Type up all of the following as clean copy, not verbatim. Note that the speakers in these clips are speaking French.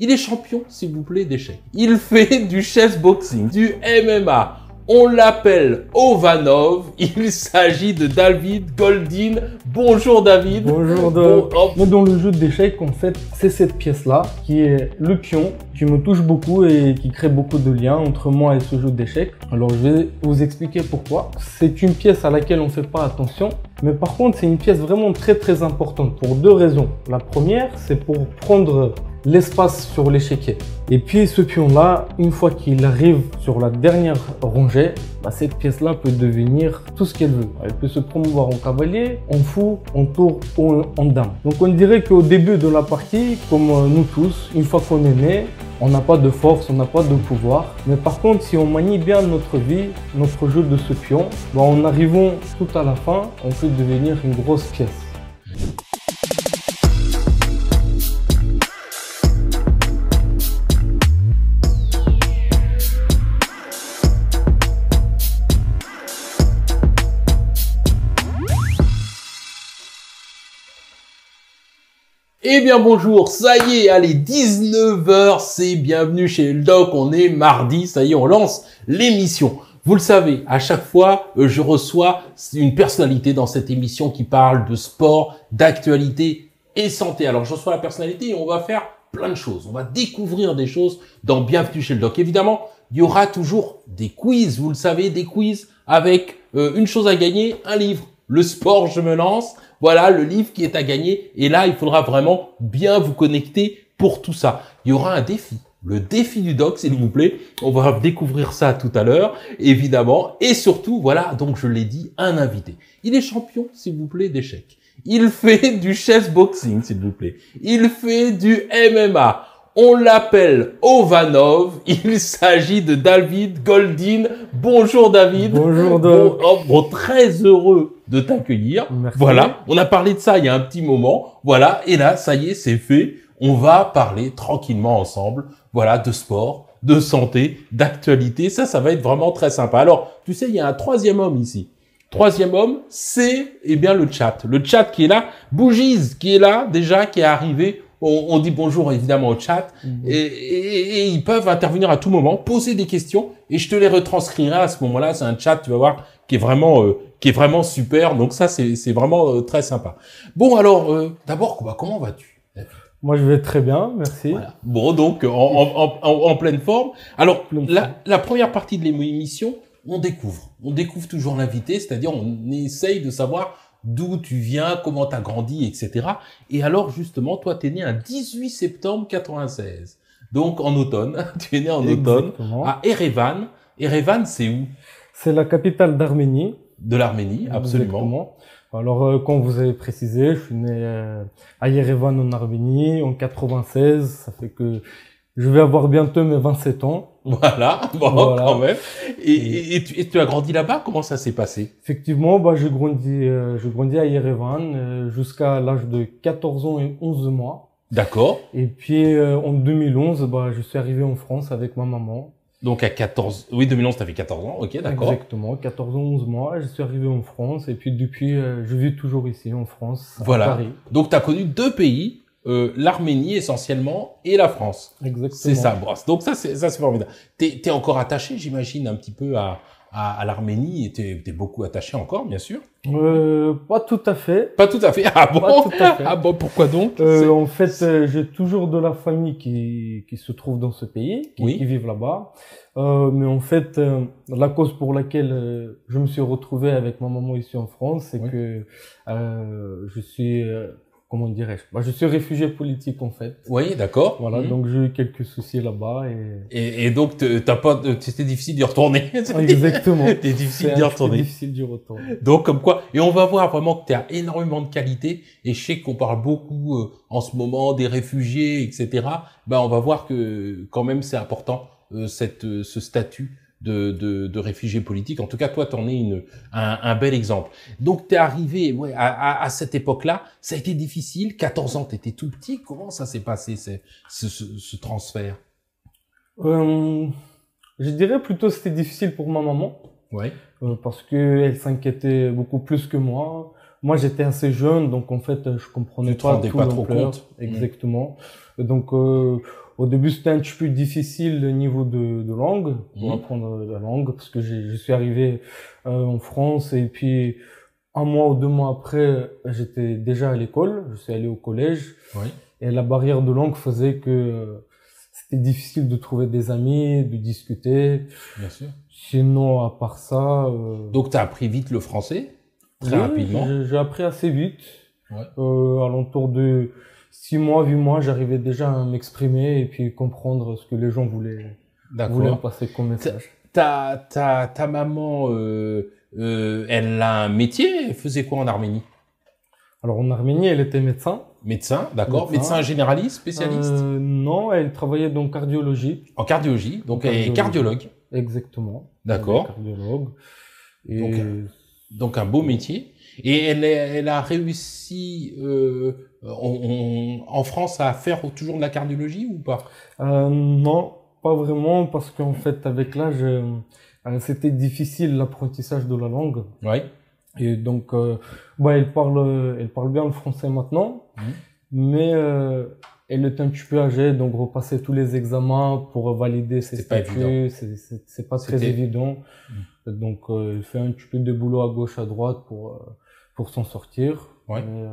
Il est champion, s'il vous plaît, d'échecs. Il fait du chess boxing, du MMA. On l'appelle Ovanov. Il s'agit de David Goldin. Bonjour David. Bonjour. Moi, dans le jeu d'échecs, en fait, c'est cette pièce-là qui est le pion, qui me touche beaucoup et qui crée beaucoup de liens entre moi et ce jeu d'échecs. Alors, je vais vous expliquer pourquoi. C'est une pièce à laquelle on ne fait pas attention, mais par contre, c'est une pièce vraiment très importante pour deux raisons. La première, c'est pour prendre l'espace sur l'échiquier. Et puis ce pion-là, une fois qu'il arrive sur la dernière rangée, cette pièce-là peut devenir tout ce qu'elle veut. Elle peut se promouvoir en cavalier, en fou, en tour ou en dame. Donc on dirait qu'au début de la partie, comme nous tous, une fois qu'on est né, on n'a pas de force, on n'a pas de pouvoir. Mais par contre, si on manie bien notre vie, notre jeu de ce pion, en arrivant tout à la fin, on peut devenir une grosse pièce. Eh bien bonjour, ça y est, allez, 19h, c'est bienvenue chez le Doc, on est mardi, ça y est, on lance l'émission. Vous le savez, à chaque fois, je reçois une personnalité dans cette émission qui parle de sport, d'actualité et santé. Alors je reçois la personnalité et on va faire plein de choses, on va découvrir des choses dans Bienvenue chez le Doc. Évidemment, il y aura toujours des quiz, vous le savez, des quiz avec une chose à gagner, un livre. Le sport, je me lance. Voilà le livre qui est à gagner. Et là, il faudra vraiment bien vous connecter pour tout ça. Il y aura un défi. Le défi du Doc, s'il vous plaît. On va découvrir ça tout à l'heure, évidemment. Et surtout, voilà, donc je l'ai dit, un invité. Il est champion, s'il vous plaît, d'échecs. Il fait du chess boxing, s'il vous plaît. Il fait du MMA. On l'appelle Ovanov. Il s'agit de David Goldin. Bonjour David. Bonjour Doc. Bon, très heureux de t'accueillir. Merci. Voilà, on a parlé de ça il y a un petit moment. Voilà, et là, ça y est, c'est fait. On va parler tranquillement ensemble. Voilà, de sport, de santé, d'actualité. Ça va être vraiment très sympa. Alors, tu sais, il y a un troisième homme ici. Troisième homme, c'est le chat. Le chat qui est là. Bougies qui est là déjà, qui est arrivé. On dit bonjour évidemment au chat et ils peuvent intervenir à tout moment, poser des questions et je te les retranscrirai à ce moment-là. C'est un chat, tu vas voir, qui est vraiment super. Donc ça, c'est vraiment très sympa. Bon alors, d'abord, comment vas-tu? Moi, je vais très bien, merci. Voilà. Bon, donc en pleine forme. Alors la première partie de l'émission, on découvre toujours l'invité, c'est-à-dire on essaye de savoir d'où tu viens, comment tu as grandi, etc. Et alors, justement, toi, tu es né un 18 septembre 96. Donc, en automne. Tu es né en automne à Erevan. Erevan, c'est où? C'est la capitale d'Arménie. De l'Arménie, absolument. Exactement. Alors, comme vous avez précisé, je suis né à Erevan en Arménie en 96. Ça fait que je vais avoir bientôt mes 27 ans. Voilà, bon, voilà. Quand même. Et tu as grandi là-bas? Comment ça s'est passé? Effectivement, j'ai grandi à Erevan jusqu'à l'âge de 14 ans et 11 mois. D'accord. Et puis, en 2011, je suis arrivé en France avec ma maman. Donc, 2011, tu avais 14 ans, ok, d'accord. Exactement, 14 ans, 11 mois, je suis arrivé en France. Et puis, depuis, je vis toujours ici, en France, à Paris. Donc, tu as connu deux pays. L'Arménie essentiellement et la France. Exactement. C'est ça. Donc ça c'est formidable. T'es encore attaché, j'imagine, un petit peu à l'Arménie et t'es beaucoup attaché encore, bien sûr. Pas tout à fait. Pas tout à fait. Ah bon? Pas tout à fait. Ah bon, pourquoi donc? En fait, j'ai toujours de la famille qui se trouve dans ce pays, qui vivent là-bas. Mais en fait, la cause pour laquelle je me suis retrouvé avec ma maman ici en France, c'est que je suis comment dirais-je? Je suis réfugié politique en fait. Oui, d'accord. Voilà, donc j'ai eu quelques soucis là-bas et donc c'était difficile d'y retourner. Exactement. C'était difficile d'y retourner. C'est difficile d'y retourner. Donc comme quoi, et on va voir vraiment que tu as énormément de qualité et je sais qu'on parle beaucoup en ce moment des réfugiés, etc. On va voir que quand même c'est important ce statut de réfugiés politiques. En tout cas, toi, t'en es un bel exemple. Donc, t'es arrivé, à cette époque-là. Ça a été difficile. 14 ans, t'étais tout petit. Comment ça s'est passé, ce transfert? Je dirais plutôt que c'était difficile pour ma maman. Ouais. Parce que elle s'inquiétait beaucoup plus que moi. Moi, j'étais assez jeune, donc en fait, je comprenais pas tout trop compte. Exactement. Donc, Au début, c'était un petit peu difficile le niveau de langue, pour apprendre la langue, parce que je suis arrivé en France et puis un mois ou 2 mois après, j'étais déjà à l'école, je suis allé au collège. Oui. Et la barrière de langue faisait que c'était difficile de trouver des amis, de discuter. Bien sûr. Sinon, à part ça... Donc, tu as appris vite le français, très oui, rapidement. J'ai appris assez vite. Ouais. À l'entour de 6 mois, 8 mois, j'arrivais déjà à m'exprimer et puis comprendre ce que les gens voulaient me passer comme message. Ta maman, elle a un métier. Elle faisait quoi en Arménie? Alors, en Arménie, elle était médecin. Médecin, d'accord. Médecin généraliste, spécialiste? Non, elle travaillait dans cardiologie. En cardiologie, donc elle est cardiologue. Exactement. D'accord. Cardiologue. Et... Donc un beau métier. Et elle a réussi en France à faire toujours de la cardiologie ou pas? Non, pas vraiment, parce qu'en fait, avec l'âge, c'était difficile l'apprentissage de la langue. Ouais. Et donc, elle parle bien le français maintenant, mais elle est un petit peu âgée, donc repasser tous les examens pour valider ses statuts, c'est pas très évident. Donc, elle fait un petit peu de boulot à gauche, à droite pour s'en sortir. Ouais. Mais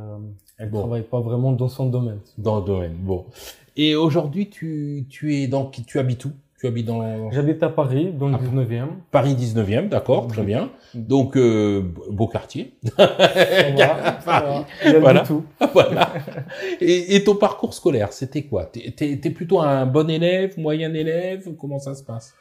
elle travaille pas vraiment dans son domaine. Dans le domaine, bon. Et aujourd'hui, tu habites où? Tu habites dans... J'habite à Paris, dans le 19e. Paris 19e, d'accord, très bien. Donc, beau quartier. Paris. Il y a voilà. du tout. Voilà. Et ton parcours scolaire, c'était quoi? T'es plutôt un bon élève, moyen élève? Comment ça se passe?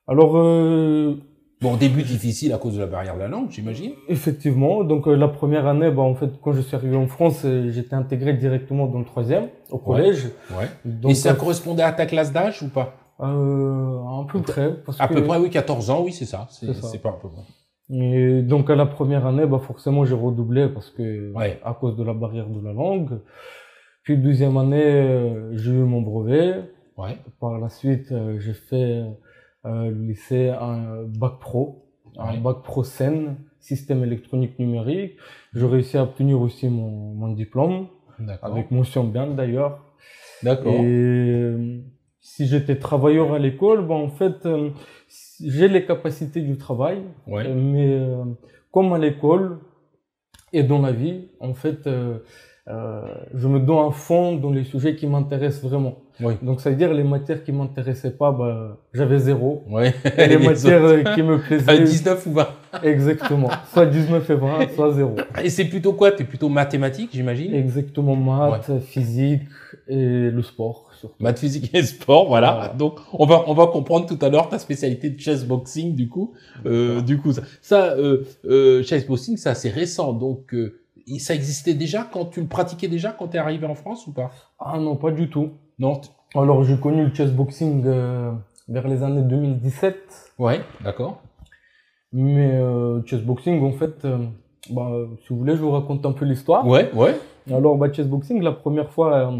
Alors, bon, début difficile à cause de la barrière de la langue, j'imagine. Effectivement. Donc, la première année, en fait, quand je suis arrivé en France, j'étais intégré directement dans le 3e, au collège. Ouais. Donc, et ça correspondait à ta classe d'âge ou pas? À peu près. À peu près, oui, 14 ans, oui, c'est ça. C'est pas un peu près. Et donc, à la première année, forcément, j'ai redoublé parce que, à cause de la barrière de la langue. Puis, deuxième année, j'ai eu mon brevet. Ouais. Par la suite, j'ai fait, le lycée, un bac pro. Un bac pro SEN, système électronique numérique. J'ai réussi à obtenir aussi mon diplôme. D'accord. Avec mention bien, d'ailleurs. D'accord. Et, si j'étais travailleur à l'école, en fait, j'ai les capacités du travail, mais comme à l'école et dans la vie, en fait, je me donne à fond dans les sujets qui m'intéressent vraiment. Oui. Donc, ça veut dire les matières qui m'intéressaient pas, j'avais 0. Ouais. Et les matières qui me plaisaient. 19 ou 20. Exactement. Soit 19 et 20, soit 0. Et c'est plutôt quoi? T'es plutôt mathématiques, j'imagine? Exactement, maths, physique et le sport. Maths, physique et sport, voilà. Donc, on va comprendre tout à l'heure ta spécialité de chessboxing, du coup. Chessboxing, c'est assez récent. Donc, ça existait déjà quand tu le pratiquais déjà quand t'es arrivé en France ou pas? Ah non, pas du tout. Non. Alors, j'ai connu le chessboxing vers les années 2017. Ouais, d'accord. Mais chessboxing, en fait, si vous voulez, je vous raconte un peu l'histoire. Ouais. Alors, chessboxing, la première fois,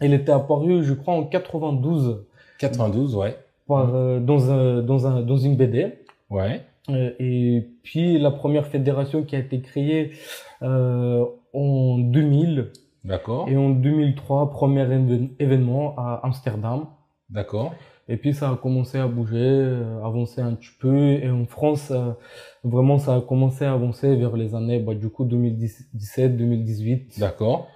elle était apparue, je crois, en 92. 92, ouais. Dans une BD. Ouais. Et puis, la première fédération qui a été créée en 2000. D'accord. Et en 2003, premier événement à Amsterdam. D'accord. Et puis, ça a commencé à bouger, avancer un petit peu. Et en France, vraiment, ça a commencé à avancer vers les années, du coup, 2017, 2018. D'accord.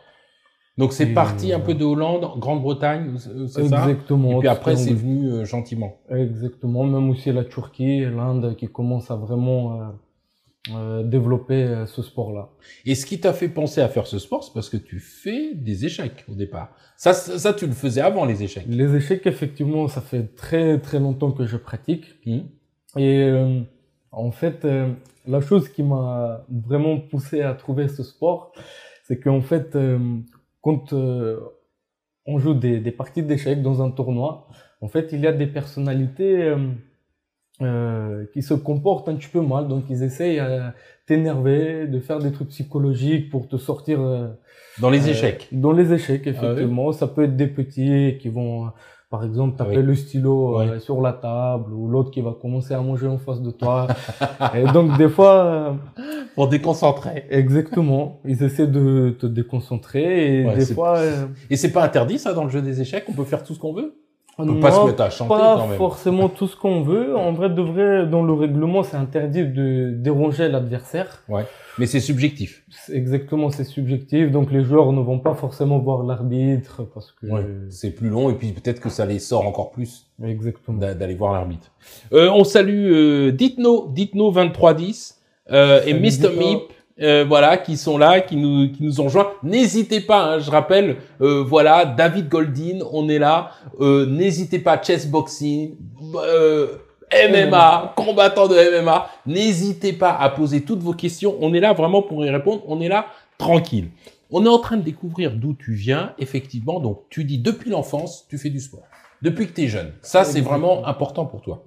Donc, c'est parti un peu de Hollande, Grande-Bretagne, c'est ça? Exactement. Et puis après, c'est venu gentiment. Exactement. Même aussi la Turquie, l'Inde, qui commencent à vraiment développer ce sport-là. Et ce qui t'a fait penser à faire ce sport, c'est parce que tu fais des échecs au départ. Ça, tu le faisais avant les échecs. Les échecs, effectivement, ça fait très très longtemps que je pratique. Et en fait, la chose qui m'a vraiment poussé à trouver ce sport, c'est qu'en fait, quand on joue des parties d'échecs dans un tournoi, en fait, il y a des personnalités qui se comportent un petit peu mal. Donc, ils essayent à t'énerver, de faire des trucs psychologiques pour te sortir Dans les échecs. Dans les échecs, Ah effectivement. Ça peut être des petits qui vont, par exemple, taper le stylo sur la table, ou l'autre qui va commencer à manger en face de toi. Et donc, des fois... pour déconcentrer. Exactement. Ils essaient de te déconcentrer et des fois... Et c'est pas interdit, ça, dans le jeu des échecs? On peut faire tout ce qu'on veut? On peut non, pas se mettre à chanter pas quand même. forcément tout ce qu'on veut. En vrai, de vrai, dans le règlement, c'est interdit de déranger l'adversaire. Ouais. Mais c'est subjectif. Exactement, c'est subjectif. Donc, les joueurs ne vont pas forcément voir l'arbitre parce que... c'est plus long et puis peut-être que ça les sort encore plus. Exactement. D'aller voir l'arbitre. On salue Ditno 2310 et Mr. Meep. Voilà, qui sont là, qui nous ont joints. N'hésitez pas, hein, je rappelle, voilà, David Goldin, on est là. N'hésitez pas, chess boxing, MMA, combattant de MMA. N'hésitez pas à poser toutes vos questions. On est là vraiment pour y répondre. On est là tranquille. On est en train de découvrir d'où tu viens, effectivement. Donc, tu dis depuis l'enfance, tu fais du sport. Depuis que tu es jeune. Ça, c'est vraiment important pour toi.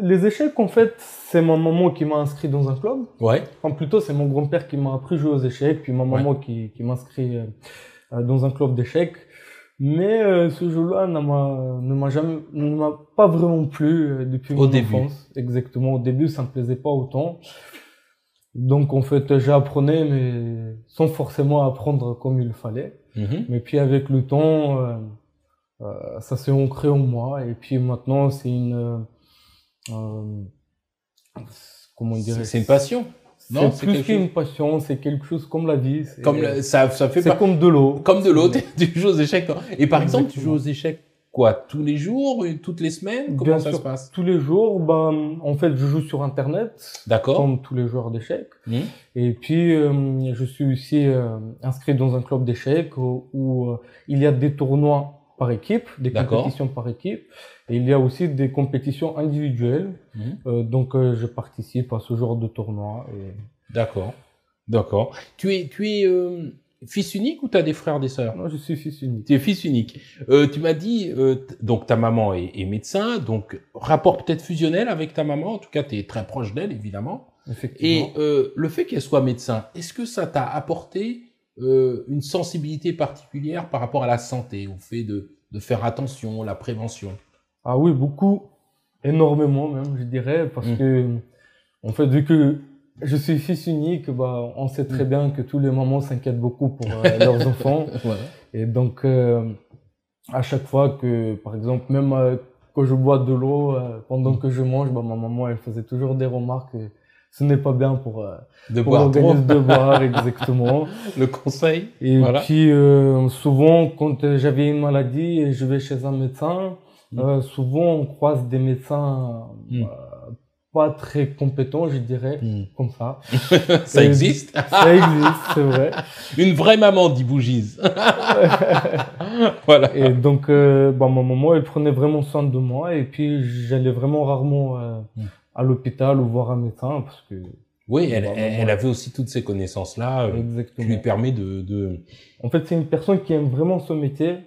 Les échecs, en fait, c'est ma maman qui m'a inscrit dans un club. Ouais. Enfin, plutôt, c'est mon grand-père qui m'a appris à jouer aux échecs, puis ma maman qui m'a inscrit dans un club d'échecs. Mais ce jeu-là ne m'a pas vraiment plu depuis mon enfance. Exactement. Au début, ça me plaisait pas autant. Donc, en fait, j'apprenais, mais sans forcément apprendre comme il fallait. Mais puis, avec le temps, ça s'est ancré en moi. Et puis, maintenant, c'est une... comment dire? C'est une passion. Non, c'est plus qu'une passion, c'est quelque chose comme la vie. Comme ça fait c'est comme de l'eau. Comme de l'eau, tu joues aux échecs. Et par exemple, tu joues aux échecs quoi, tous les jours, toutes les semaines? Comment ça se passe? Tous les jours, en fait, je joue sur Internet. D'accord. Comme tous les joueurs d'échecs. Et puis, je suis aussi inscrit dans un club d'échecs où il y a des tournois par équipe, des compétitions par équipe. Et il y a aussi des compétitions individuelles. Donc, je participe à ce genre de tournoi. D'accord. D'accord. Tu es fils unique ou tu as des frères, des sœurs? Non, je suis fils unique. Tu es fils unique. Tu m'as dit, donc ta maman est médecin, donc rapport peut-être fusionnel avec ta maman. En tout cas, tu es très proche d'elle, évidemment. Effectivement. Et le fait qu'elle soit médecin, est-ce que ça t'a apporté une sensibilité particulière par rapport à la santé, au fait de faire attention, la prévention? Ah oui, beaucoup, énormément même, je dirais, parce que, en fait, vu que je suis fils unique, on sait très bien que tous les mamans s'inquiètent beaucoup pour leurs enfants. Et donc, à chaque fois que, par exemple, même quand je bois de l'eau, pendant que je mange, ma maman, elle faisait toujours des remarques. Ce n'est pas bien pour l'organisme de boire, exactement. Le conseil. Et puis, souvent, quand j'avais une maladie et je vais chez un médecin, souvent on croise des médecins pas très compétents, je dirais, comme ça. Ça existe. Ça existe, c'est vrai. Une vraie maman, dit Bougies. Voilà. Et donc, ma maman, elle prenait vraiment soin de moi et puis j'allais vraiment rarement à l'hôpital ou voir un médecin parce que... Oui, elle avait aussi toutes ces connaissances-là. Exactement. Qui lui permet de... En fait, c'est une personne qui aime vraiment son métier.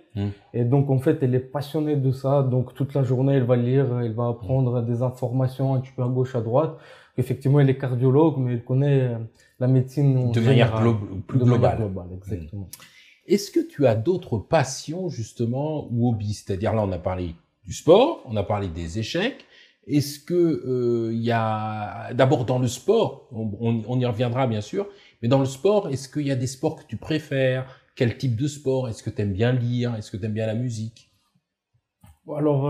Et donc, en fait, elle est passionnée de ça. Donc, toute la journée, elle va lire, elle va apprendre des informations un petit peu à gauche, à droite. Effectivement, elle est cardiologue, mais elle connaît la médecine de manière plus globale. Exactement. Est-ce que tu as d'autres passions, justement, ou hobbies? C'est-à-dire, là, on a parlé du sport, on a parlé des échecs. Est-ce que il y a d'abord dans le sport, on y reviendra bien sûr, mais dans le sport, est-ce qu'il y a des sports que tu préfères? Quel type de sport? Est-ce que tu aimes bien lire? Est-ce que tu aimes bien la musique? Alors,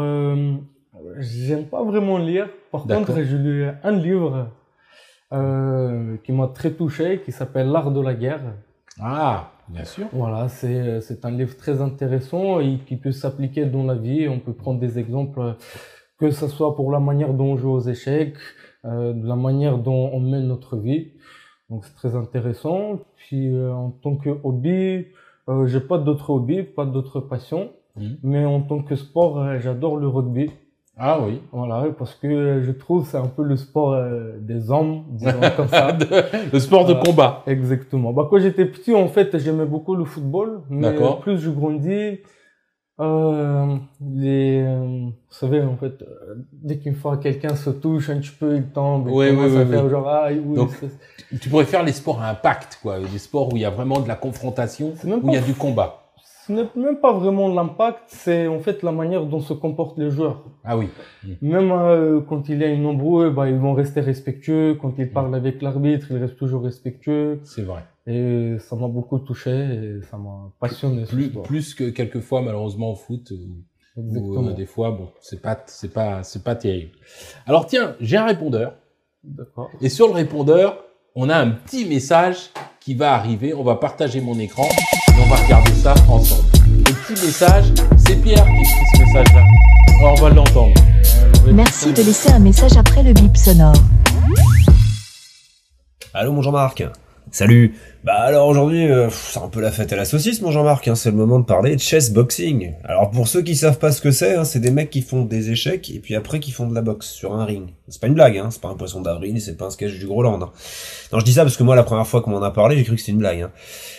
j'aime pas vraiment lire. Par contre, j'ai lu un livre qui m'a très touché, qui s'appelle L'art de la guerre. Ah, bien sûr. Voilà, c'est un livre très intéressant et qui peut s'appliquer dans la vie. On peut prendre des exemples. Que ce soit pour la manière dont on joue aux échecs, de la manière dont on mène notre vie. Donc c'est très intéressant. Puis en tant que hobby, j'ai pas d'autres hobbies, pas d'autres passions. Mais en tant que sport, j'adore le rugby. Ah oui. Voilà, parce que je trouve que c'est un peu le sport des hommes, disons comme ça. Le sport de combat. Exactement. Quand j'étais petit, en fait, j'aimais beaucoup le football. Mais plus je grandis, Vous savez, en fait, dès qu'une fois quelqu'un se touche un petit peu, il tombe, Ouais, il commence ouais, à ouais, faire ouais. genre, ah, oui, Donc, tu pourrais faire les sports à impact, quoi. Des sports où il y a vraiment de la confrontation, c'est même où il y a pas, du combat. ce n'est même pas vraiment l'impact, c'est en fait la manière dont se comportent les joueurs. Ah oui. Même quand il y a une embrouille, bah, ils vont rester respectueux. Quand ils parlent avec l'arbitre, ils restent toujours respectueux. C'est vrai. Et ça m'a beaucoup touché et ça m'a passionné ce sport. Plus que quelquefois, malheureusement, au foot, où, Exactement. des fois, bon, c'est pas terrible. Alors tiens, j'ai un répondeur. D'accord. Et sur le répondeur, on a un petit message qui va arriver. On va partager mon écran et on va regarder ça ensemble. Le petit message, c'est Pierre qui écrit ce message-là. Alors, on va l'entendre. Merci de laisser un message après le bip sonore. Allô mon Jean-Marc. Salut. Bah alors aujourd'hui, c'est un peu la fête à la saucisse mon Jean-Marc, hein. C'est le moment de parler de chess boxing. Alors pour ceux qui savent pas ce que c'est, hein, c'est des mecs qui font des échecs et puis après qui font de la boxe sur un ring. C'est pas une blague, hein, c'est pas un poisson d'avril, c'est pas un sketch du Groland. Hein. Non, je dis ça parce que moi la première fois qu'on m'en a parlé, j'ai cru que c'était une blague. Hein.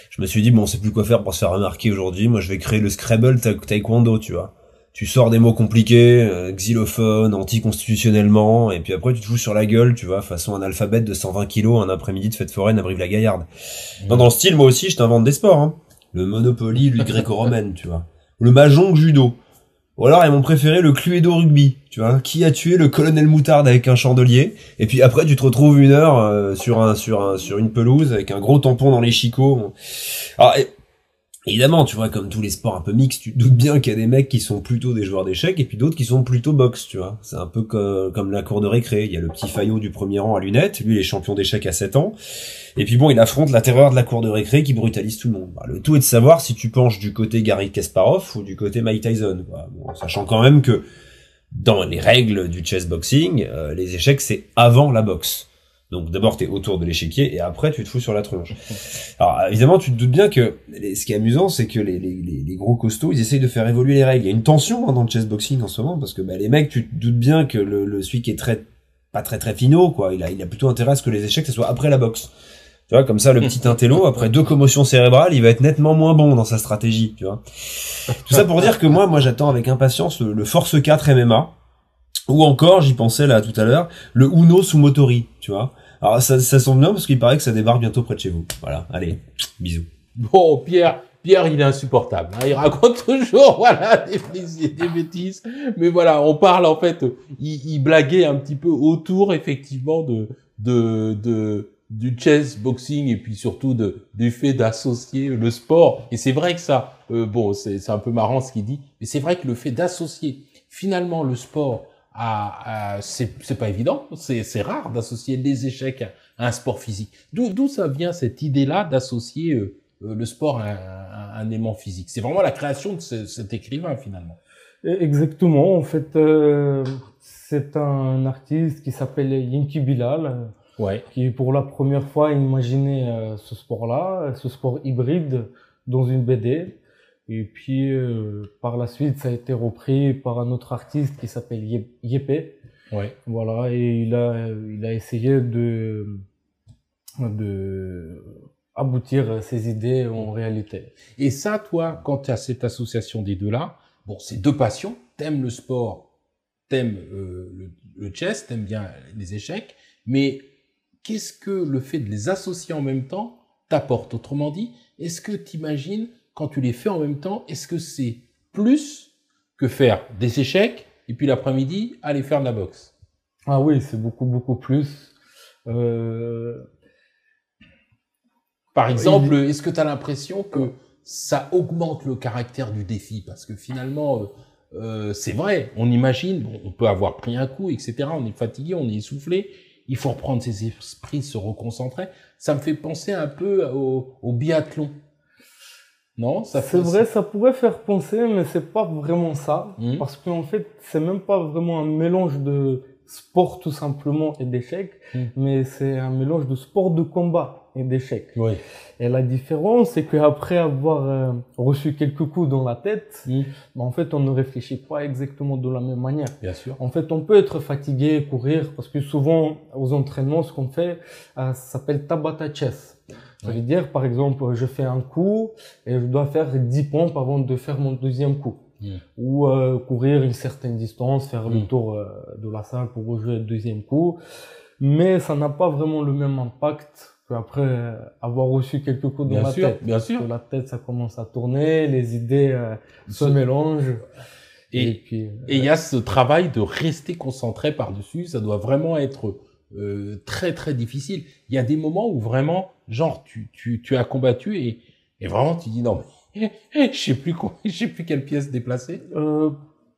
Je me suis dit bon, on sait plus quoi faire pour se faire remarquer aujourd'hui, moi je vais créer le Scrabble Taekwondo, tu vois. Tu sors des mots compliqués, xylophone, anticonstitutionnellement, et puis après tu te fous sur la gueule, tu vois, façon un alphabet de 120 kilos un après-midi de fête foraine à Brive-la-Gaillarde. Non, dans le style, moi aussi, je t'invente des sports, hein. Le Monopoly, lutte gréco-romaine, tu vois. Le Mahjong judo. Ou alors, et mon préféré, le Cluedo rugby, tu vois. Qui a tué le colonel Moutarde avec un chandelier? Et puis après, tu te retrouves une heure sur une pelouse avec un gros tampon dans les chicots. Alors, évidemment, tu vois, comme tous les sports un peu mixtes, tu te doutes bien qu'il y a des mecs qui sont plutôt des joueurs d'échecs et puis d'autres qui sont plutôt boxe, tu vois. C'est un peu comme la cour de récré. Il y a le petit Fayot du premier rang à lunettes, lui il est champion d'échecs à 7 ans. Et puis bon, il affronte la terreur de la cour de récré qui brutalise tout le monde. Bah, le tout est de savoir si tu penches du côté Garry Kasparov ou du côté Mike Tyson, quoi. Bon, sachant quand même que dans les règles du chess boxing, les échecs c'est avant la boxe. Donc d'abord t'es autour de l'échiquier et après tu te fous sur la tronche. Alors évidemment tu te doutes bien que ce qui est amusant c'est que les gros costauds ils essayent de faire évoluer les règles. Il y a une tension dans le chessboxing en ce moment parce que bah, les mecs tu te doutes bien que celui qui est pas très finot quoi, il a plutôt intérêt à ce que les échecs ce soit après la boxe. Tu vois comme ça le petit intello après 2 commotions cérébrales il va être nettement moins bon dans sa stratégie. Tu vois. Tout ça pour dire que moi j'attends avec impatience le Force 4 MMA. Ou encore, j'y pensais là tout à l'heure, le Uno Sumotori, tu vois. Alors ça semble bien parce qu'il paraît que ça débarque bientôt près de chez vous. Voilà, allez, bisous. Bon, Pierre, il est insupportable. Hein. Il raconte toujours, voilà, des bêtises. Mais voilà, on parle en fait, il blaguait un petit peu autour effectivement du chess boxing et puis surtout du fait d'associer le sport. Et c'est vrai que ça, bon, c'est un peu marrant ce qu'il dit, mais c'est vrai que le fait d'associer finalement le sport c'est pas évident, c'est rare d'associer les échecs à un sport physique. D'où ça vient cette idée-là d'associer le sport à un aimant physique? C'est vraiment la création de cet écrivain finalement. Exactement. En fait, c'est un artiste qui s'appelle Yenki Bilal, Ouais. qui pour la première fois a imaginé ce sport-là, ce sport hybride dans une BD. Et puis, par la suite, ça a été repris par un autre artiste qui s'appelle Yepé. Ouais. Voilà, et il a essayé de aboutir ses idées en réalité. Et ça, toi, quand tu as cette association des deux-là, bon, c'est 2 passions. T'aimes le sport, t'aimes le chess, t'aimes bien les échecs, mais qu'est-ce que le fait de les associer en même temps t'apporte? Autrement dit, est-ce que t'imagines quand tu les fais en même temps, est-ce que c'est plus que faire des échecs et puis l'après-midi, aller faire de la boxe? Ah oui, c'est beaucoup plus. Par exemple, est-ce que tu as l'impression que ça augmente le caractère du défi? Parce que finalement, c'est vrai, on imagine, bon, on peut avoir pris un coup, etc. On est fatigué, on est essoufflé. Il faut reprendre ses esprits, se reconcentrer. Ça me fait penser un peu au biathlon. Non, c'est vrai, ça pourrait faire penser, mais c'est pas vraiment ça. Parce qu'en fait, c'est même pas vraiment un mélange de sport tout simplement et d'échecs, mais c'est un mélange de sport de combat et d'échecs. Oui. Et la différence, c'est qu'après avoir reçu quelques coups dans la tête, en fait, on ne réfléchit pas exactement de la même manière. Bien sûr. En fait, on peut être fatigué, courir, parce que souvent, aux entraînements, ce qu'on fait, ça s'appelle Tabata Chess. Ça veut dire, par exemple, je fais un coup et je dois faire 10 pompes avant de faire mon deuxième coup. ou courir une certaine distance, faire le tour de la salle pour rejouer le deuxième coup. Mais ça n'a pas vraiment le même impact qu'après avoir reçu quelques coups dans la tête. Bien sûr. Parce que la tête, ça commence à tourner, les idées se mélangent. Et il y a ce travail de rester concentré par-dessus. Ça doit vraiment être très, très difficile. Il y a des moments où vraiment, genre, tu as combattu et vraiment, tu dis non, mais je sais plus quelle pièce déplacer.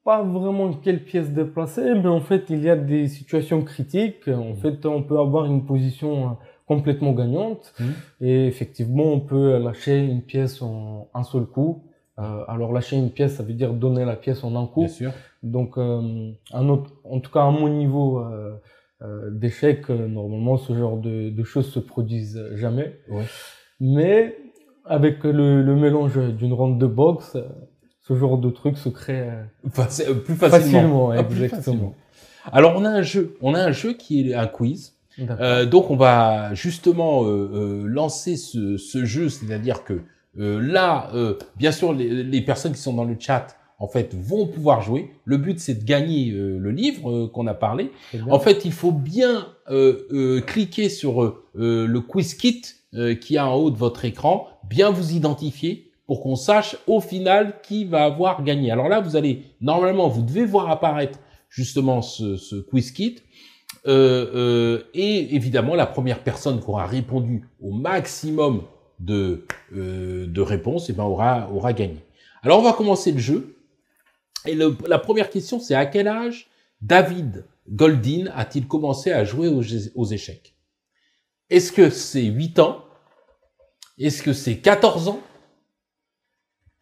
Pas vraiment quelle pièce déplacer, mais en fait, il y a des situations critiques. En fait, on peut avoir une position complètement gagnante et effectivement, on peut lâcher une pièce en un seul coup. Alors, lâcher une pièce, ça veut dire donner la pièce en un coup. Bien sûr. Donc, en tout cas, à mon niveau d'échec, normalement, ce genre de choses se produisent jamais. Ouais. Mais avec le mélange d'une ronde de boxe, ce genre de truc se crée plus facilement. exactement. Plus facilement. Alors, on a un jeu qui est un quiz. Donc, on va justement lancer ce jeu, c'est-à-dire que là, bien sûr, les personnes qui sont dans le chat, en fait, vont pouvoir jouer. Le but, c'est de gagner le livre qu'on a parlé. En fait, il faut bien cliquer sur le quiz kit qui est en haut de votre écran, bien vous identifier pour qu'on sache au final qui va avoir gagné. Alors là, vous devez voir apparaître justement ce quiz kit. Et évidemment, la première personne qui aura répondu au maximum de réponses, aura gagné. Alors, on va commencer le jeu. Et la première question, c'est à quel âge David Goldin a-t-il commencé à jouer aux échecs? Est-ce que c'est 8 ans? Est-ce que c'est 14 ans?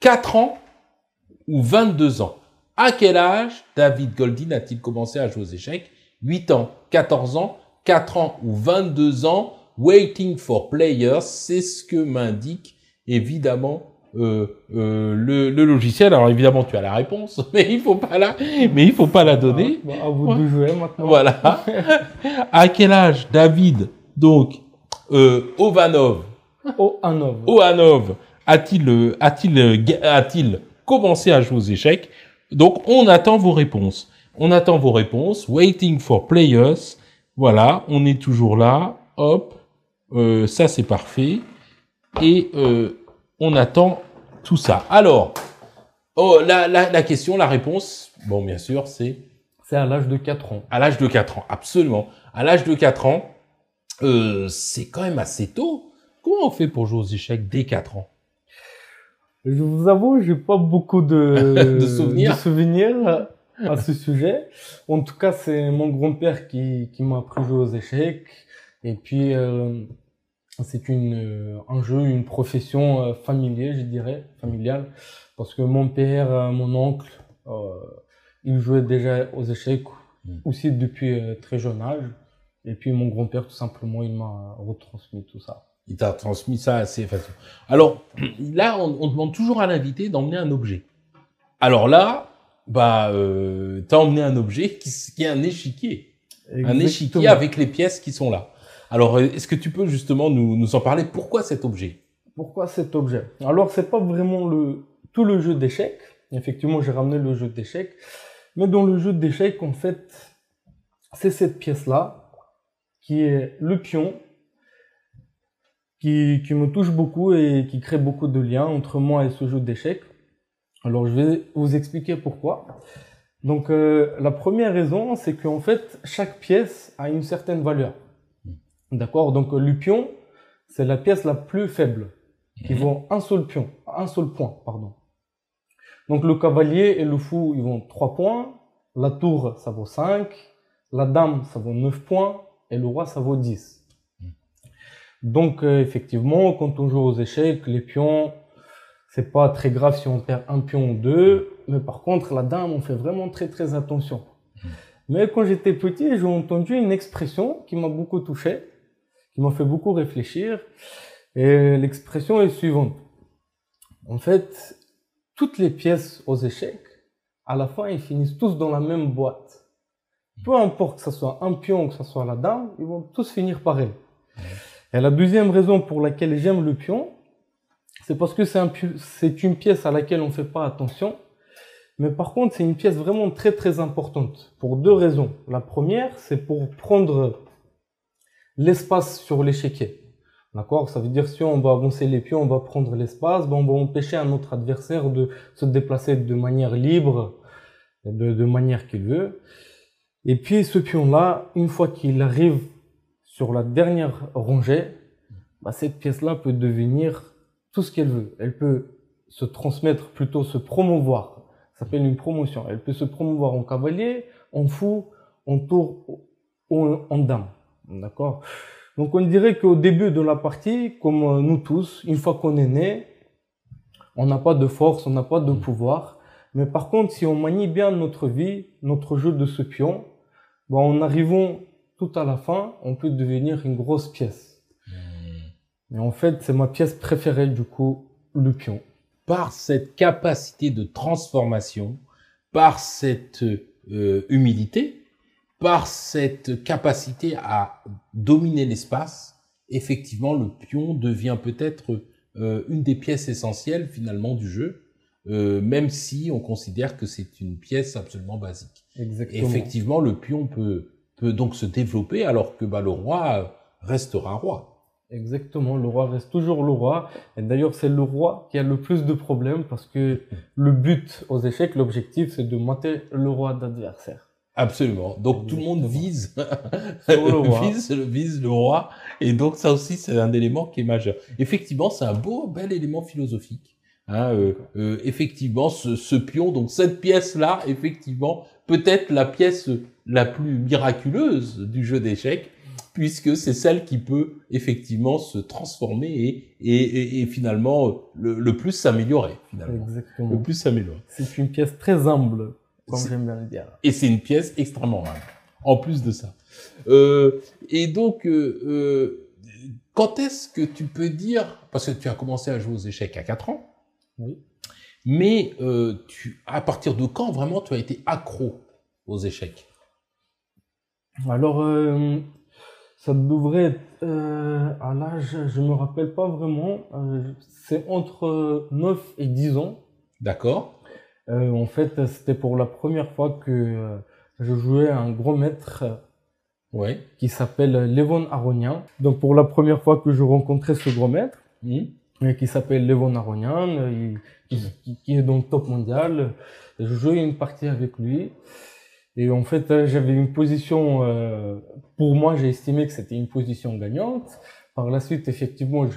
4 ans? Ou 22 ans? À quel âge David Goldin a-t-il commencé à jouer aux échecs? 8 ans, 14 ans, 4 ans ou 22 ans? Waiting for players, c'est ce que m'indique évidemment le logiciel. Alors évidemment, tu as la réponse, mais il faut pas la donner. À vous de jouer maintenant. Voilà. À quel âge David, donc Ohanov a-t-il commencé à jouer aux échecs? Donc on attend vos réponses. Waiting for players. Voilà, on est toujours là. Hop. Ça c'est parfait. Et on attend tout ça. Alors, la question, la réponse, bon bien sûr, c'est à l'âge de 4 ans. À l'âge de 4 ans, absolument. À l'âge de 4 ans, c'est quand même assez tôt. Comment on fait pour jouer aux échecs dès 4 ans? Je vous avoue, j'ai pas beaucoup de souvenirs à ce sujet. En tout cas, c'est mon grand-père qui m'a appris à jouer aux échecs. Et puis, c'est un jeu, une profession familiale, je dirais, familiale. Parce que mon père, mon oncle, il jouait déjà aux échecs aussi depuis très jeune âge. Et puis, mon grand-père, tout simplement, il m'a retransmis tout ça. Il t'a transmis ça assez facilement. Alors, là, on demande toujours à l'invité d'emmener un objet. Alors là, t'as emmené un objet qui est un échiquier. Exactement. Un échiquier avec les pièces qui sont là. Alors, est-ce que tu peux justement nous en parler? Pourquoi cet objet? Alors, c'est pas vraiment tout le jeu d'échecs. Effectivement, j'ai ramené le jeu d'échecs. Mais dans le jeu d'échecs, en fait, c'est cette pièce-là qui est le pion qui me touche beaucoup et qui crée beaucoup de liens entre moi et ce jeu d'échecs. Alors, je vais vous expliquer pourquoi. Donc, la première raison, c'est qu'en fait, chaque pièce a une certaine valeur. D'accord? Donc, le pion, c'est la pièce la plus faible, qui vaut un seul point, pardon. Donc, le cavalier et le fou, ils vont 3 points. La tour, ça vaut 5. La dame, ça vaut 9 points. Et le roi, ça vaut 10. Donc, effectivement, quand on joue aux échecs, les pions, c'est pas très grave si on perd un pion ou deux. Mais par contre, la dame, on fait vraiment très, très attention. Mais quand j'étais petit, j'ai entendu une expression qui m'a beaucoup touché, qui m'a fait beaucoup réfléchir. Et l'expression est suivante. En fait, toutes les pièces aux échecs, à la fin, ils finissent tous dans la même boîte. Peu importe que ce soit un pion ou que ce soit la dame, ils vont tous finir pareil. Et la deuxième raison pour laquelle j'aime le pion, c'est parce que c'est une pièce à laquelle on ne fait pas attention. Mais par contre, c'est une pièce vraiment très très importante pour deux raisons. La première, c'est pour prendre l'espace sur l'échiquier. D'accord? Ça veut dire si on va avancer les pions, on va prendre l'espace, on va empêcher un autre adversaire de se déplacer de manière libre, de manière qu'il veut. Et puis ce pion-là, une fois qu'il arrive sur la dernière rangée, cette pièce-là peut devenir tout ce qu'elle veut. Elle peut se transmettre, plutôt se promouvoir. Ça s'appelle une promotion. Elle peut se promouvoir en cavalier, en fou, en tour ou en dame. D'accord? Donc on dirait qu'au début de la partie, comme nous tous, une fois qu'on est né, on n'a pas de force, on n'a pas de pouvoir. Mais par contre, si on manie bien notre vie, notre jeu de ce pion, en arrivant tout à la fin, on peut devenir une grosse pièce. Et en fait, c'est ma pièce préférée du coup, le pion. Par cette capacité de transformation, par cette humilité, par cette capacité à dominer l'espace, effectivement, le pion devient peut-être une des pièces essentielles finalement du jeu, même si on considère que c'est une pièce absolument basique. Exactement. Et effectivement, le pion peut donc se développer alors que le roi restera roi. Exactement, le roi reste toujours le roi. Et d'ailleurs, c'est le roi qui a le plus de problèmes parce que le but aux échecs, l'objectif, c'est de mater le roi d'adversaire. Absolument. Donc tout le monde vise vise le roi. Et donc ça aussi, c'est un élément qui est majeur. Effectivement, c'est un bel élément philosophique. Effectivement, ce pion, donc cette pièce-là, effectivement, peut-être la pièce la plus miraculeuse du jeu d'échecs, puisque c'est celle qui peut effectivement se transformer et finalement le plus s'améliorer finalement. Exactement. Le plus s'améliorer. C'est une pièce très humble, comme j'aime bien le dire. Et c'est une pièce extrêmement humble, en plus de ça. Et donc, quand est-ce que tu peux dire, parce que tu as commencé à jouer aux échecs à 4 ans, oui. Mais à partir de quand vraiment tu as été accro aux échecs? Alors, ça devrait être à l'âge, je me rappelle pas vraiment, c'est entre 9 et 10 ans. D'accord. En fait, c'était pour la première fois que je jouais à un grand maître qui s'appelle Levon Aronian. Donc pour la première fois que je rencontrais ce grand maître, qui s'appelle Levon Aronian, qui est dans le top mondial, je jouais une partie avec lui. Et en fait, j'avais une position, pour moi, j'ai estimé que c'était une position gagnante. Par la suite, effectivement,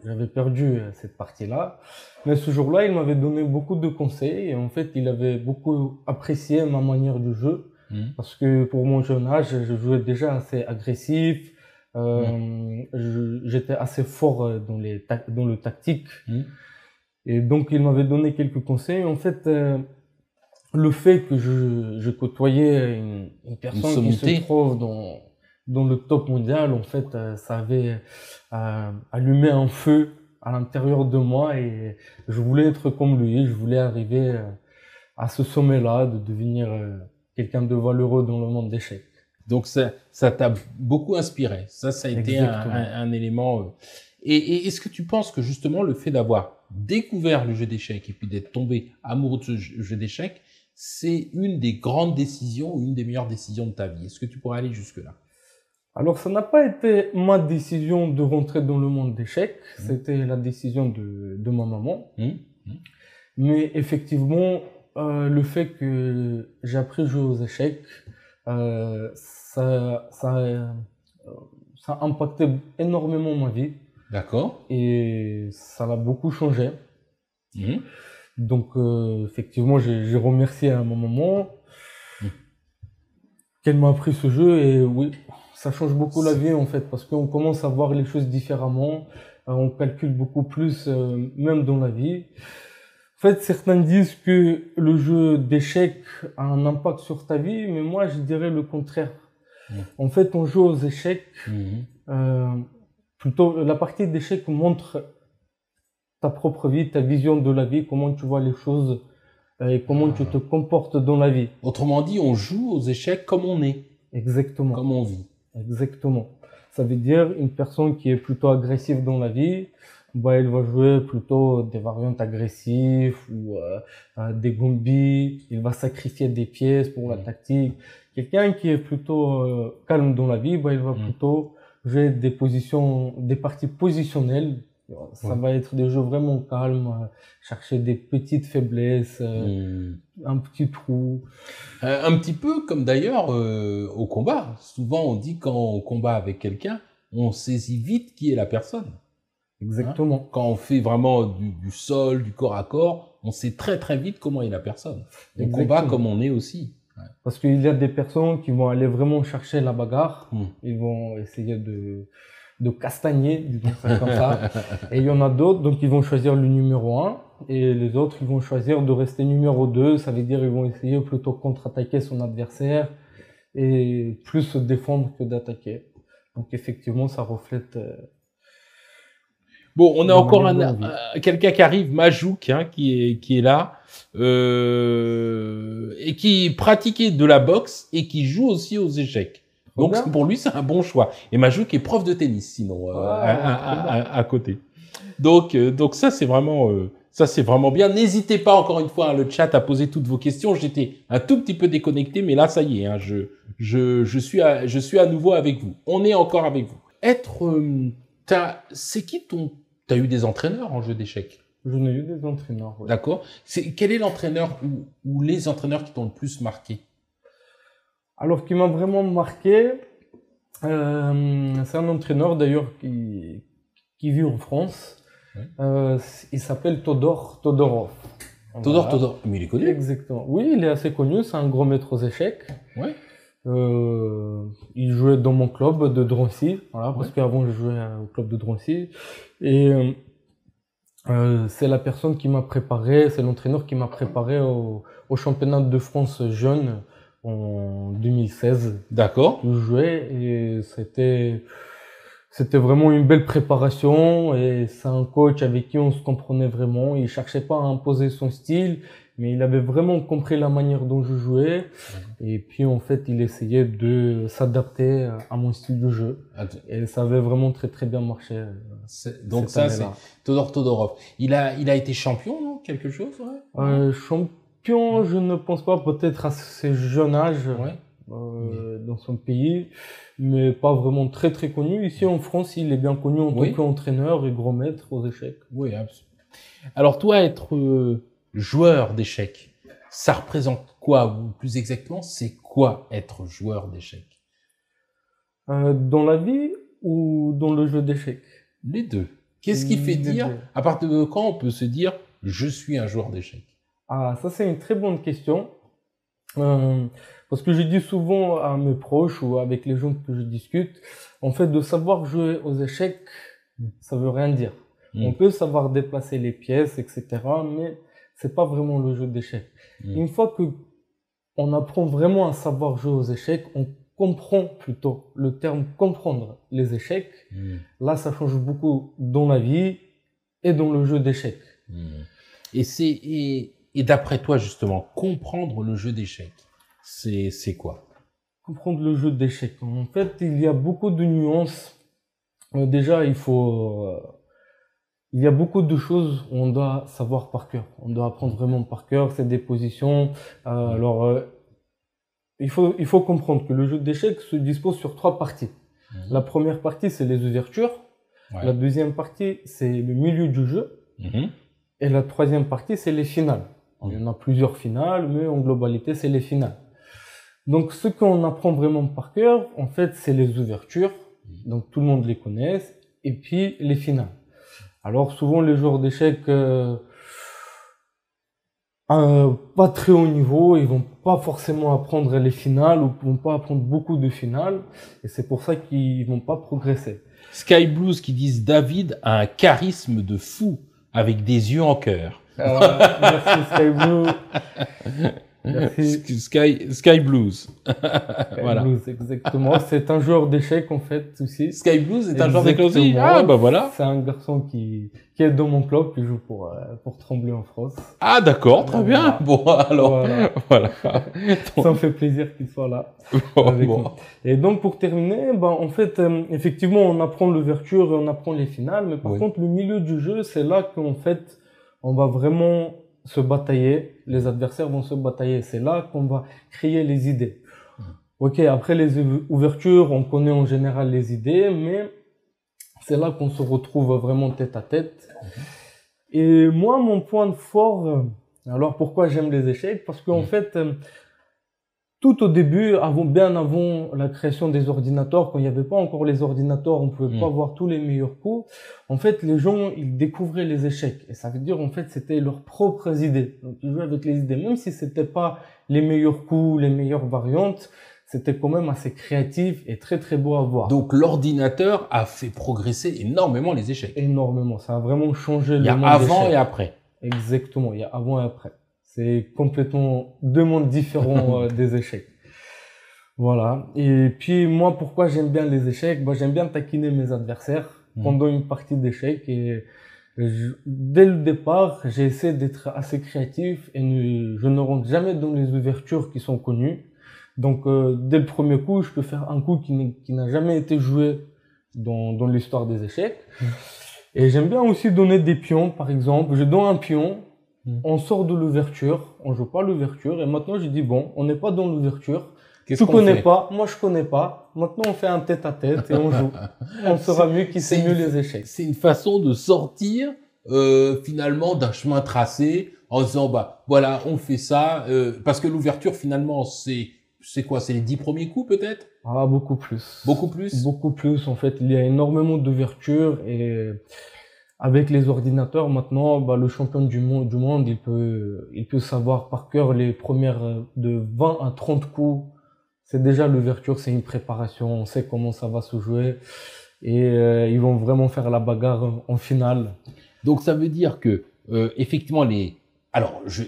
j'avais perdu cette partie-là. Mais ce jour-là, il m'avait donné beaucoup de conseils. Et en fait, il avait beaucoup apprécié ma manière de jeu. Parce que pour mon jeune âge, je jouais déjà assez agressif. J'étais assez fort dans le tactique. Et donc, il m'avait donné quelques conseils. En fait, le fait que je côtoyais une personne qui se trouve dans le top mondial, en fait, ça avait allumé un feu à l'intérieur de moi et je voulais être comme lui, je voulais arriver à ce sommet-là, de devenir quelqu'un de valeureux dans le monde d'échecs. Donc ça t'a beaucoup inspiré. Ça a été un élément. Et est-ce que tu penses que justement le fait d'avoir découvert le jeu d'échecs et puis d'être tombé amoureux de ce jeu d'échecs, c'est une des grandes décisions ou une des meilleures décisions de ta vie? Est-ce que tu pourrais aller jusque-là? Alors, ça n'a pas été ma décision de rentrer dans le monde d'échecs. C'était la décision de ma maman. Mais effectivement, le fait que j'ai appris à jouer aux échecs, ça a impacté énormément ma vie. D'accord. Et ça l'a beaucoup changé. Donc, effectivement, j'ai remercié à ma maman qu'elle m'a appris ce jeu. Et oui, ça change beaucoup la vie, en fait, parce qu'on commence à voir les choses différemment. On calcule beaucoup plus, même dans la vie. En fait, certains disent que le jeu d'échecs a un impact sur ta vie, mais moi, je dirais le contraire. En fait, on joue aux échecs. Plutôt, la partie d'échecs montre ta propre vie, ta vision de la vie, comment tu vois les choses et comment tu te comportes dans la vie. Autrement dit, on joue aux échecs comme on est. Exactement. Comme on vit. Exactement. Ça veut dire une personne qui est plutôt agressive dans la vie, bah, il va jouer plutôt des variantes agressives ou des gombis. Il va sacrifier des pièces pour la tactique. Quelqu'un qui est plutôt calme dans la vie, bah, il va plutôt jouer des positions, des parties positionnelles. Ça va être des jeux vraiment calmes, chercher des petites faiblesses, un petit trou. Un petit peu comme d'ailleurs au combat. Souvent on dit quand on combat avec quelqu'un, on saisit vite qui est la personne. Exactement. Hein? Quand on fait vraiment du sol, du corps à corps, on sait très très vite comment est la personne. On combat comme on est aussi. Ouais. Parce qu'il y a des personnes qui vont aller vraiment chercher la bagarre. Ils vont essayer de castagner, disons ça comme ça. Et il y en a d'autres, donc ils vont choisir le numéro 1. Et les autres, ils vont choisir de rester numéro 2. Ça veut dire ils vont essayer plutôt contre-attaquer son adversaire et plus se défendre que d'attaquer. Donc effectivement, ça reflète... Bon, on a encore quelqu'un qui arrive, Majouk, hein, qui est là, et qui pratiquait de la boxe et qui joue aussi aux échecs. Donc pour lui, c'est un bon choix. Et Majouk est prof de tennis, sinon à côté. Donc ça c'est vraiment bien. N'hésitez pas encore une fois le chat à poser toutes vos questions. J'étais un tout petit peu déconnecté, mais là ça y est, hein, je suis à nouveau avec vous. On est encore avec vous. C'est qui t'as eu des entraîneurs en jeu d'échecs? Je n'ai eu des entraîneurs. Oui. D'accord. Quel est l'entraîneur ou les entraîneurs qui t'ont le plus marqué? Alors, qui m'a vraiment marqué, c'est un entraîneur d'ailleurs qui vit en France. Oui. Il s'appelle Todor Todorov. Todor, mais il est connu. Exactement. Oui, il est assez connu. C'est un grand maître aux échecs. Ouais. Il jouait dans mon club de Drancy, voilà, parce qu'avant je jouais au club de Drancy. Et c'est la personne qui m'a préparé, c'est l'entraîneur qui m'a préparé au championnat de France jeune en 2016. D'accord. Je jouais et c'était vraiment une belle préparation et c'est un coach avec qui on se comprenait vraiment. Il cherchait pas à imposer son style, mais il avait vraiment compris la manière dont je jouais. Et puis, en fait, il essayait de s'adapter à mon style de jeu. Et ça avait vraiment très, très bien marché. Donc ça, c'est Todor Todorov. Il a été champion, non? Quelque chose, ouais? Champion, je ne pense pas, peut-être à ses jeunes âges, dans son pays, mais pas vraiment très, très connu. Ici, en France, il est bien connu en tant qu'entraîneur et grand maître aux échecs. Oui, absolument. Alors, toi, être joueur d'échecs, ça représente quoi? Ou plus exactement, c'est quoi être joueur d'échecs? Dans la vie ou dans le jeu d'échecs? Les deux. Qu'est-ce qui fait dire, à partir de quand on peut se dire « je suis un joueur d'échecs » ? Ah, ça c'est une très bonne question. Parce que je dis souvent à mes proches ou avec les gens que je discute, en fait, de savoir jouer aux échecs, ça veut rien dire. On peut savoir déplacer les pièces, etc., mais c'est pas vraiment le jeu d'échecs. Une fois que on apprend vraiment à savoir jouer aux échecs, on comprend plutôt le terme comprendre les échecs. Là, ça change beaucoup dans la vie et dans le jeu d'échecs. Et d'après toi, justement, comprendre le jeu d'échecs, c'est quoi? Comprendre le jeu d'échecs. En fait, il y a beaucoup de nuances. Déjà, il y a beaucoup de choses où on doit savoir par cœur. On doit apprendre vraiment par cœur. C'est des positions. Il faut comprendre que le jeu d'échecs se dispose sur 3 parties. La première partie, c'est les ouvertures. La deuxième partie, c'est le milieu du jeu. Et la troisième partie, c'est les finales. Il y en a plusieurs finales, mais en globalité, c'est les finales. Donc, ce qu'on apprend vraiment par cœur, en fait, c'est les ouvertures. Donc, tout le monde les connaît. Et puis, les finales. Alors, souvent, les joueurs d'échecs pas très haut niveau, ils vont pas forcément apprendre les finales ou vont pas apprendre beaucoup de finales. Et c'est pour ça qu'ils vont pas progresser. Sky Blues qui disent David a un charisme de fou avec des yeux en cœur. Merci Sky Blue. Sky Blues. Voilà. Blues, exactement. C'est un joueur d'échecs en fait aussi. Sky Blues est un joueur d'échecs aussi. Ah bah voilà. C'est un garçon qui est dans mon club, qui joue pour Tremblay en France. Ah d'accord, très bien. Bon alors voilà. Ça me fait plaisir qu'il soit là. Bon. Et donc pour terminer, en fait effectivement on apprend l'ouverture et on apprend les finales, mais par contre le milieu du jeu, c'est là qu'en fait on va vraiment se batailler, les adversaires vont se batailler, c'est là qu'on va créer les idées. Ok, après les ouvertures, on connaît en général les idées, mais c'est là qu'on se retrouve vraiment tête à tête. Et moi, mon point fort, alors pourquoi j'aime les échecs? Parce qu'en fait, tout au début, bien avant la création des ordinateurs, quand il n'y avait pas encore les ordinateurs, on pouvait pas voir tous les meilleurs coups. En fait, les gens, ils découvraient les échecs. Et ça veut dire, en fait, c'était leurs propres idées. Donc, ils jouaient avec les idées. Même si c'était pas les meilleurs coups, les meilleures variantes, c'était quand même assez créatif et très, très beau à voir. Donc, l'ordinateur a fait progresser énormément les échecs. Énormément. Ça a vraiment changé le monde. Il y a avant et après. Exactement. Il y a avant et après. C'est complètement deux mondes différents des échecs. Voilà. Et puis moi, pourquoi j'aime bien les échecs? J'aime bien taquiner mes adversaires pendant une partie d'échecs. Et dès le départ, j'ai essayé d'être assez créatif et je ne rentre jamais dans les ouvertures qui sont connues. Donc dès le premier coup, je peux faire un coup qui n'a jamais été joué dans l'histoire des échecs. Et j'aime bien aussi donner des pions, par exemple. Je donne un pion. On sort de l'ouverture, on joue pas l'ouverture, et maintenant je dis bon, on n'est pas dans l'ouverture, tu connais pas, moi je connais pas, maintenant on fait un tête-à-tête et on joue. On saura mieux qui sait mieux les échecs. C'est une façon de sortir finalement d'un chemin tracé en disant voilà, on fait ça, parce que l'ouverture finalement c'est quoi, c'est les 10 premiers coups peut-être? Ah, beaucoup plus. Beaucoup plus? Beaucoup plus, en fait, il y a énormément d'ouvertures et avec les ordinateurs, maintenant, le champion du monde, il peut savoir par cœur les premières de 20 à 30 coups. C'est déjà l'ouverture, c'est une préparation. On sait comment ça va se jouer. Et, ils vont vraiment faire la bagarre en finale. Donc, ça veut dire que, effectivement,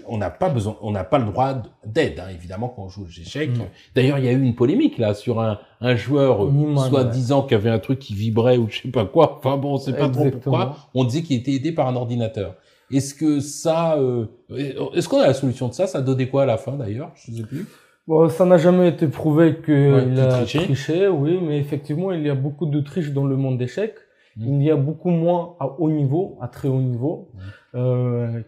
on n'a pas le droit d'aide, évidemment, quand on joue aux échecs. D'ailleurs, il y a eu une polémique, là, sur un joueur, soi-disant qui avait un truc qui vibrait ou je sais pas quoi. Enfin bon, on sait pas trop pourquoi. On disait qu'il était aidé par un ordinateur. Est-ce qu'on a la solution de ça? Ça donnait quoi à la fin, d'ailleurs? Je sais plus. Ça n'a jamais été prouvé qu'il a triché, oui, mais effectivement, il y a beaucoup de triches dans le monde d'échecs. Il y a beaucoup moins à haut niveau, à très haut niveau.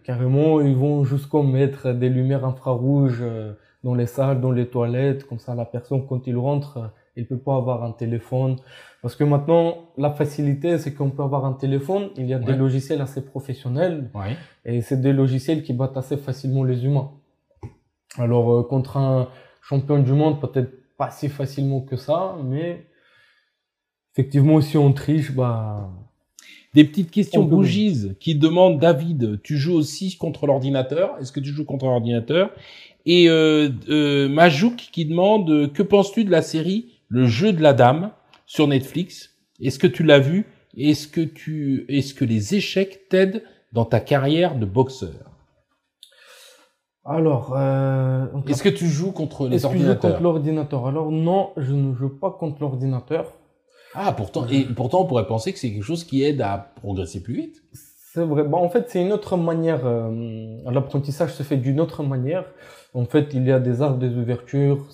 Carrément, ils vont jusqu'à mettre des lumières infrarouges dans les salles, dans les toilettes. Comme ça, la personne, quand il rentre, il peut pas avoir un téléphone. Parce que maintenant, la facilité, c'est qu'on peut avoir un téléphone. Il y a des logiciels assez professionnels. Et c'est des logiciels qui battent assez facilement les humains. Alors, contre un champion du monde, peut-être pas si facilement que ça, mais effectivement, si on triche, Des petites questions bougies qui demandent, David, tu joues aussi contre l'ordinateur? Est-ce que tu joues contre l'ordinateur? Et Majouk qui demande, que penses-tu de la série Le Jeu de la Dame sur Netflix? Est-ce que tu l'as vu? Est-ce que les échecs t'aident dans ta carrière de boxeur? Alors, est-ce que tu joues contre les ordinateurs? Est-ce que je joue contre l'ordinateur? Alors non, je ne joue pas contre l'ordinateur. Ah, pourtant, on pourrait penser que c'est quelque chose qui aide à progresser plus vite. C'est vrai. En fait, c'est une autre manière. L'apprentissage se fait d'une autre manière. En fait, il y a des arbres, des ouvertures.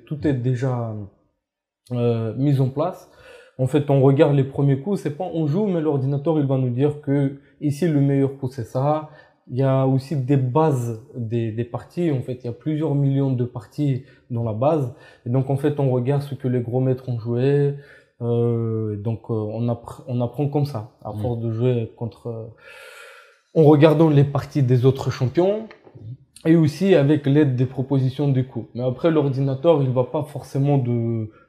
Tout est déjà mis en place. En fait, on regarde les premiers coups. C'est pas on joue, mais l'ordinateur il va nous dire que ici le meilleur coup c'est ça. Il y a aussi des bases des parties. En fait, il y a plusieurs millions de parties dans la base. Et donc, en fait, on regarde ce que les gros maîtres ont joué. On apprend comme ça, à force de jouer en regardant les parties des autres champions et aussi avec l'aide des propositions de coups. Mais après, l'ordinateur, il va pas forcément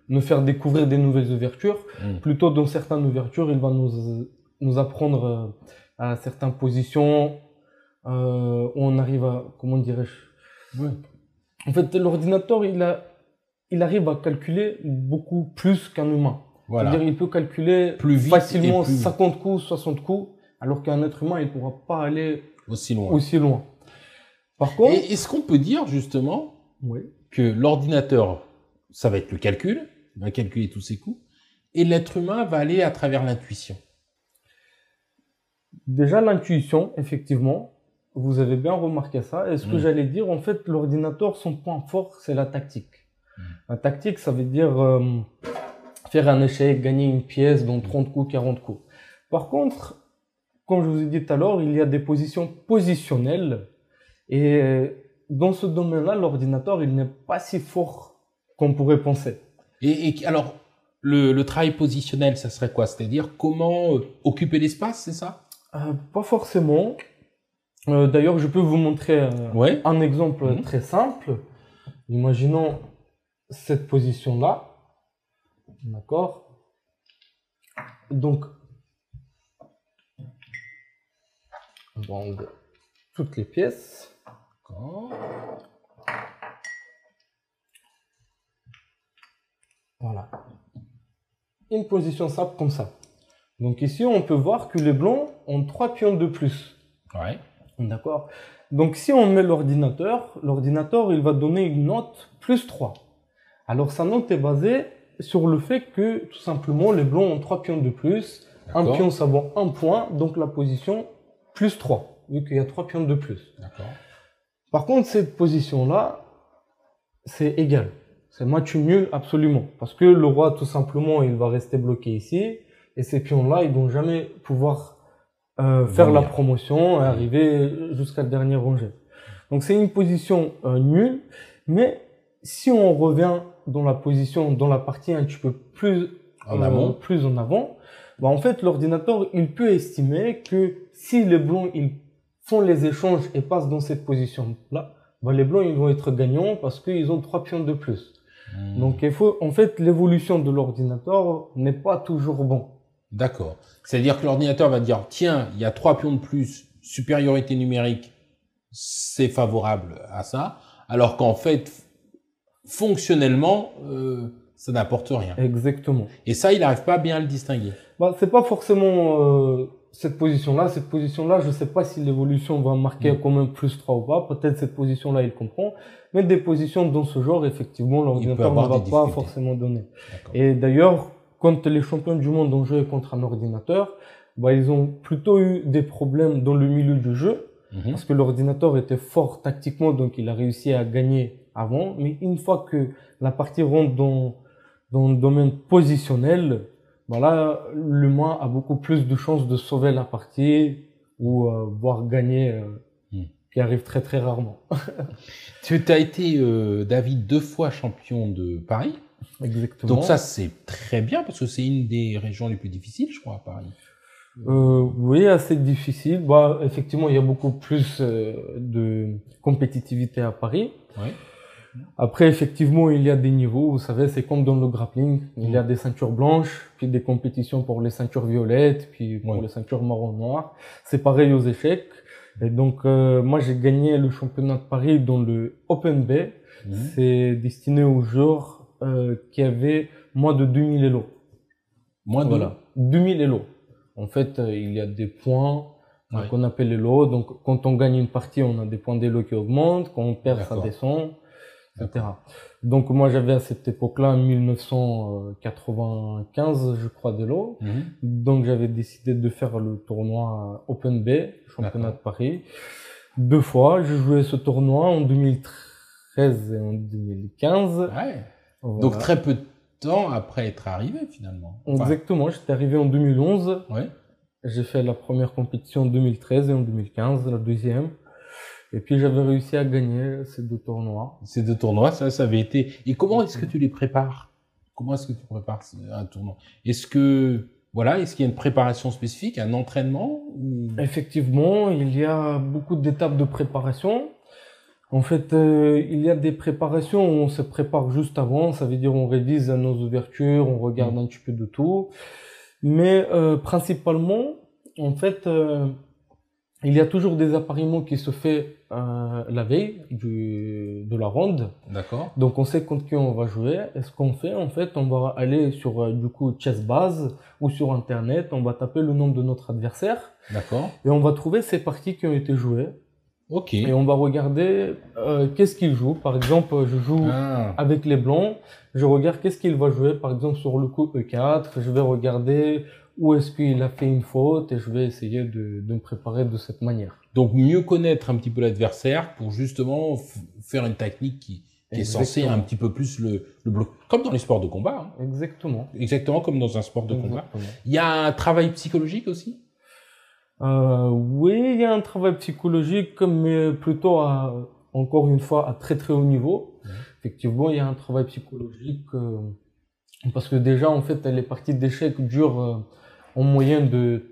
nous faire découvrir des nouvelles ouvertures. Plutôt, dans certaines ouvertures, il va nous apprendre à certaines positions où on arrive à, comment dirais-je, en fait, l'ordinateur, il arrive à calculer beaucoup plus qu'un humain. Voilà. C'est-à-dire, il peut calculer plus vite facilement 50 coups, 60 coups, alors qu'un être humain, il pourra pas aller aussi loin. Par contre, Et est-ce qu'on peut dire justement oui. que l'ordinateur, ça va être le calcul, il va calculer tous ses coups, et l'être humain va aller à travers l'intuition? Déjà, l'intuition, effectivement, vous avez bien remarqué ça. Et ce que j'allais dire, en fait, l'ordinateur, son point fort, c'est la tactique. La tactique, ça veut dire faire un échec, gagner une pièce dans 30 coups, 40 coups. Par contre, comme je vous ai dit tout à l'heure, il y a des positions positionnelles. Et dans ce domaine-là, l'ordinateur, il n'est pas si fort qu'on pourrait penser. Et alors, le travail positionnel, ça serait quoi? C'est-à-dire comment occuper l'espace, c'est ça? Pas forcément. D'ailleurs, je peux vous montrer Ouais. un exemple très simple. Imaginons cette position-là. D'accord? Donc, on va enlever toutes les pièces. D'accord. Voilà. Une position simple comme ça. Donc ici, on peut voir que les blancs ont 3 pions de plus. Ouais. D'accord? Donc si on met l'ordinateur, il va donner une note plus 3. Alors sa note est basée sur le fait que, tout simplement, les blancs ont 3 pions de plus. Un D'accord. pion, ça vaut 1 point, donc la position plus 3, vu qu'il y a 3 pions de plus. D'accord. Par contre, cette position-là, c'est égal. C'est match nul absolument. Parce que le roi, tout simplement, il va rester bloqué ici. Et ces pions-là, ils vont jamais pouvoir faire la promotion et arriver jusqu'à la dernière rangée. Donc c'est une position nulle. Mais si on revient dans la position, dans la partie un petit peu plus En amont. plus en avant, bah en fait, l'ordinateur, il peut estimer que si les blancs, ils font les échanges et passent dans cette position-là, bah les blancs, ils vont être gagnants parce qu'ils ont 3 pions de plus. Donc il faut, en fait, l'évolution de l'ordinateur n'est pas toujours bon. D'accord. C'est-à-dire que l'ordinateur va dire, tiens, il y a 3 pions de plus, supériorité numérique, c'est favorable à ça, alors qu'en fait, fonctionnellement, ça n'apporte rien. Exactement. Et ça, il n'arrive pas bien à le distinguer. Bah, c'est pas forcément cette position-là. Cette position-là, je sais pas si l'évolution va marquer quand même plus 3 ou pas. Peut-être cette position-là, il comprend. Mais des positions dans ce genre, effectivement, l'ordinateur ne va pas forcément donner. Et d'ailleurs, quand les champions du monde ont joué contre un ordinateur, bah, ils ont plutôt eu des problèmes dans le milieu du jeu. Parce que l'ordinateur était fort tactiquement, donc il a réussi à gagner avant. Mais une fois que la partie rentre dans le domaine positionnel, bah là, l'humain a beaucoup plus de chances de sauver la partie ou voire gagner, qui arrive très très rarement. Tu as été, David, 2 fois champion de Paris. Exactement. Donc ça, c'est très bien parce que c'est une des régions les plus difficiles, je crois, à Paris. Oui, assez difficile. Bah, effectivement, il y a beaucoup plus de compétitivité à Paris. Ouais. Après, effectivement, il y a des niveaux. Vous savez, c'est comme dans le grappling. Il y a des ceintures blanches, puis des compétitions pour les ceintures violettes, puis pour les ceintures marron-noir. C'est pareil aux échecs. Et donc, moi, j'ai gagné le championnat de Paris dans le Open Bay. C'est destiné aux joueurs qui avaient moins de 2000 élos. Moins de voilà, 2000 élos. En fait, il y a des points qu'on appelle élos. Donc, quand on gagne une partie, on a des points d'élo qui augmentent. Quand on perd, ça descend, etc. Donc, moi, j'avais à cette époque-là 1995, je crois, d'élo. Donc, j'avais décidé de faire le tournoi Open Bay, championnat de Paris. 2 fois, j'ai joué ce tournoi en 2013 et en 2015. Ouais. Voilà. Donc, très peu de temps après être arrivé, finalement. Exactement, j'étais arrivé en 2011. Ouais. J'ai fait la première compétition en 2013 et en 2015, la deuxième. Et puis j'avais réussi à gagner ces 2 tournois. Ces 2 tournois, ça avait été... Et comment est-ce que tu les prépares? Comment est-ce que tu prépares un tournoi? Est-ce qu'il y a une préparation spécifique, un entraînement ou... Effectivement, il y a beaucoup d'étapes de préparation. En fait, il y a des préparations où on se prépare juste avant. Ça veut dire on révise nos ouvertures, on regarde un petit peu de tout. Mais principalement, en fait, il y a toujours des appariements qui se fait la veille de la ronde. D'accord. Donc on sait contre qui on va jouer. Et ce qu'on fait, en fait, on va aller sur du coup Chessbase ou sur Internet. On va taper le nom de notre adversaire. D'accord. Et on va trouver ces parties qui ont été jouées. Ok. Et on va regarder qu'est-ce qu'il joue. Par exemple, je joue Ah. avec les blancs. Je regarde qu'est-ce qu'il va jouer. Par exemple, sur le coup E4, je vais regarder où est-ce qu'il a fait une faute et je vais essayer de me préparer de cette manière. Donc mieux connaître un petit peu l'adversaire pour justement faire une technique qui est censée Exactement. un petit peu plus le bloquer. Comme dans les sports de combat. Hein. Exactement. Exactement comme dans un sport de combat. Exactement. Il y a un travail psychologique aussi. Oui, il y a un travail psychologique, mais plutôt encore une fois, à très très haut niveau. Ouais. Effectivement, il y a un travail psychologique parce que déjà, en fait, les parties d'échecs durent en moyenne de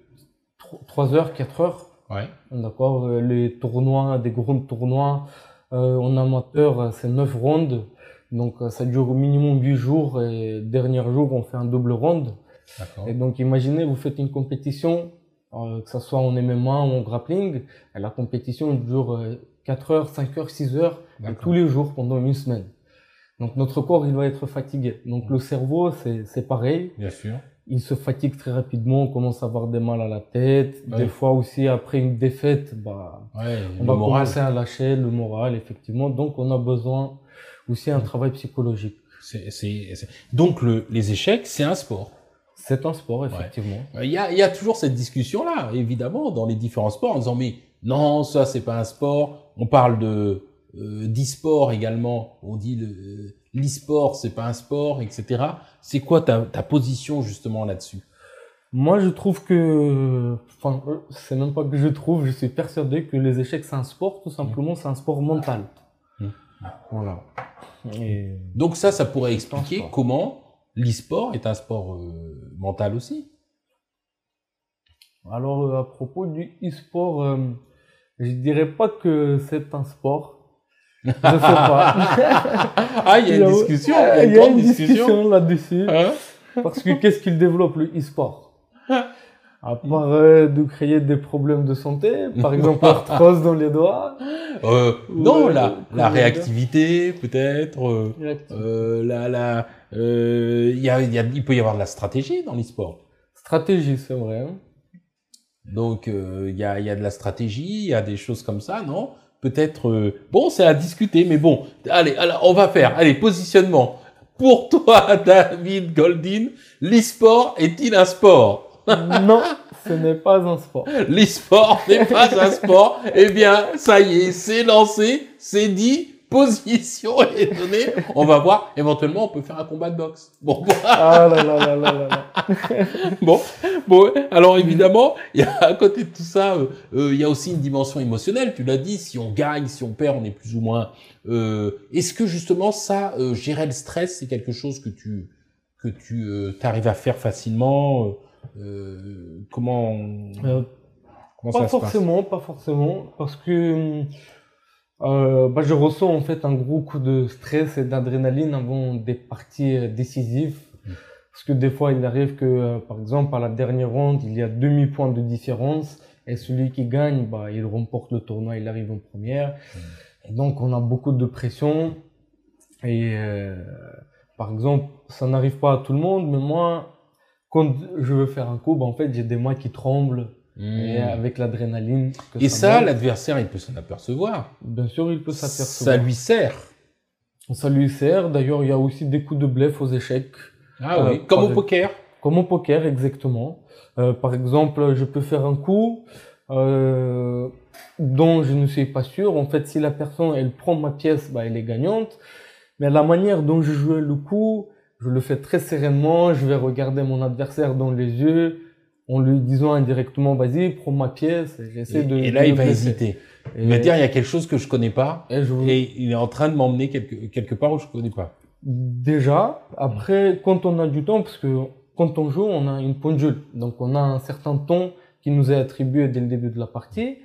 3 heures, 4 heures. Ouais. D'accord. Les tournois, des grands tournois en amateur, c'est 9 rounds. Donc, ça dure au minimum 8 jours et dernier jour, on fait un double round. D'accord. Et donc, imaginez, vous faites une compétition, que ça soit en MMA ou en grappling, et la compétition dure 4 heures, 5 heures, 6 heures, et D'accord. tous les jours pendant une semaine. Donc, notre corps, il va être fatigué. Donc, le cerveau, c'est pareil. Bien sûr. Il se fatigue très rapidement, on commence à avoir des mal à la tête. Ouais. Des fois aussi, après une défaite, Ouais. on va commencer à lâcher le moral, effectivement. Donc, on a besoin aussi d'un travail psychologique. Donc les échecs, c'est un sport. C'est un sport, effectivement. Il y a toujours cette discussion-là, évidemment, dans les différents sports, en disant mais non, ça c'est pas un sport. On parle de d'e-sport également. On dit l'e-sport c'est pas un sport, etc. C'est quoi ta position justement là-dessus? Moi, je trouve que, enfin, c'est même pas que je trouve, je suis persuadé que les échecs c'est un sport, tout simplement, c'est un sport mental. Voilà. Et Donc ça pourrait expliquer sport. comment l'e-sport est un sport mental aussi. alors, à propos du e-sport, je dirais pas que c'est un sport. Je sais pas. Ah, il y a une discussion, il y a une grande discussion. là-dessus. Hein? Parce que qu'est-ce qu'il développe le e-sport? À part de créer des problèmes de santé, par exemple l'arthrose dans les doigts. Non, Ouais, la comment réactivité peut-être. Il peut y avoir de la stratégie dans l'e-sport. Stratégie, c'est vrai. Hein. Donc il y a de la stratégie, il y a des choses comme ça, non? Peut-être. Bon, c'est à discuter, mais bon. Allez, alors on va faire. Allez, positionnement. Pour toi, David Goldin, l'e-sport est-il un sport? Non, ce n'est pas un sport. L'e-sport n'est pas un sport. Eh bien, ça y est, c'est lancé, c'est dit, position est donnée. On va voir. Éventuellement, on peut faire un combat de boxe. Bon, Ah là là là là là là. bon. Alors évidemment, il y a à côté de tout ça, il y a aussi une dimension émotionnelle. Tu l'as dit, si on gagne, si on perd, on est plus ou moins. Est-ce que justement ça, gérer le stress, c'est quelque chose que tu t'arrives à faire facilement? Comment ça Pas se passe? pas forcément, parce que je ressens en fait un gros coup de stress et d'adrénaline avant des parties décisives. Parce que des fois, il arrive que, par exemple, à la dernière ronde, il y a demi-point de différence et celui qui gagne, il remporte le tournoi, il arrive en première. Et donc, on a beaucoup de pression. Et par exemple, ça n'arrive pas à tout le monde, mais moi, quand je veux faire un coup, en fait, j'ai des mains qui tremblent et avec l'adrénaline. Et ça, l'adversaire, il peut s'en apercevoir. Bien sûr, il peut s'apercevoir. Ça lui sert. Ça lui sert. D'ailleurs, il y a aussi des coups de bluff aux échecs. Ah oui, comme au poker. Comme au poker, exactement. Par exemple, je peux faire un coup dont je ne suis pas sûr. En fait, si la personne, elle prend ma pièce, elle est gagnante. Mais la manière dont je joue le coup, je le fais très sereinement. Je vais regarder mon adversaire dans les yeux en lui disant indirectement, vas-y, prends ma pièce. Et là, il va hésiter. Il va dire, il y a quelque chose que je connais pas. Et il est en train de m'emmener quelque part où je connais pas. Déjà, après, quand on a du temps, parce que quand on joue, on a une pendule. Donc, on a un certain temps qui nous est attribué dès le début de la partie.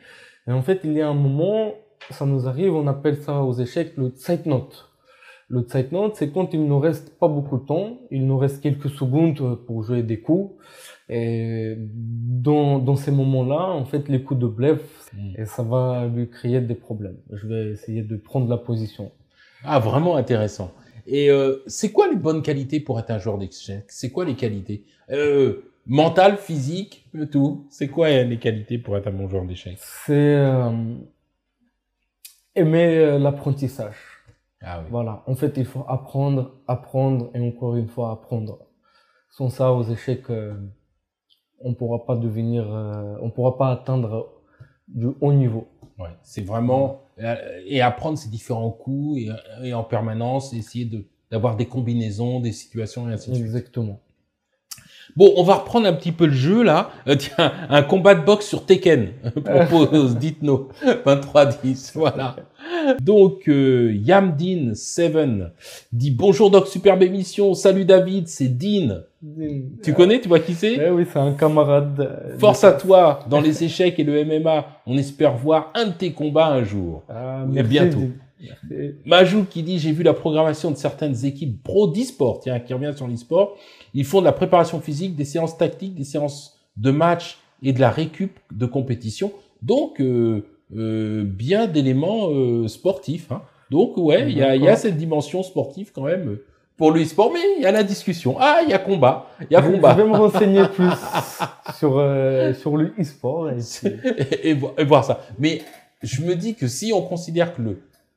Et en fait, il y a un moment, ça nous arrive, on appelle ça aux échecs le Zeitnote. Le Zeitnote, c'est quand il nous reste pas beaucoup de temps, il nous reste quelques secondes pour jouer des coups. Et dans ces moments-là, en fait, les coups de bluff, et ça va lui créer des problèmes. Je vais essayer de prendre la position. Ah, vraiment intéressant. Et c'est quoi les bonnes qualités pour être un joueur d'échecs? C'est quoi les qualités mental, physique, tout? C'est quoi les qualités pour être un bon joueur d'échecs? C'est aimer l'apprentissage. Ah oui. Voilà. En fait, il faut apprendre, apprendre et encore une fois apprendre. Sans ça, aux échecs, on pourra pas devenir, on pourra pas atteindre du haut niveau. Ouais, c'est vraiment et apprendre ces différents coups et en permanence essayer d'avoir des combinaisons, des situations et ainsi de suite. Exactement. Bon, on va reprendre un petit peu le jeu là. Tiens, un combat de boxe sur Tekken. Propose, dites-nous. 23-10, voilà. Donc, Yamdin7 dit bonjour Doc, superbe émission. Salut David, c'est Dean. Tu connais, tu vois qui c'est? Eh oui, c'est un camarade. Force à toi dans les échecs et le MMA. On espère voir un de tes combats un jour. Ah, Et merci, bientôt. Merci. Majou qui dit j'ai vu la programmation de certaines équipes pro d'e-sport, tiens, qui revient sur l'e-sport. Ils font de la préparation physique, des séances tactiques, des séances de match et de la récup de compétition. Donc bien d'éléments sportifs. Hein. Donc ouais, il y a cette dimension sportive quand même pour le e-sport, mais il y a la discussion. Ah, il y a combat, il y a combat. Je vais me renseigner plus sur le e-sport et voir ça. Mais je me dis que si on considère que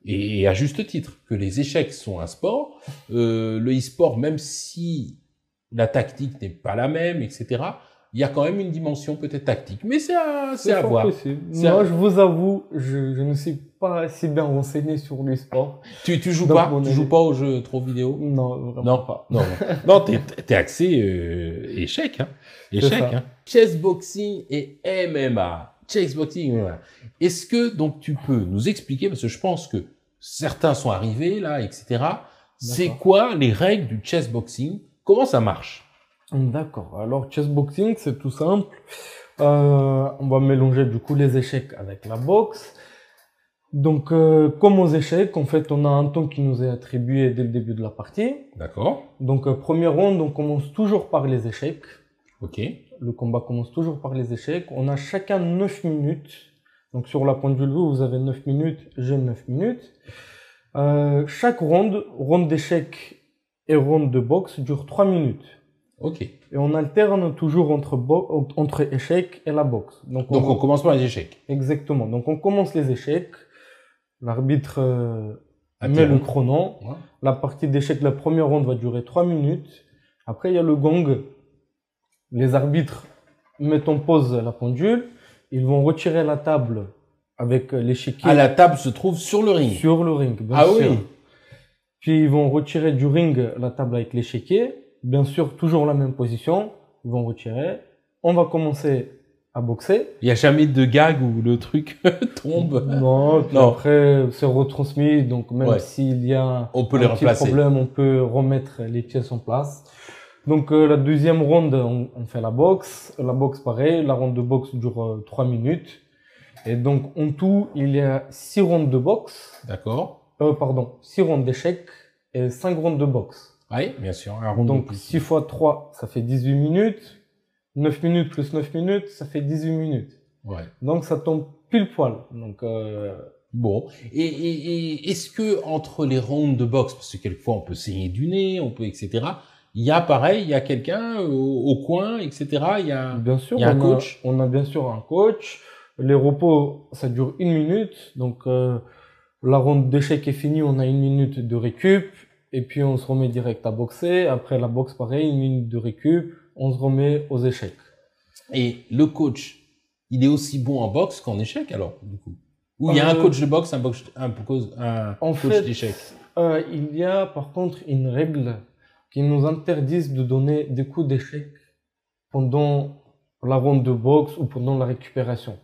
et à juste titre, que les échecs sont un sport, le e-sport, même si la tactique n'est pas la même, etc., il y a quand même une dimension peut-être tactique. Mais c'est à voir. Moi, je vous avoue, je ne suis pas si bien renseigné sur l'e-sport. Tu joues pas aux jeux trop vidéo? Non, vraiment pas. Non, t'es axé échec, hein. Échec, hein. Chess boxing et MMA. Chess boxing, MMA. Est-ce que donc tu peux nous expliquer, parce que je pense que certains sont arrivés là, etc. C'est quoi les règles du chess boxing? Comment ça marche? D'accord. Alors, chess boxing, c'est tout simple. On va mélanger du coup les échecs avec la boxe. Donc, comme aux échecs, en fait, on a un temps qui nous est attribué dès le début de la partie. D'accord. Donc, première ronde, on commence toujours par les échecs. Ok. Le combat commence toujours par les échecs. On a chacun 9 minutes. Donc, sur la pendule, vous avez 9 minutes, j'ai 9 minutes. Chaque ronde d'échecs et ronde de boxe dure 3 minutes. Ok. Et on alterne toujours entre échecs et la boxe. Donc on commence par les échecs. Exactement. Donc on commence les échecs. L'arbitre met le chrono. Ouais. La partie d'échecs, la première ronde va durer 3 minutes. Après, il y a le gong. Les arbitres mettent en pause la pendule. Ils vont retirer la table avec l'échiquier. Ah, la table se trouve sur le ring. Sur le ring, bien sûr. Oui. Puis ils vont retirer du ring la table avec l'échiquier. Bien sûr, toujours la même position. Ils vont retirer. On va commencer à boxer. Il n'y a jamais de gag où le truc tombe. Non, non. Après, c'est retransmis. Donc, même s'il y a un petit problème, on peut remettre les pièces en place. Donc, la deuxième ronde, on fait la boxe. La boxe, pareil. La ronde de boxe dure 3 minutes. Et donc, en tout, il y a 6 rondes de boxe. D'accord. 6 rondes d'échecs et 5 rondes de boxe. Oui, bien sûr. Donc, 6 fois 3, ça fait 18 minutes. 9 minutes plus 9 minutes, ça fait 18 minutes. Ouais. Donc, ça tombe pile poil. Donc, bon. Et est-ce que entre les rondes de boxe, parce que quelquefois on peut saigner du nez, on peut, etc., il y a pareil, il y a quelqu'un au coin, etc., bien sûr, il y a un coach? On a bien sûr un coach. Les repos, ça dure 1 minute. Donc, la ronde d'échecs est finie, on a 1 minute de récup. Et puis, on se remet direct à boxer. Après la boxe, pareil, 1 minute de récup. On se remet aux échecs. Et le coach, il est aussi bon en boxe qu'en échecs, alors, du coup? Ou il y a un coach de boxe, un coach d'échecs? Il y a, par contre, une règle qui nous interdit de donner des coups d'échecs pendant la ronde de boxe ou pendant la récupération.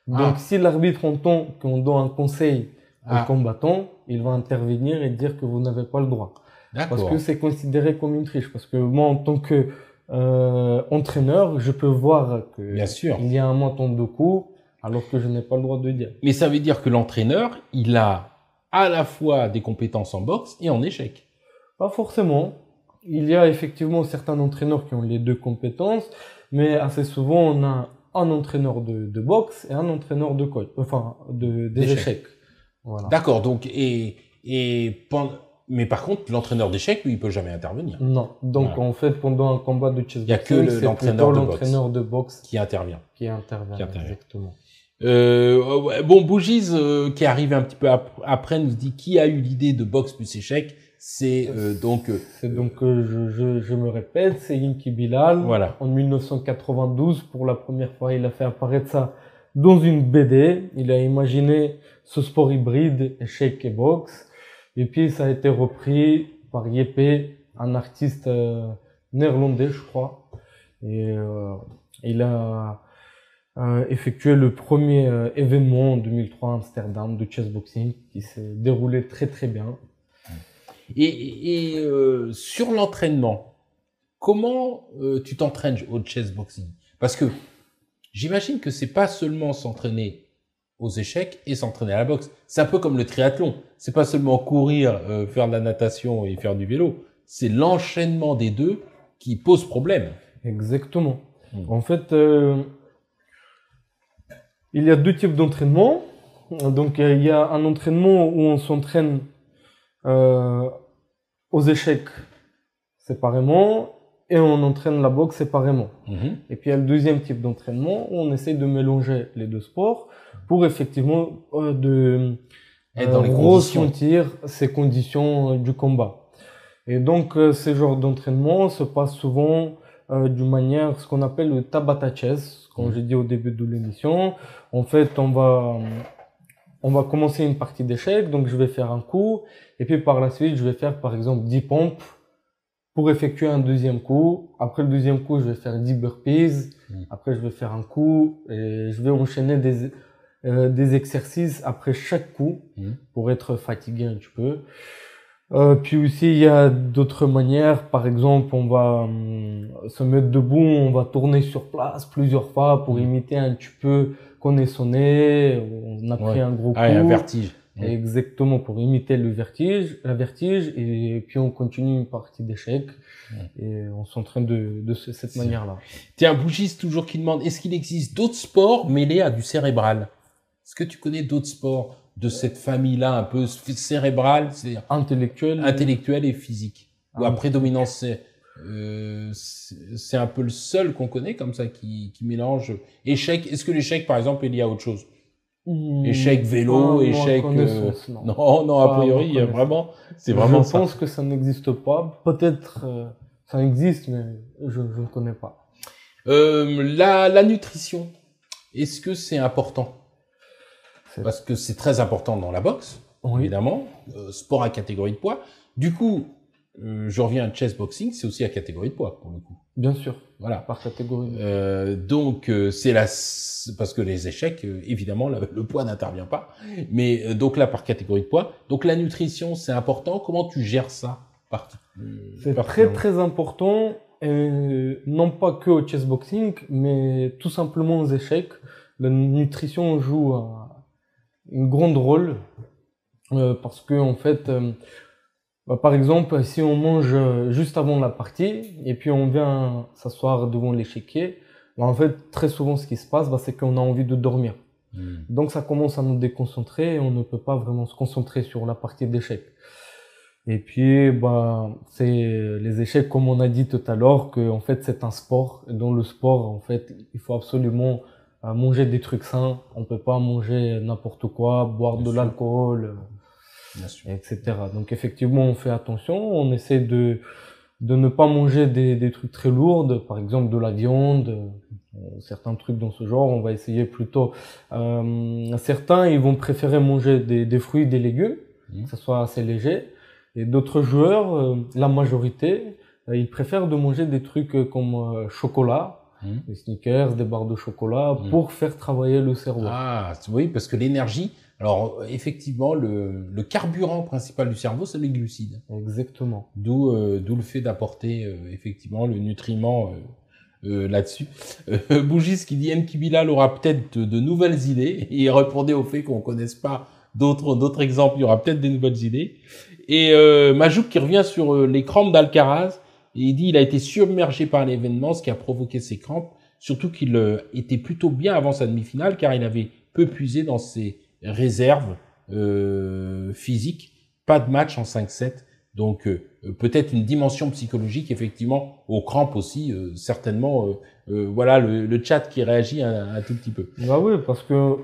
Donc, si l'arbitre entend qu'on donne un conseil au combattant, il va intervenir et dire que vous n'avez pas le droit. Parce que c'est considéré comme une triche. Parce que moi, en tant que entraîneur, je peux voir que il y a un montant de coups alors que je n'ai pas le droit de dire. Mais ça veut dire que l'entraîneur, il a à la fois des compétences en boxe et en échecs? Pas forcément. Il y a effectivement certains entraîneurs qui ont les deux compétences, mais assez souvent, on a un entraîneur de boxe et un entraîneur de coach, des échecs. Voilà. D'accord. Donc, mais par contre, l'entraîneur d'échecs, lui, il peut jamais intervenir. Non. Donc, en fait, pendant un combat de chess boxing, il y a que l'entraîneur de boxe qui intervient. Qui intervient. Exactement. Ouais, bon, Bougies, qui est arrivé un petit peu après, nous dit qui a eu l'idée de boxe plus échec. C'est donc. Je me répète, c'est Inky Bilal. Voilà. En 1992, pour la première fois, il a fait apparaître ça dans une BD. Il a imaginé ce sport hybride, échec et boxe. Et puis, ça a été repris par Yeppe, un artiste néerlandais, je crois. Et il a effectué le premier événement en 2003 à Amsterdam de chessboxing qui s'est déroulé très très bien. Et sur l'entraînement, comment tu t'entraînes au chessboxing? Parce que j'imagine que c'est pas seulement s'entraîner aux échecs et s'entraîner à la boxe. C'est un peu comme le triathlon. C'est pas seulement courir, faire de la natation et faire du vélo. C'est l'enchaînement des deux qui pose problème. Exactement. En fait, il y a deux types d'entraînement. Donc, il y a un entraînement où on s'entraîne aux échecs séparément et on entraîne la boxe séparément. Et puis il y a le deuxième type d'entraînement où on essaye de mélanger les deux sports pour effectivement ressentir ces conditions du combat. Et donc ces genres d'entraînement se passent souvent d'une manière, ce qu'on appelle le Tabata chess, comme j'ai dit au début de l'émission. En fait, on va commencer une partie d'échecs, donc je vais faire un coup, et puis par la suite, je vais faire par exemple 10 pompes pour effectuer un deuxième coup. Après le deuxième coup, je vais faire 10 burpees, après je vais faire un coup, et je vais enchaîner des exercices après chaque coup pour être fatigué un petit peu. Puis aussi, il y a d'autres manières. Par exemple, on va se mettre debout, on va tourner sur place plusieurs fois pour imiter un petit peu qu'on est sonné, on a pris un gros coup. Un vertige. Exactement, pour imiter la vertige, et puis on continue une partie d'échecs, et on s'entraîne de cette manière-là. Tiens, Bougis, toujours qui demande, est-ce qu'il existe d'autres sports mêlés à du cérébral? Est-ce que tu connais d'autres sports de cette famille-là, un peu cérébrale, c'est intellectuelle et physique, ou à prédominance, c'est un peu le seul qu'on connaît comme ça qui mélange échec. Est-ce que l'échec, par exemple, est lié à autre chose? Échec vélo, échec. Non, a priori, vraiment, c'est vraiment ça. Je pense que ça n'existe pas. Peut-être ça existe, mais je ne connais pas. La nutrition, est-ce que c'est important? Parce que c'est très important dans la boxe, évidemment, sport à catégorie de poids. Du coup, je reviens à chessboxing, c'est aussi à catégorie de poids, pour le coup. Bien sûr. Voilà. Par catégorie. Donc, parce que les échecs, évidemment, le poids n'intervient pas. Mais, donc là, par catégorie de poids. Donc, la nutrition, c'est important. Comment tu gères ça? C'est très, très important. Non pas que au chessboxing, mais tout simplement aux échecs. La nutrition joue une grande rôle. Parce que, en fait, par exemple, si on mange juste avant la partie et puis on vient s'asseoir devant l'échiquier, en fait, très souvent, ce qui se passe, c'est qu'on a envie de dormir. Donc, ça commence à nous déconcentrer et on ne peut pas vraiment se concentrer sur la partie d'échecs. Et puis, c'est les échecs, comme on a dit tout à l'heure, que en fait, c'est un sport. Et dans le sport, en fait, il faut absolument manger des trucs sains. On peut pas manger n'importe quoi, boire de l'alcool, etc. Donc effectivement, on fait attention, on essaie de ne pas manger des trucs très lourds, par exemple de la viande, certains trucs dans ce genre. On va essayer plutôt. Certains, ils vont préférer manger des fruits, des légumes, que ce soit assez léger. Et d'autres joueurs, la majorité, ils préfèrent de manger des trucs comme chocolat, des Snickers, des barres de chocolat, pour faire travailler le cerveau. Ah oui, parce que l'énergie. Alors, effectivement, le carburant principal du cerveau, c'est les glucides. Exactement. D'où le fait d'apporter, effectivement, le nutriment là-dessus. Bougis qui dit Enki Bilal aura peut-être de nouvelles idées. Et il répondait au fait qu'on connaisse pas d'autres exemples. Il y aura peut-être des nouvelles idées. Et Majouk qui revient sur les crampes d'Alcaraz. Et il dit il a été submergé par l'événement, ce qui a provoqué ses crampes. Surtout qu'il était plutôt bien avant sa demi-finale, car il avait peu puisé dans ses réserve physique, pas de match en 5-7, donc peut-être une dimension psychologique effectivement aux crampes aussi, certainement. Voilà le chat qui réagit un tout petit peu. Bah oui, parce que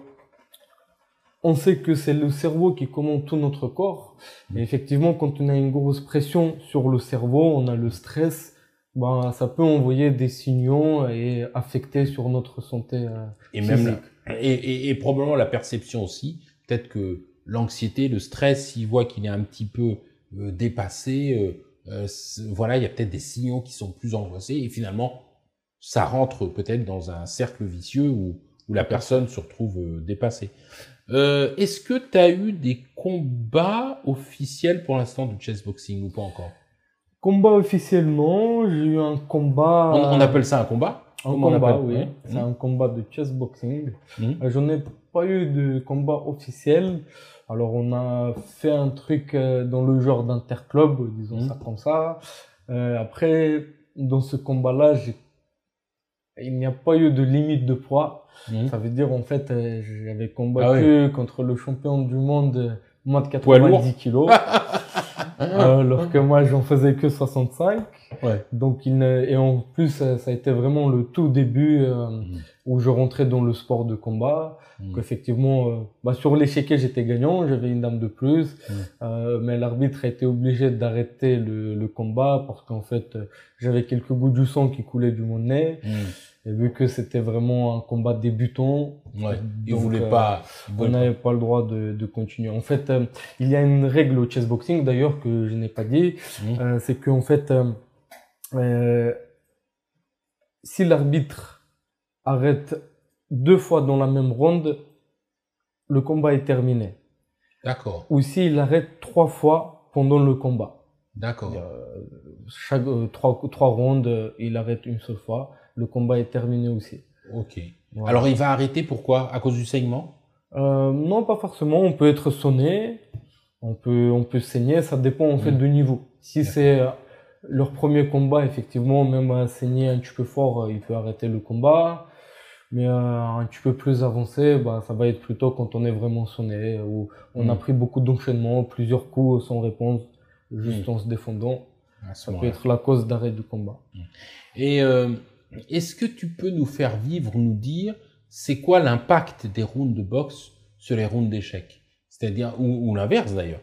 on sait que c'est le cerveau qui commande tout notre corps. Et effectivement, quand on a une grosse pression sur le cerveau, on a le stress, ben, ça peut envoyer des signaux et affecter sur notre santé Et physique. même et probablement la perception aussi. Peut-être que l'anxiété, le stress, s'il voit qu'il est un petit peu dépassé, voilà, il y a peut-être des signaux qui sont plus angoissés et finalement, ça rentre peut-être dans un cercle vicieux où la personne se retrouve dépassée. Est-ce que tu as eu des combats officiels pour l'instant de chessboxing ou pas encore? Combat officiellement, j'ai eu un combat. On appelle ça un combat? Un Comment on combat, appelle? oui. Ouais. C'est un combat de chessboxing. Mmh. J'en ai pas eu de combat officiel. Alors, on a fait un truc dans le genre d'interclub, disons ça comme ça. Après, dans ce combat-là, il n'y a pas eu de limite de poids. Ça veut dire, en fait, j'avais combattu contre le champion du monde, moins de 90 kilos. Alors que moi, j'en faisais que 65. Ouais. Donc, et en plus, ça a été vraiment le tout début où je rentrais dans le sport de combat. Qu'effectivement, sur l'échiquier, j'étais gagnant, j'avais une dame de plus. Mais l'arbitre a été obligé d'arrêter le combat parce qu'en fait, j'avais quelques gouttes du sang qui coulaient du mon nez. Et vu que c'était vraiment un combat débutant, il voulait pas, on n'avait pas le droit de continuer. En fait, il y a une règle au chessboxing d'ailleurs que je n'ai pas dit, c'est qu'en fait, si l'arbitre arrête 2 fois dans la même ronde, le combat est terminé. D'accord. Ou s'il arrête 3 fois pendant le combat. D'accord. Chaque 3 rondes, il arrête une seule fois. Le combat est terminé aussi. Ok. Voilà. Alors il va arrêter pourquoi? À cause du saignement? Non, pas forcément. On peut être sonné, on peut saigner. Ça dépend en fait du niveau. Si c'est leur premier combat, effectivement, même à saigner un petit peu fort, il peut arrêter le combat. Mais un petit peu plus avancé, ça va être plutôt quand on est vraiment sonné, où on a pris beaucoup d'enchaînements, plusieurs coups sans réponse, juste en se défendant. Ça peut être la cause d'arrêt du combat. Et est-ce que tu peux nous faire vivre, nous dire, c'est quoi l'impact des rounds de boxe sur les rounds d'échecs? C'est-à-dire, ou l'inverse d'ailleurs.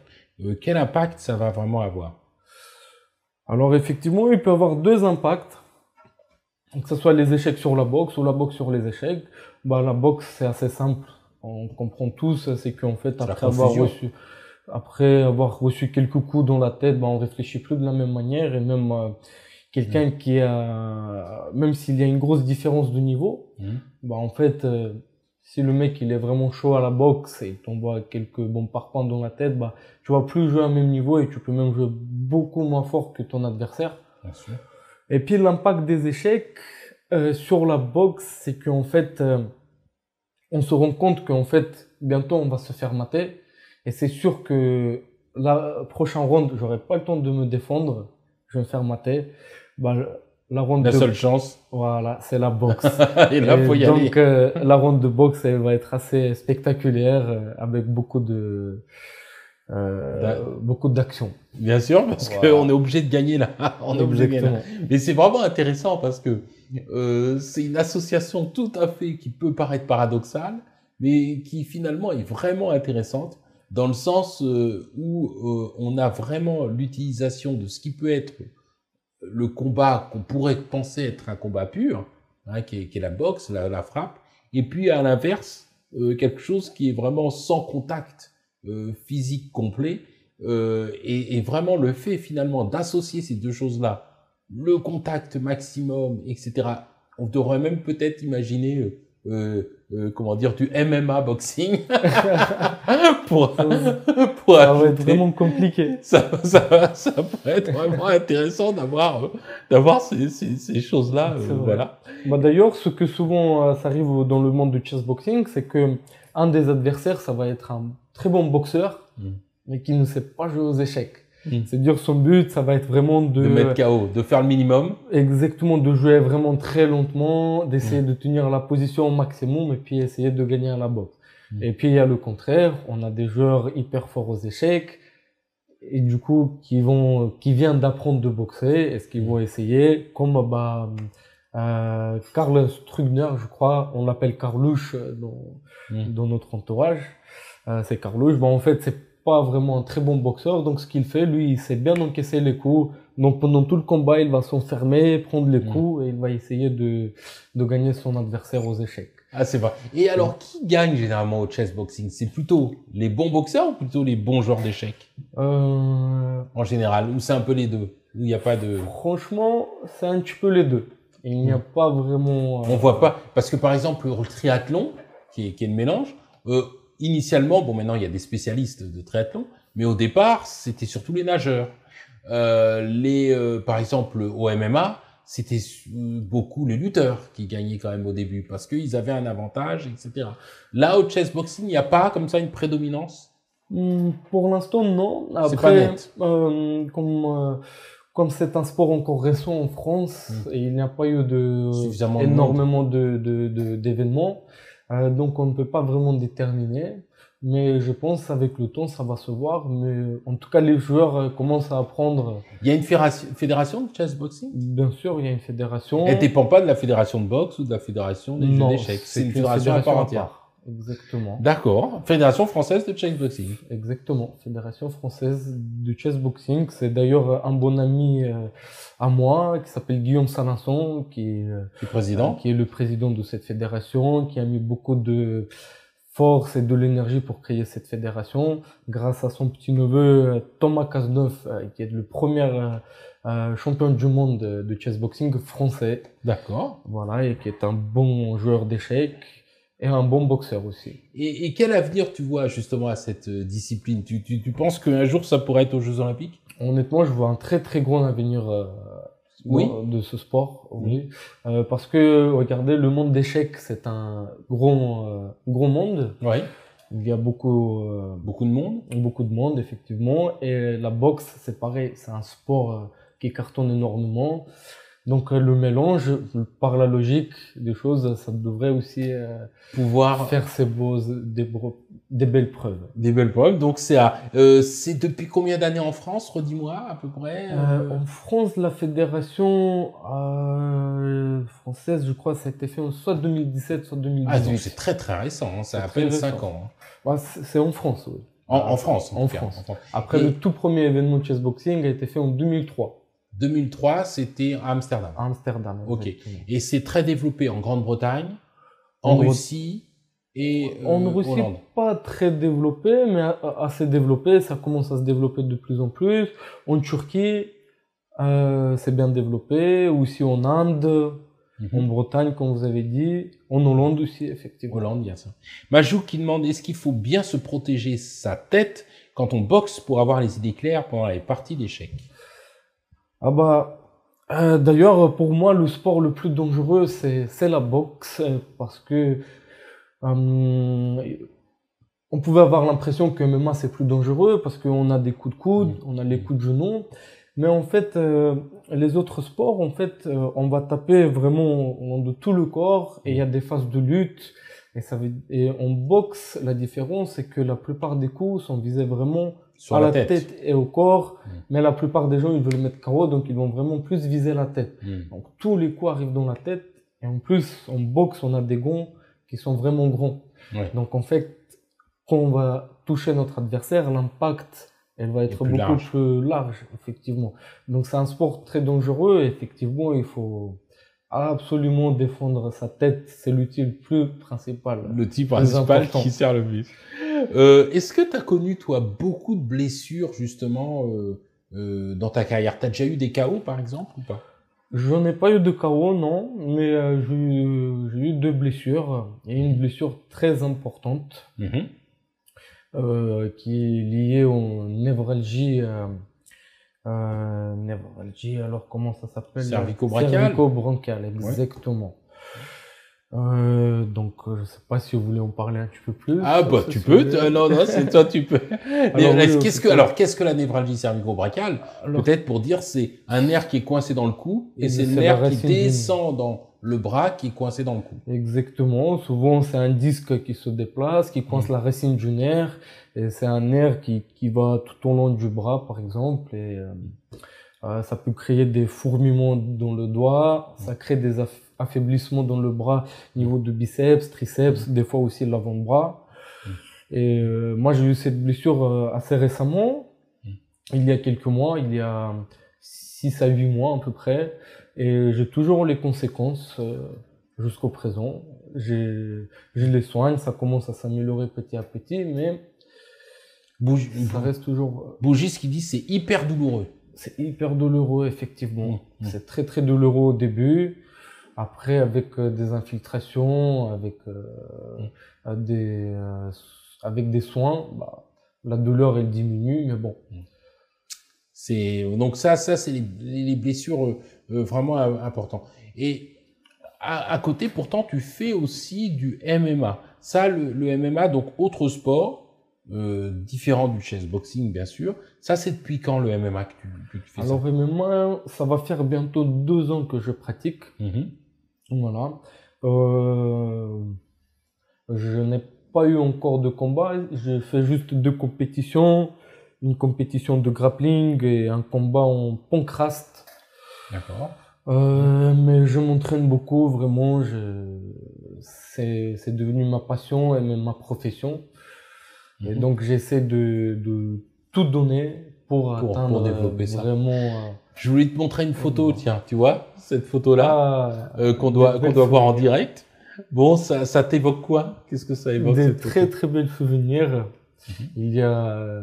Quel impact ça va vraiment avoir? Alors effectivement, il peut avoir 2 impacts. Que ce soit les échecs sur la boxe ou la boxe sur les échecs. La boxe, c'est assez simple. On comprend tous, c'est qu'en fait, après avoir reçu quelques coups dans la tête, on réfléchit plus de la même manière et même quelqu'un qui même s'il y a une grosse différence de niveau, en fait, si le mec il est vraiment chaud à la boxe et il t'envoie quelques bons parpaings dans la tête, tu vas plus jouer à même niveau et tu peux même jouer beaucoup moins fort que ton adversaire. Bien sûr. Et puis l'impact des échecs sur la boxe, c'est qu'en fait, on se rend compte qu'en fait, bientôt on va se faire mater. Et c'est sûr que la prochaine ronde, j'aurai pas le temps de me défendre, je vais me faire mater. La seule chance. Voilà, c'est la boxe. Et là, faut y aller. Donc, la ronde de boxe, elle va être assez spectaculaire, avec beaucoup d'action. Bien sûr, parce qu'on est obligé de gagner là. On est obligé de gagner là. Mais c'est vraiment intéressant parce que c'est une association tout à fait qui peut paraître paradoxale, mais qui finalement est vraiment intéressante dans le sens où on a vraiment l'utilisation de ce qui peut être le combat qu'on pourrait penser être un combat pur, qui est la boxe, la frappe, et puis à l'inverse, quelque chose qui est vraiment sans contact physique complet, et vraiment le fait finalement d'associer ces deux choses-là, le contact maximum, etc. On devrait même peut-être imaginer du MMA boxing pour ça va être vraiment compliqué. Ça pourrait être vraiment intéressant d'avoir ces choses-là. Voilà. D'ailleurs, ce que souvent ça arrive dans le monde du chessboxing, c'est que un des adversaires, ça va être un très bon boxeur, mais qui ne sait pas jouer aux échecs. C'est-à-dire son but, ça va être vraiment de mettre KO, de faire le minimum. Exactement, de jouer vraiment très lentement, d'essayer de tenir la position au maximum et puis essayer de gagner à la boxe. Et puis il y a le contraire, on a des joueurs hyper forts aux échecs et du coup qui viennent d'apprendre de boxer et ce qu'ils vont essayer, comme Karl Strugner, je crois, on l'appelle Carlouche dans notre entourage. c'est Carlos. Bon, en fait, c'est pas vraiment un très bon boxeur. Donc, ce qu'il fait, lui, il sait bien encaisser les coups. Donc, pendant tout le combat, il va s'enfermer, prendre les coups et il va essayer de gagner son adversaire aux échecs. Ah, c'est vrai. Et alors, qui gagne généralement au chess boxing? C'est plutôt les bons boxeurs ou plutôt les bons joueurs d'échecs? En général, ou c'est un peu les deux? Où il n'y a pas de... Franchement, c'est un petit peu les deux. Il n'y a pas vraiment... On voit pas, parce que par exemple, le triathlon, qui est le mélange, initialement, bon, maintenant il y a des spécialistes de triathlon, mais au départ, c'était surtout les nageurs. Par exemple, au MMA, c'était beaucoup les lutteurs qui gagnaient quand même au début, parce qu'ils avaient un avantage, etc. Là, au chess boxing, il n'y a pas comme ça une prédominance? Pour l'instant, non. C'est pas Après, net. Comme c'est un sport encore récent en France, et il n'y a pas eu Suffisamment de énormément d'événements, donc on ne peut pas vraiment déterminer. Mais je pense avec le temps, ça va se voir. Mais en tout cas, les joueurs commencent à apprendre. Il y a une fédération de chess boxing? Bien sûr, il y a une fédération. Elle dépend pas de la fédération de boxe ou de la fédération des jeux d'échecs. C'est une fédération à part entière. Exactement. D'accord. Fédération française de chess boxing. Exactement. Fédération française de chess boxing. C'est d'ailleurs un bon ami à moi qui s'appelle Guillaume Salançon, qui est le président de cette fédération, qui a mis beaucoup de force et de l'énergie pour créer cette fédération, grâce à son petit-neveu Thomas Cazeneuve, qui est le premier champion du monde de chess boxing français. D'accord. Voilà, et qui est un bon joueur d'échecs et un bon boxeur aussi. Et quel avenir tu vois justement à cette discipline? Tu penses qu'un jour ça pourrait être aux Jeux Olympiques? Honnêtement, je vois un très très grand avenir de ce sport, oui. Parce que, regardez, le monde d'échecs, c'est un gros monde. Oui. Il y a beaucoup de monde. Beaucoup de monde, effectivement. Et la boxe, c'est pareil, c'est un sport qui cartonne énormément. Donc, le mélange, par la logique des choses, ça devrait aussi pouvoir faire des belles preuves. Des belles preuves. Donc, c'est depuis combien d'années en France, redis-moi, à peu près? En France, la fédération française, je crois, ça a été fait en soit 2017, soit 2018. Ah, donc c'est très très récent, hein. C'est à peine 5 ans. Hein. Ouais, c'est en France, oui. En France, en France. Après, le tout premier événement de chess boxing a été fait en 2003. 2003, c'était à Amsterdam. À Amsterdam. Ok. Et c'est très développé en Grande-Bretagne, en Russie et en Russie, Hollande. Pas très développé, mais assez développé. Ça commence à se développer de plus en plus. En Turquie, c'est bien développé. Aussi en Inde, en Bretagne, comme vous avez dit. En Hollande aussi, effectivement. Hollande, il y a ça. Majou qui demande, est-ce qu'il faut bien se protéger sa tête quand on boxe pour avoir les idées claires pendant les parties d'échecs? Ah bah, d'ailleurs, pour moi, le sport le plus dangereux, c'est la boxe, parce que on pouvait avoir l'impression que MMA c'est plus dangereux parce qu'on a des coups de coude, on a les coups de genoux, mais en fait, les autres sports, en fait, on va taper vraiment de tout le corps et il y a des phases de lutte. Et en boxe, la différence, c'est que la plupart des coups sont visés vraiment à la tête et au corps, mais la plupart des gens, ils veulent mettre KO, donc ils vont vraiment plus viser la tête. Donc tous les coups arrivent dans la tête, et en plus, en boxe, on a des gants qui sont vraiment grands. Ouais. Donc en fait, quand on va toucher notre adversaire, l'impact, elle va être beaucoup plus large, effectivement. Donc c'est un sport très dangereux, et effectivement, il faut absolument défendre sa tête, c'est l'outil le plus principal. L'outil principal qui sert le plus. Est-ce que tu as connu, toi, beaucoup de blessures, justement, dans ta carrière? Tu as déjà eu des KO, par exemple, ou pas? J'en ai pas eu de KO, non, mais j'ai eu 2 blessures. Il y a une blessure très importante qui est liée aux névralgies. Alors comment ça s'appelle? Cervico-bronchial. Cervico-bronchial, exactement. Donc je sais pas si vous voulez en parler un petit peu plus. Ah bah tu peux. Non, c'est toi, tu peux. Qu'est-ce que la névralgie cervico-bronchiale? Peut-être pour dire, c'est un nerf qui est coincé dans le cou et c'est le nerf qui descend dans le bras qui est coincé dans le cou. Exactement. Souvent c'est un disque qui se déplace, qui coince la racine du nerf, et c'est un nerf qui va tout au long du bras, par exemple, et ça peut créer des fourmillements dans le doigt, ça crée des affaiblissements dans le bras, niveau de biceps, triceps, des fois aussi l'avant-bras. Et moi, j'ai eu cette blessure assez récemment, il y a quelques mois, il y a 6 à 8 mois à peu près, et j'ai toujours les conséquences jusqu'au présent. Je les soigne, ça commence à s'améliorer petit à petit, mais ça reste toujours... Bougis qui dit c'est hyper douloureux. C'est hyper douloureux, effectivement. C'est très très douloureux au début. Après, avec des infiltrations, avec des soins, bah, la douleur elle diminue, mais bon. Donc ça c'est les blessures vraiment importantes. Et à côté, pourtant, tu fais aussi du MMA. Ça, le MMA, donc autre sport. Différent du chessboxing, bien sûr. Ça, c'est depuis quand le MMA que tu fais? Alors, ça? MMA, ça va faire bientôt 2 ans que je pratique. Voilà. Je n'ai pas eu encore de combat. J'ai fait juste 2 compétitions. Une compétition de grappling et un combat en pancraste. D'accord. Mais je m'entraîne beaucoup, vraiment. C'est devenu ma passion et même ma profession. Et donc j'essaie de tout donner pour atteindre développer ça. Vraiment. Je voulais te montrer une photo, tiens, tu vois cette photo-là qu'on doit voir en direct. Bon, ça t'évoque quoi? Qu'est-ce que ça évoque? Des très très belles souvenirs. Il y a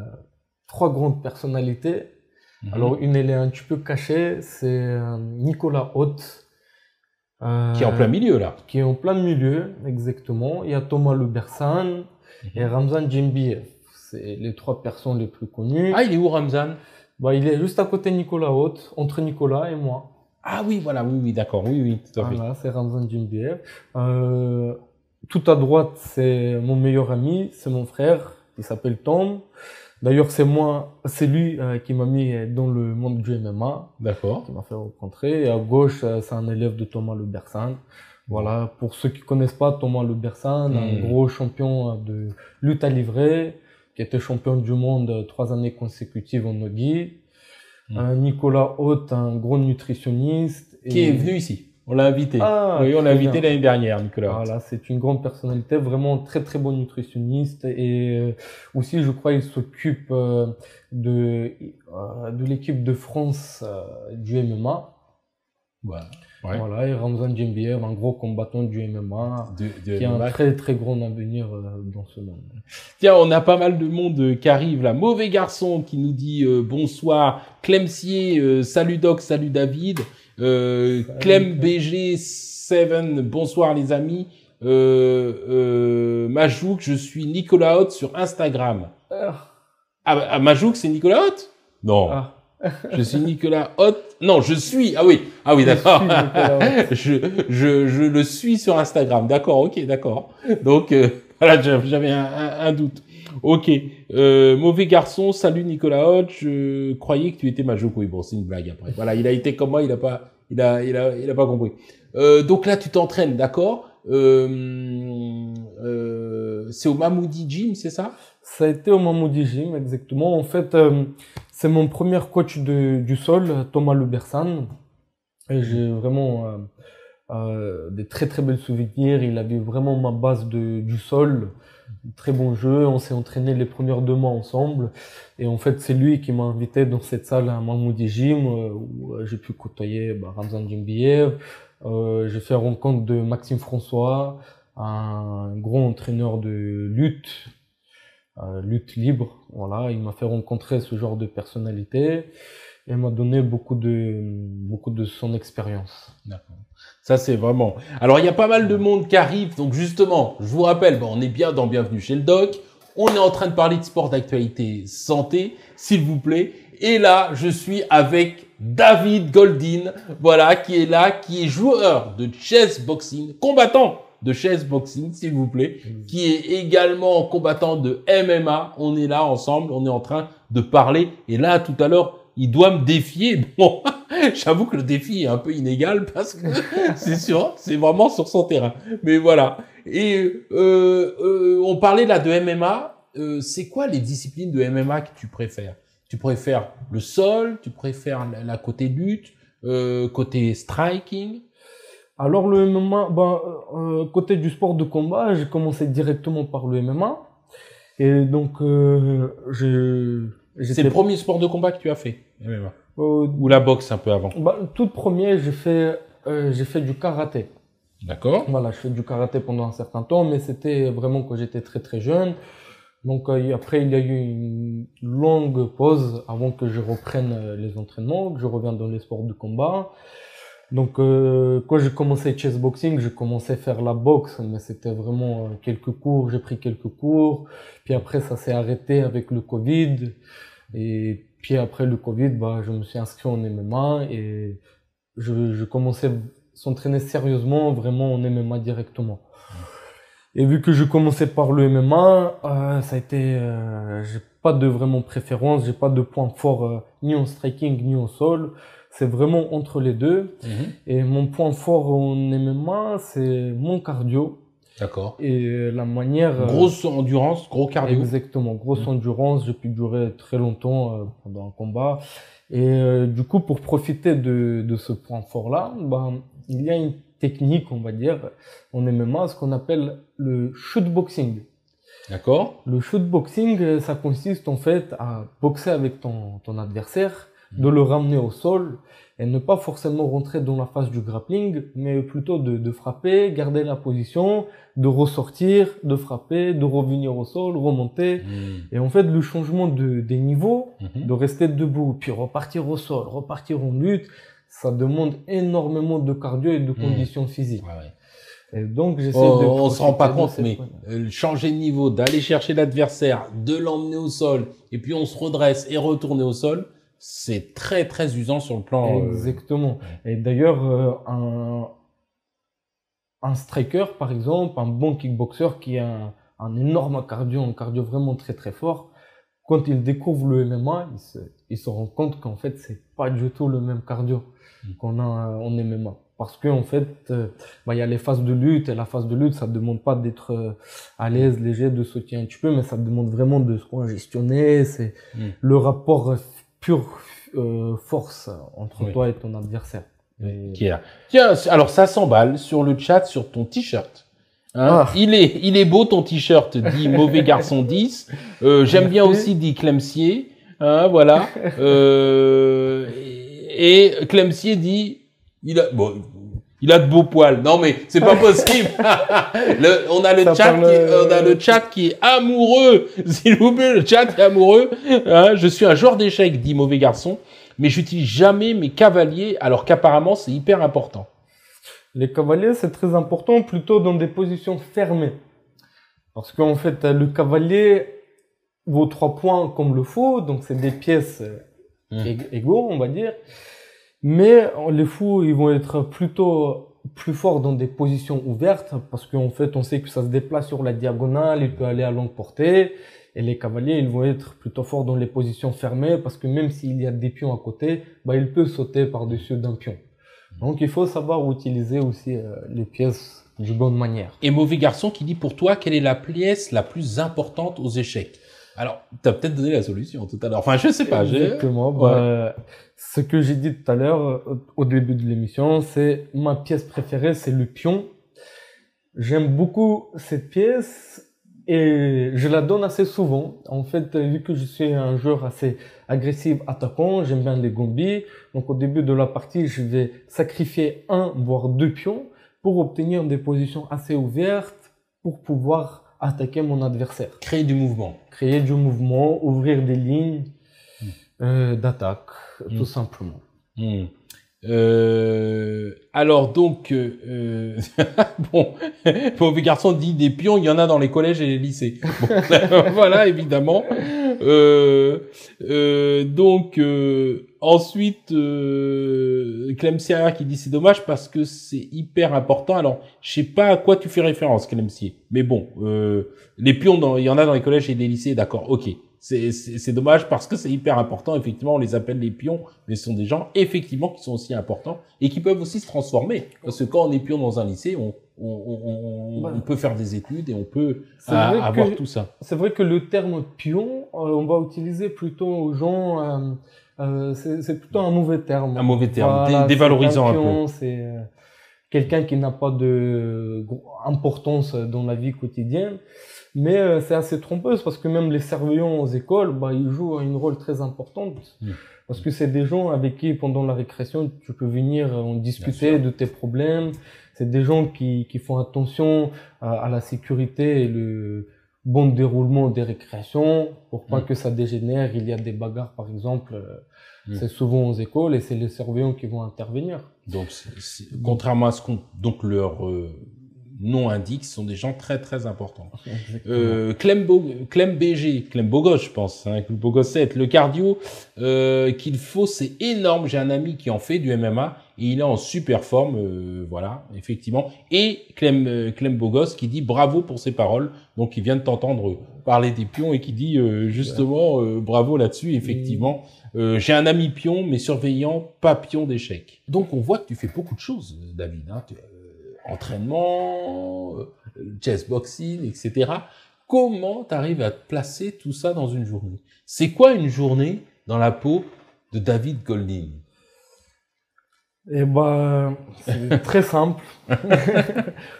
3 grandes personnalités. Alors une elle est un petit peu cachée, c'est Nicolas Haute. Qui est en plein milieu là. Qui est en plein milieu, exactement. Il y a Thomas Le Bersan. Et Ramzan Djembiev, c'est les 3 personnes les plus connues. Ah, il est où Ramzan? Bah, il est juste à côté de Nicolas Haute, entre Nicolas et moi. Ah oui, voilà, oui, d'accord, oui, tout à fait. Voilà, c'est Ramzan Djembiev. Tout à droite, c'est mon meilleur ami, c'est mon frère, il s'appelle Tom. D'ailleurs, c'est lui qui m'a mis dans le monde du MMA. D'accord. Qui m'a fait rencontrer. Et à gauche, c'est un élève de Thomas Le Bersan. Voilà, pour ceux qui connaissent pas Thomas Le Bersan, un gros champion de lutte à livrer, qui était champion du monde 3 années consécutives en nogi. Nicolas Haute, un gros nutritionniste. Qui est venu ici. On l'a invité. Oui, on l'a invité l'année dernière, Nicolas Haute. Voilà, c'est une grande personnalité, vraiment très très bon nutritionniste. Et aussi, je crois, il s'occupe de l'équipe de France du MMA. Voilà. Ouais. Voilà, et Ramzan Djembiev, un gros combattant du MMA, qui a un très très grand avenir dans ce monde. Tiens, on a pas mal de monde qui arrive là. Mauvais garçon qui nous dit bonsoir. Clemsier, salut Doc, salut David. Clem BG7, bonsoir les amis. Majouk, je suis Nicolas Haute sur Instagram. Majouk, c'est Nicolas Haute? Non. Je suis Nicolas Haute. Non, je suis. Ah oui, d'accord. Je le suis sur Instagram. D'accord, ok, d'accord. Donc voilà, j'avais un doute. Ok. Mauvais garçon. Salut Nicolas Haute. Je croyais que tu étais Majouk. Oui, bon, c'est une blague après. Voilà, il a été comme moi. Il a pas compris. Donc là, tu t'entraînes, d'accord. C'est au Mamoudi Gym, c'est ça? Ça a été au Mamoudi Gym, exactement. En fait, c'est mon premier coach du sol, Thomas Le Bersan. Et j'ai vraiment des très très belles souvenirs. Il avait vraiment ma base du sol. Très bon jeu. On s'est entraîné les premiers 2 mois ensemble. Et en fait, c'est lui qui m'a invité dans cette salle à Mamoudi Gym où j'ai pu côtoyer Ramzan Djembiev. J'ai fait rencontre de Maxime François, un grand entraîneur de lutte libre. Voilà, il m'a fait rencontrer ce genre de personnalité et m'a donné beaucoup de son expérience. D'accord. Ça, c'est vraiment... Alors, il y a pas mal de monde qui arrive. Donc, justement, je vous rappelle, on est bien dans Bienvenue chez le Doc. On est en train de parler de sport, d'actualité, santé, s'il vous plaît. Et là, je suis avec David Goldin, voilà, qui est là, qui est joueur de chessboxing, combattant de chessboxing, s'il vous plaît, qui est également combattant de MMA. On est là ensemble, on est en train de parler. Et là, tout à l'heure, il doit me défier. Bon, j'avoue que le défi est un peu inégal parce que c'est sûr, c'est vraiment sur son terrain. Mais voilà. Et on parlait là de MMA. C'est quoi les disciplines de MMA que tu préfères? Tu préfères le sol? Tu préfères la côté lutte? Côté striking? Alors le MMA, côté du sport de combat, j'ai commencé directement par le MMA. Et donc, C'est le premier sport de combat que tu as fait, MMA. Ou la boxe un peu avant. Tout premier, j'ai fait du karaté. D'accord. Voilà, je fais du karaté pendant un certain temps, mais c'était vraiment quand j'étais très très jeune. Donc après, il y a eu une longue pause avant que je reprenne les entraînements, que je revienne dans les sports de combat. Donc quand j'ai commencé chessboxing, j'ai commencé à faire la boxe, mais c'était vraiment quelques cours, j'ai pris quelques cours. Puis après, ça s'est arrêté avec le Covid. Et puis après le Covid, je me suis inscrit en MMA et je commençais à s'entraîner sérieusement, vraiment en MMA directement. Et vu que je commençais par le MMA, ça a été, j'ai pas de vraiment préférence, j'ai pas de point fort ni en striking ni au sol. C'est vraiment entre les deux. Et mon point fort en MMA, c'est mon cardio. D'accord. Et la manière... grosse endurance, gros cardio. Exactement, grosse endurance. J'ai pu durer très longtemps pendant un combat. Et du coup, pour profiter de ce point fort-là, il y a une technique, on va dire, en MMA, ce qu'on appelle le shootboxing. D'accord. Le shootboxing, ça consiste en fait à boxer avec ton adversaire, de le ramener au sol et ne pas forcément rentrer dans la phase du grappling, mais plutôt de frapper, garder la position, de ressortir, de frapper, de revenir au sol, remonter. Et en fait, le changement des niveaux, de rester debout, puis repartir au sol, repartir en lutte, ça demande énormément de cardio et de conditions physiques. Et donc, j'essaie on se rend pas compte, mais changer de niveau, d'aller chercher l'adversaire, de l'emmener au sol, et puis on se redresse et retourner au sol, c'est très très usant sur le plan. Exactement. Et d'ailleurs, un striker, par exemple, un bon kickboxer qui a un énorme cardio, un cardio vraiment très très fort, quand il découvre le MMA, il se rend compte qu'en fait, c'est pas du tout le même cardio qu'on a en MMA. Parce que en fait, il y a les phases de lutte, et la phase de lutte, ça demande pas d'être à l'aise, léger, de sauter un petit peu, mais ça demande vraiment de se congestionner. C'est le rapport pure force entre toi et ton adversaire. Qui est là. Tiens, alors ça s'emballe sur le chat, sur ton t-shirt. Il est beau ton t-shirt, dit Mauvais Garçon 10. J'aime bien aussi, dit Clemsier. Voilà. Et Clemsier dit, il a de beaux poils. Non mais c'est pas possible. On a le chat qui est amoureux. S'il vous plaît, le chat est amoureux. Je suis un joueur d'échecs, dit Mauvais Garçon, mais j'utilise jamais mes cavaliers, alors qu'apparemment c'est hyper important. Les cavaliers, c'est très important, plutôt dans des positions fermées. Parce qu'en fait, le cavalier vaut 3 points comme le fou, donc c'est des pièces égaux, on va dire. Mais les fous, ils vont être plutôt plus forts dans des positions ouvertes, parce qu'en fait, on sait que ça se déplace sur la diagonale, il peut aller à longue portée. Et les cavaliers, ils vont être plutôt forts dans les positions fermées, parce que même s'il y a des pions à côté, il peut sauter par-dessus d'un pion. Donc, il faut savoir utiliser aussi les pièces de bonne manière. Et Mauvais Garçon qui dit, pour toi, quelle est la pièce la plus importante aux échecs? Alors, tu as peut-être donné la solution tout à l'heure. Enfin, je sais pas. Exactement. Ce que j'ai dit tout à l'heure, au début de l'émission, c'est ma pièce préférée, c'est le pion. J'aime beaucoup cette pièce et je la donne assez souvent. En fait, vu que je suis un joueur assez agressif, attaquant, j'aime bien les gombis. Donc, au début de la partie, je vais sacrifier 1 voire 2 pions pour obtenir des positions assez ouvertes pour pouvoir attaquer mon adversaire. Créer du mouvement. Créer du mouvement, ouvrir des lignes d'attaque, tout simplement. Alors donc, bon, Mauvais Garçon dit des pions, il y en a dans les collèges et les lycées. Bon, voilà, évidemment. Donc, ensuite, Clemsier qui dit c'est dommage parce que c'est hyper important. Alors, je sais pas à quoi tu fais référence, Clemsier. Mais bon, les pions, il y en a dans les collèges et les lycées, d'accord, ok. C'est dommage parce que c'est hyper important. Effectivement, on les appelle les pions, mais ce sont des gens, effectivement, qui sont aussi importants et qui peuvent aussi se transformer. Parce que quand on est pion dans un lycée, on peut faire des études et on peut avoir tout ça. C'est vrai que le terme pion, on va utiliser plutôt aux gens, c'est plutôt un mauvais terme. Un mauvais terme, voilà, dévalorisant un peu. C'est quelqu'un qui n'a pas de importance dans la vie quotidienne. Mais c'est assez trompeuse parce que même les surveillants aux écoles, bah, ils jouent un rôle très important. Parce que c'est des gens avec qui, pendant la récréation, tu peux venir en discuter de tes problèmes. C'est des gens qui font attention à la sécurité et le bon déroulement des récréations pour pas que ça dégénère. Il y a des bagarres, par exemple. C'est souvent aux écoles et c'est les surveillants qui vont intervenir. Donc, contrairement à ce qu'on, donc leur nom indique, ce sont des gens très très importants. Clem Bogos, je pense, hein, Bogosset, le cardio qu'il faut, c'est énorme. J'ai un ami qui en fait du MMA et il est en super forme, voilà, effectivement. Et Clem Bogos qui dit bravo pour ses paroles. Donc, il vient de t'entendre parler des pions et qui dit justement bravo là-dessus, effectivement. J'ai un ami pion, mais surveillant, pas pion d'échecs. Donc, on voit que tu fais beaucoup de choses, David. Hein. Entraînement, chessboxing, etc. Comment tu arrives à te placer tout ça dans une journée? C'est quoi une journée dans la peau de David Goldin? Eh ben, c'est très simple.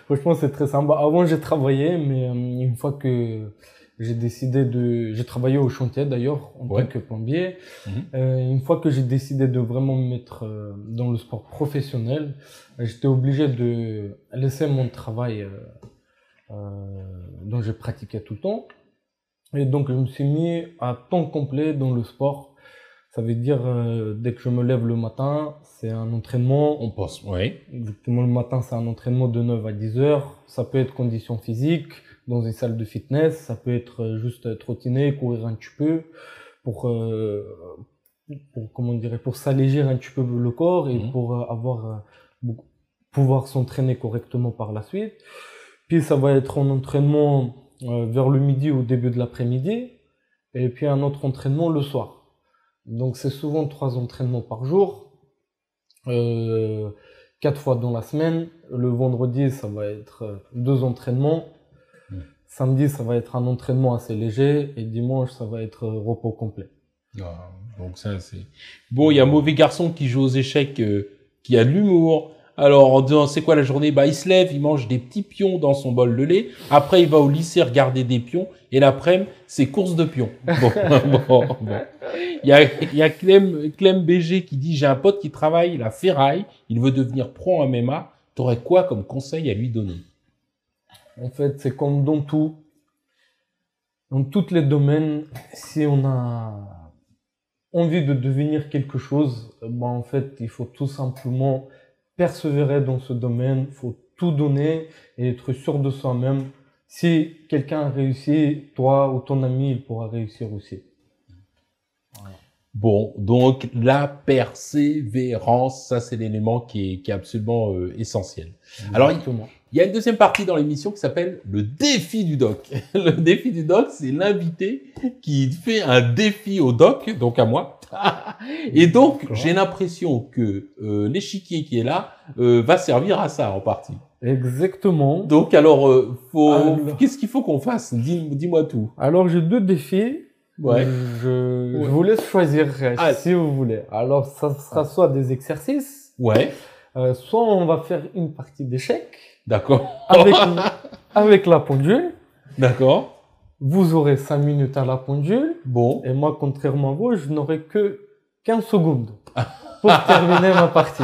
Franchement, c'est très simple. Avant, j'ai travaillé, mais une fois que j'ai travaillé au chantier d'ailleurs en tant que plombier. Une fois que j'ai décidé de vraiment me mettre dans le sport professionnel, j'étais obligé de laisser mon travail dont je pratiquais tout le temps. Et donc je me suis mis à temps complet dans le sport. Ça veut dire dès que je me lève le matin, c'est un entraînement. On pense, oui. Exactement, le matin, c'est un entraînement de 9 à 10 heures. Ça peut être condition physique dans une salle de fitness, ça peut être juste trottiner, courir un petit peu pour pour s'alléger un petit peu le corps et pour pouvoir s'entraîner correctement par la suite. Puis ça va être un entraînement vers le midi ou au début de l'après-midi et puis un autre entraînement le soir. Donc c'est souvent 3 entraînements par jour, 4 fois dans la semaine. Le vendredi, ça va être 2 entraînements. Samedi, ça va être un entraînement assez léger et dimanche, ça va être repos complet. Ah, donc ça, c'est... Bon, il y a un mauvais garçon qui joue aux échecs, qui a de l'humour. Alors, en disant, c'est quoi la journée? Bah, il se lève, il mange des petits pions dans son bol de lait. Après, il va au lycée regarder des pions. Et l'après-midi, c'est course de pions. Bon. Il y a Clem BG qui dit, j'ai un pote qui travaille la ferraille. Il veut devenir pro en MMA. T'aurais quoi comme conseil à lui donner? En fait, c'est comme dans tout. Dans tous les domaines, si on a envie de devenir quelque chose, ben en fait, il faut tout simplement persévérer dans ce domaine, il faut tout donner et être sûr de soi-même. Si quelqu'un a réussi, toi ou ton ami, il pourra réussir aussi. Voilà. Bon, donc la persévérance, ça c'est l'élément qui est absolument essentiel. Exactement. Alors, il y a une deuxième partie dans l'émission qui s'appelle le défi du doc. Le défi du doc, c'est l'invité qui fait un défi au doc, donc à moi. Et donc, j'ai l'impression que l'échiquier qui est là va servir à ça en partie. Exactement. Donc, alors, qu'est-ce qu'il faut qu'on fasse? Dis-moi tout. Alors, j'ai 2 défis. Ouais. Je vous laisse choisir si vous voulez. Alors, ça sera soit des exercices. Ouais. Soit on va faire une partie d'échecs. D'accord. Avec la pendule. D'accord. Vous aurez 5 minutes à la pendule. Bon. Et moi, contrairement à vous, je n'aurai que 15 secondes pour terminer ma partie.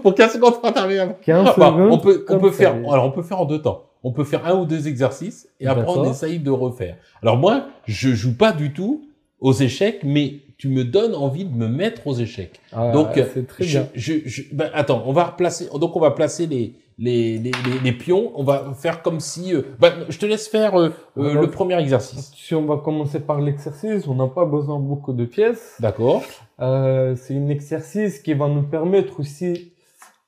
Pour 15 secondes pour terminer. 15 secondes. On peut faire en 2 temps. On peut faire 1 ou 2 exercices et après on essaye de refaire. Alors moi, je joue pas du tout aux échecs, mais tu me donnes envie de me mettre aux échecs. Ah, donc, c'est très bien. Ben, attends, on va placer les pions. On va faire comme si, je te laisse faire le premier exercice. Si on va commencer par l'exercice, on n'a pas besoin beaucoup de pièces. D'accord. C'est un exercice qui va nous permettre aussi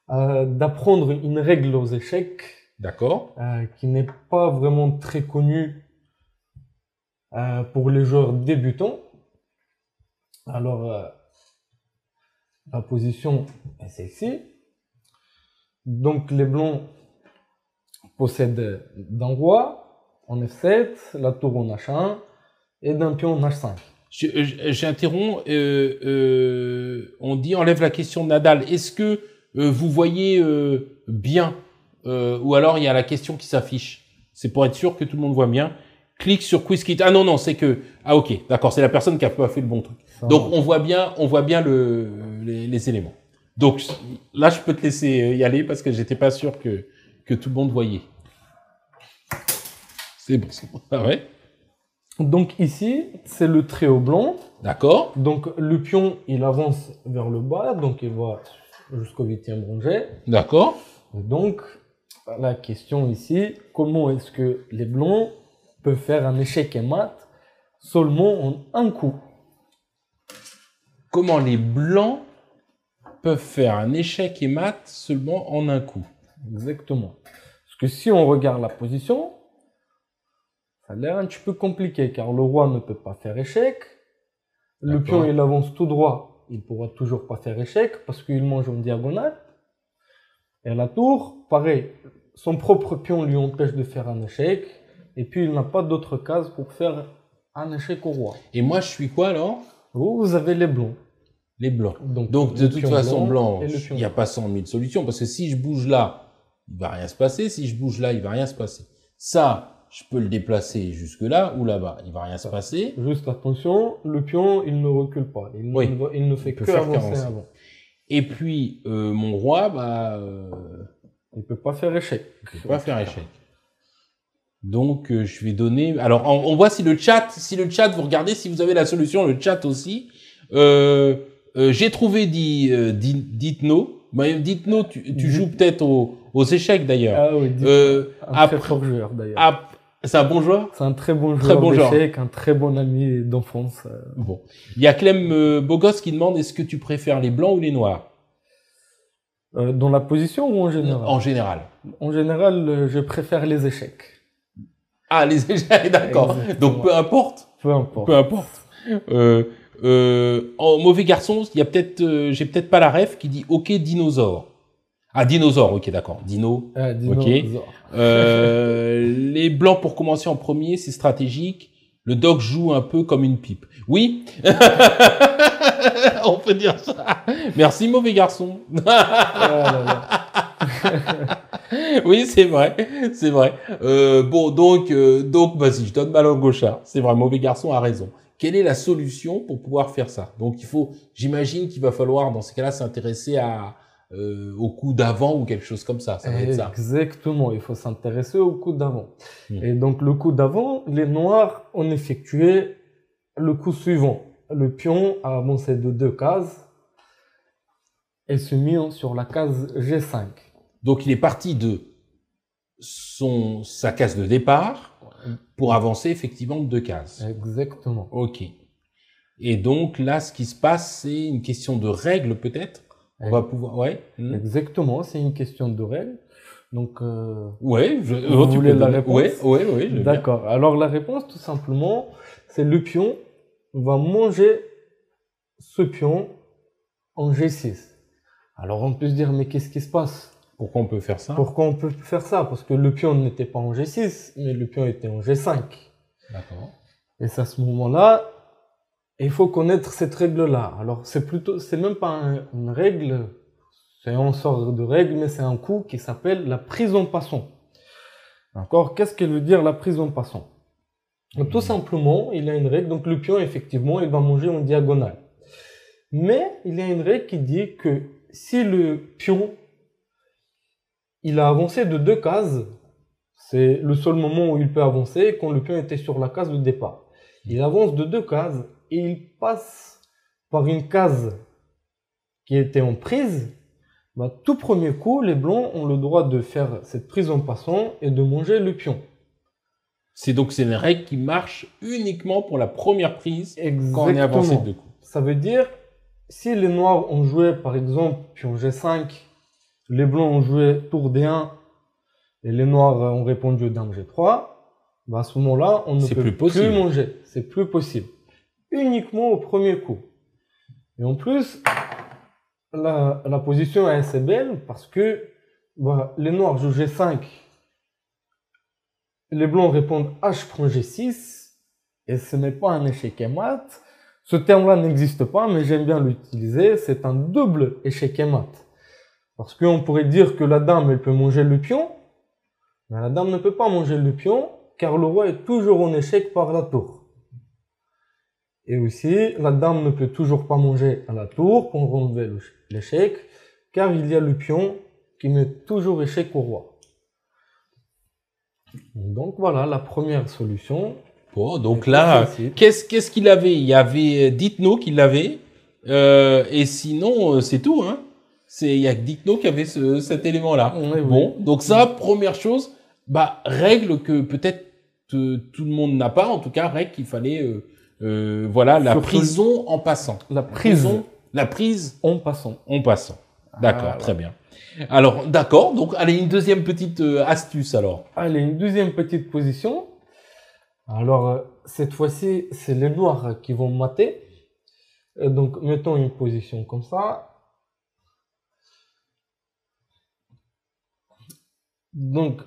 d'apprendre une règle aux échecs. D'accord. Qui n'est pas vraiment très connue pour les joueurs débutants. Alors, la position est celle-ci. Donc, les blancs possèdent d'un roi en F7, la tour en H1 et d'un pion en H5. J'interromps. On dit, enlève la question de Nadal. Est-ce que vous voyez bien ou alors il y a la question qui s'affiche? C'est pour être sûr que tout le monde voit bien. Clique sur QuizKit. Ah non, c'est que... Ah ok, d'accord, c'est la personne qui a pas fait le bon truc. Donc on voit bien les éléments. Donc là, je peux te laisser y aller parce que j'étais pas sûr que tout le monde voyait. C'est bon. Ah ouais. Donc ici, c'est le tréau blanc. D'accord. Donc le pion, il avance vers le bas, donc il va jusqu'au 8e rangé. D'accord. Donc la question ici, comment est-ce que les blancs peuvent faire un échec et mat seulement en un coup? Comment les blancs peuvent faire un échec et mat seulement en un coup? Exactement. Parce que si on regarde la position, ça a l'air un petit peu compliqué car le roi ne peut pas faire échec. Le pion, il avance tout droit, il pourra toujours pas faire échec parce qu'il mange en diagonale. Et la tour, pareil, son propre pion lui empêche de faire un échec. Et puis, il n'a pas d'autre case pour faire un échec au roi. Et moi, je suis quoi alors? Vous avez les blancs. Les blancs. Donc le de toute pion façon, blanc blanc, et le il pion n'y a pas 100 000 solutions parce que si je bouge là, il va rien se passer. Si je bouge là, il va rien se passer. Ça, je peux le déplacer jusque là ou là-bas, il va rien se passer. Juste attention, le pion, il ne recule pas. Il ne fait que avancer avant. Et puis, mon roi, il peut pas faire échec. Il peut pas faire échec. Donc, je vais donner... Alors, on voit si le chat, vous regardez, si vous avez la solution, le chat aussi. J'ai trouvé, dites-nous. Dites-nous, tu joues peut-être aux échecs d'ailleurs. Ah oui, un très fort joueur d'ailleurs. C'est un bon joueur? C'est un très bon joueur d'échecs, un très bon ami d'enfance. Bon. Il y a Clem Bogos qui demande, est-ce que tu préfères les blancs ou les noirs? Dans la position ou en général? En général. En général, je préfère les échecs. Ah, les échecs, d'accord. Donc, peu importe. Peu importe. Peu importe. En mauvais garçon, il y a peut-être, j'ai peut-être pas la ref qui dit OK dinosaure. Ah, dinosaure, ok, d'accord. Dino. Ok. Les blancs pour commencer en premier, c'est stratégique. Le doc joue un peu comme une pipe. Oui. On peut dire ça. Merci, mauvais garçon. Oui, c'est vrai. C'est vrai. Bon, donc, vas-y, je donne ma langue au chat. C'est vrai, mauvais garçon a raison. Quelle est la solution pour pouvoir faire ça? Donc, j'imagine qu'il va falloir, dans ces cas-là, s'intéresser au coup d'avant ou quelque chose comme ça. Ça va être ça. Exactement. Il faut s'intéresser au coup d'avant. Et donc, le coup d'avant, les noirs ont effectué le coup suivant. Le pion a avancé de 2 cases et se mis sur la case G5. Donc, il est parti de sa case de départ pour avancer effectivement de 2 cases. Exactement. Ok. Et donc, là, ce qui se passe, c'est une question de règles peut-être? On va pouvoir, ouais. Exactement, c'est une question de règles. Donc, ouais, vous voulez la réponse? Ouais. D'accord. Alors, la réponse, tout simplement, c'est le pion va manger ce pion en G6. Alors, on peut se dire, mais qu'est-ce qui se passe? Pourquoi on peut faire ça? Pourquoi on peut faire ça? Parce que le pion n'était pas en G6, mais le pion était en G5. D'accord. Et c'est à ce moment-là, il faut connaître cette règle-là. Alors, c'est même pas une règle, c'est une sorte de règle, mais c'est un coup qui s'appelle la prise en passant. D'accord? Qu'est-ce qu'elle veut dire, la prise en passant? Tout simplement, il y a une règle, donc le pion, effectivement, il va manger en diagonale. Mais, il y a une règle qui dit que si le pion, il a avancé de 2 cases, c'est le seul moment où il peut avancer quand le pion était sur la case de départ. Il avance de 2 cases et il passe par une case qui était en prise. Tout premier coup, les blancs ont le droit de faire cette prise en passant et de manger le pion. C'est une règle qui marche uniquement pour la première prise. Exactement. Quand on est avancé de 2 coups. Ça veut dire, si les noirs ont joué par exemple pion G5, les blancs ont joué tour D1 et les noirs ont répondu dame G3, à ce moment-là, on ne peut plus manger. C'est plus possible. Uniquement au premier coup. Et en plus, la position est assez belle parce que les noirs jouent G5, les blancs répondent H prend G6, et ce n'est pas un échec et mat. Ce terme-là n'existe pas, mais j'aime bien l'utiliser. C'est un double échec et mat. Parce qu'on pourrait dire que la dame, elle peut manger le pion, Mais la dame ne peut pas manger le pion, car le roi est toujours en échec par la tour. Et aussi, la dame ne peut toujours pas manger à la tour pour relever l'échec, car il y a le pion qui met toujours échec au roi. Donc voilà la première solution. Bon, donc là, qu'est-ce qu'il avait? Il y avait Dithno qui l'avait, et sinon, c'est tout, hein. Il y a que Dithno qui avait cet élément-là. Oui, bon, oui. donc ça, première chose, règle que peut-être tout le monde n'a pas, en tout cas, règle qu'il fallait, voilà, la Surtout prison en passant. La prison La prise en passant. en passant. D'accord, Voilà. très bien. Alors, d'accord, donc allez, une deuxième petite astuce alors. Allez, une deuxième petite position. Alors, cette fois-ci, c'est les noirs qui vont mater. Donc, mettons une position comme ça. Donc,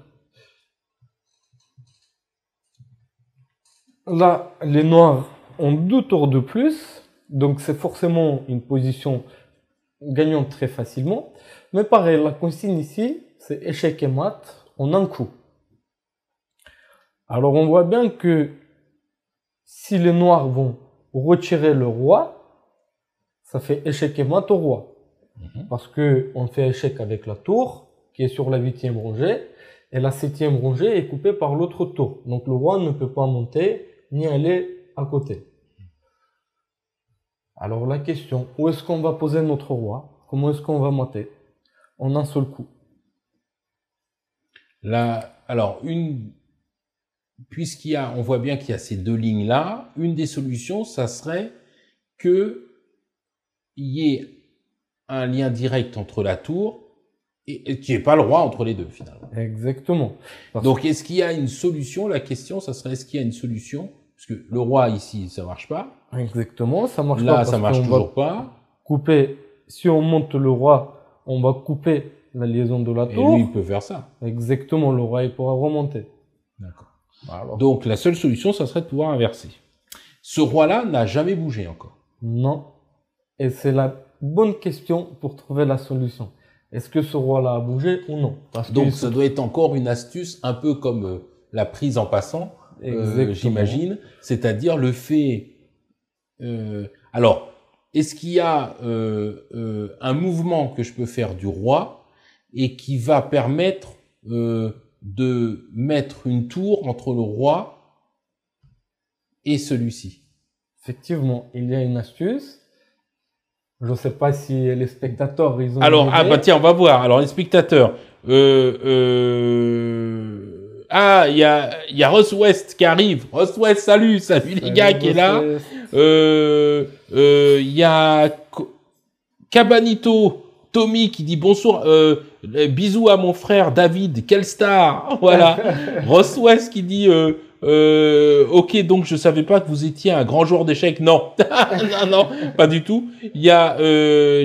là, les noirs ont 2 tours de plus. Donc, c'est forcément une position gagnante très facilement. Mais pareil, la consigne ici, c'est échec et mat en un coup. Alors, on voit bien que si les noirs vont retirer le roi, ça fait échec et mat au roi. Parce que on fait échec avec la tour, qui est sur la 8e rangée, et la 7e rangée est coupée par l'autre tour. Donc, le roi ne peut pas monter, ni aller à côté. Alors, la question, où est-ce qu'on va poser notre roi? Comment est-ce qu'on va mater? En un seul coup. Là, alors, on voit bien qu'il y a ces deux lignes-là, une des solutions, ça serait que il y ait un lien direct entre la tour et qu'il n'y ait pas le roi entre les deux, finalement. Exactement. Donc, est-ce qu'il y a une solution? La question, ça serait, est-ce qu'il y a une solution? Parce que le roi, ici, ça marche pas. Exactement, ça marche pas. Là, parce ça marche qu'on toujours va pas. couper, si on monte le roi, on va couper la liaison de la Et tour. lui, il peut faire ça. Exactement, le roi, il pourra remonter. D'accord. Alors, Donc, la seule solution, ça serait de pouvoir inverser. Ce roi-là n'a jamais bougé encore. non. Et c'est la bonne question pour trouver la solution. Est-ce que ce roi-là a bougé ou non? Parce Donc, qu'il ça doit être encore une astuce, un peu comme la prise en passant, Exactement. j'imagine. C'est-à-dire le fait... alors, est-ce qu'il y a un mouvement que je peux faire du roi et qui va permettre de mettre une tour entre le roi et celui-ci? Effectivement, il y a une astuce. Je ne sais pas si les spectateurs, ils ont Alors, une idée. tiens, on va voir. Alors, les spectateurs. Il y a Ross West qui arrive. Ross West, salut les gars qui est là. Il y a Cabanito, Tommy qui dit bonsoir, bisous à mon frère David, quelle star. Voilà. Ross West qui dit ok, donc je savais pas que vous étiez un grand joueur d'échecs. Non. non, pas du tout. Il y a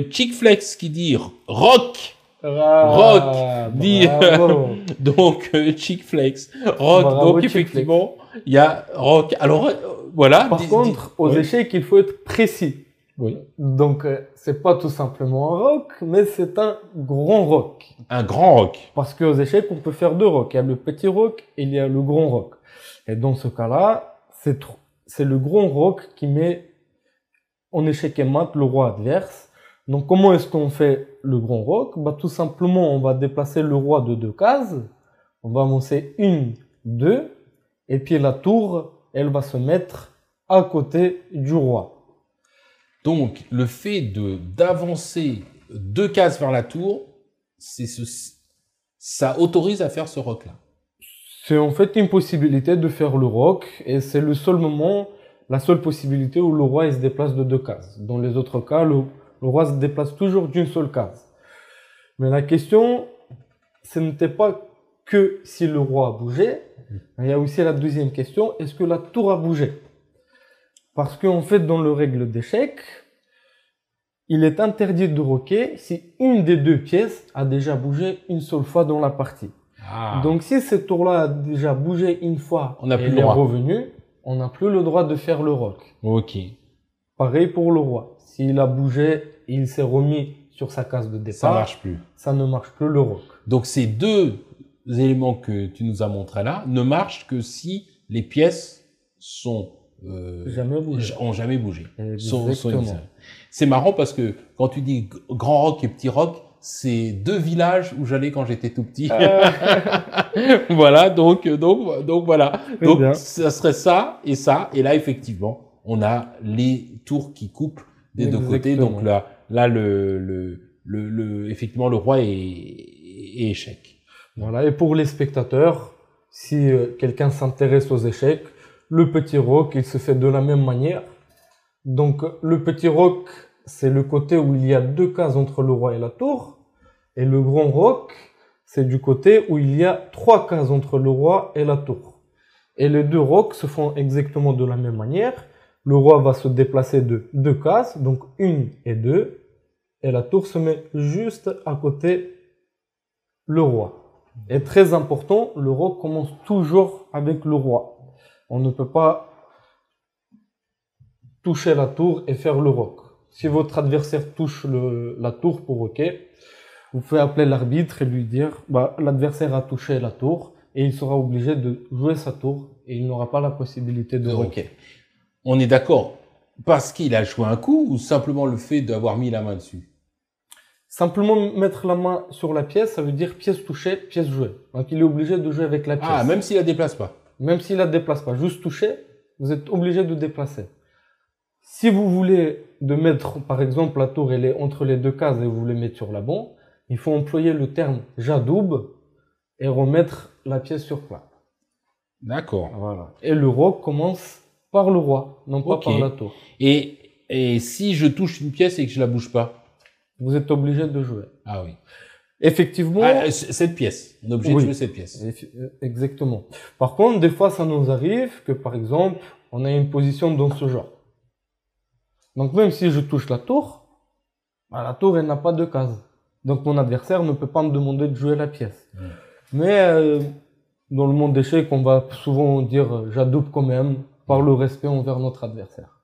Chick Flex qui dit rock. Rock dit donc Chick Flex rock. Bravo, donc Chick effectivement il y a rock. Alors voilà. Par contre, aux échecs, il faut être précis. Oui. Donc, c'est pas tout simplement un rock, mais c'est un grand rock. Un grand rock. Parce qu'aux échecs, on peut faire 2 rocks. Il y a le petit rock et il y a le grand rock. Et dans ce cas-là, c'est le grand rock qui met en échec et mat le roi adverse. Donc, comment est-ce qu'on fait le grand rock? Tout simplement, on va déplacer le roi de 2 cases. On va avancer 1, 2. Et puis, la tour, elle va se mettre à côté du roi. Donc, le fait d'avancer 2 cases vers la tour, ça autorise à faire ce rock-là. C'est en fait une possibilité de faire le rock, et c'est le seul moment, la seule possibilité où le roi il se déplace de 2 cases. Dans les autres cas, le roi se déplace toujours d'une seule case. Mais la question, ce n'était pas que si le roi a bougé, il y a aussi la deuxième question, est-ce que la tour a bougé? Parce qu'en fait, dans le règle d'échec, il est interdit de roquer si une des 2 pièces a déjà bougé une seule fois dans la partie. Donc, si ce tour-là a déjà bougé une fois on n'a plus et le il est droit. revenu, on n'a plus le droit de faire le rock. Ok. Pareil pour le roi. S'il a bougé et il s'est remis sur sa case de départ, Ça marche plus. ça ne marche plus le rock. Donc, ces deux éléments que tu nous as montrés là ne marchent que si les pièces sont ont jamais bougé. Exactement. C'est marrant parce que quand tu dis grand rock et petit rock, c'est deux villages où j'allais quand j'étais tout petit. Voilà, donc voilà. Très Donc bien. ça serait ça. Et là effectivement, on a les tours qui coupent des deux côtés. Donc là effectivement le roi est échec. Voilà, et pour les spectateurs, si quelqu'un s'intéresse aux échecs, le petit roc, il se fait de la même manière. Donc le petit roc, c'est le côté où il y a deux cases entre le roi et la tour. Et le grand roc, c'est du côté où il y a trois cases entre le roi et la tour. Et les deux rocs se font exactement de la même manière. Le roi va se déplacer de deux cases, donc une et deux. Et la tour se met juste à côté le roi. Et très important, le roc commence toujours avec le roi. On ne peut pas toucher la tour et faire le roc. Si votre adversaire touche la tour pour roquer, vous pouvez appeler l'arbitre et lui dire l'adversaire a touché la tour et il sera obligé de jouer sa tour et il n'aura pas la possibilité de roquer. On est d'accord parce qu'il a joué un coup ou simplement le fait d'avoir mis la main dessus? Simplement mettre la main sur la pièce, ça veut dire pièce touchée, pièce jouée. Donc il est obligé de jouer avec la pièce. Ah, même s'il la déplace pas? Même s'il la déplace pas, juste touché, vous êtes obligé de déplacer. Si vous voulez de mettre, par exemple, la tour, elle est entre les deux cases et vous voulez mettre sur la banc, il faut employer le terme jadoub et remettre la pièce sur plat. D'accord. Voilà. Et le roc commence par le roi, non pas par la tour. Et si je touche une pièce et que je la bouge pas? Vous êtes obligé de jouer. Ah oui. Effectivement. Cette pièce. On est obligé de jouer cette pièce. Exactement. Par contre, des fois, ça nous arrive que, par exemple, on a une position dans ce genre. Donc, même si je touche la tour, la tour, elle n'a pas de case. Donc, mon adversaire ne peut pas me demander de jouer la pièce. Mais, dans le monde d'échecs, on va souvent dire j'adoube quand même, par le respect envers notre adversaire.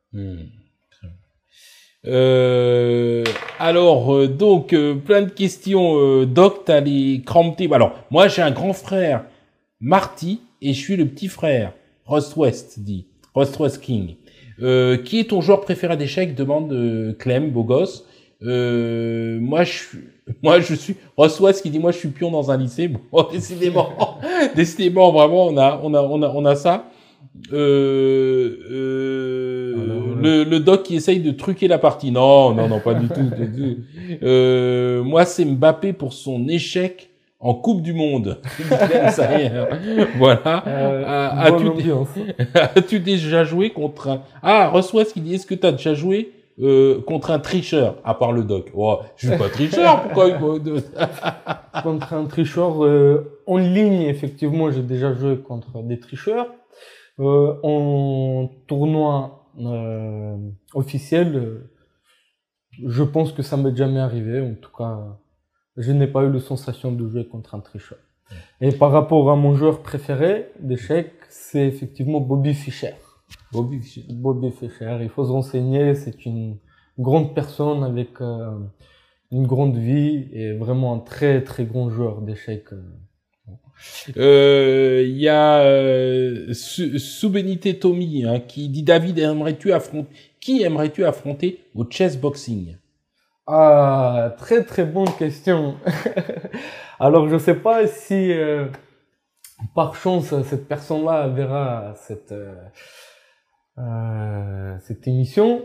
Alors, donc, plein de questions. Doc, t'as les crampés. Alors, moi, j'ai un grand frère, Marty, et je suis le petit frère, Rust West, dit. Rust West King. Qui est ton joueur préféré d'échecs? Demande Clem, beau gosse. Moi, je suis Rust West qui dit, moi, je suis pion dans un lycée. Bon, décidément, vraiment, on a ça. Le doc qui essaye de truquer la partie. Non, pas du tout. Moi, c'est Mbappé pour son échec en Coupe du Monde. Voilà. As-tu déjà joué contre un... Ah, Reçois qui dit, est-ce que tu as déjà joué contre un tricheur, à part le doc? Oh, je suis pas tricheur, pourquoi Contre un tricheur en ligne, effectivement, j'ai déjà joué contre des tricheurs. En tournoi officiel, je pense que ça m'est jamais arrivé. En tout cas, je n'ai pas eu la sensation de jouer contre un tricheur. Et par rapport à mon joueur préféré d'échecs, c'est effectivement Bobby Fischer. Bobby Fischer, il faut se renseigner, c'est une grande personne avec une grande vie et vraiment un très très grand joueur d'échecs. Il y a Soubenité Tommy qui dit, David, qui aimerais-tu affronter au chess boxing? Ah, très très bonne question. Alors je sais pas si par chance cette personne-là verra cette émission.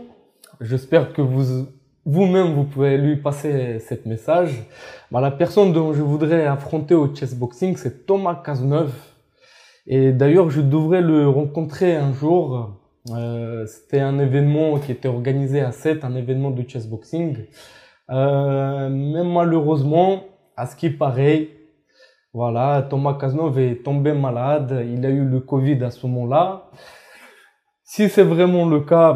J'espère que vous-même vous pouvez lui passer cette message. La personne dont je voudrais affronter au chess boxing, c'est Thomas Cazeneuve. Et d'ailleurs, je devrais le rencontrer un jour. C'était un événement qui était organisé à Sète, un événement de chess boxing. Mais malheureusement, à ce qui paraît, voilà, Thomas Cazeneuve est tombé malade. Il a eu le Covid à ce moment-là. Si c'est vraiment le cas,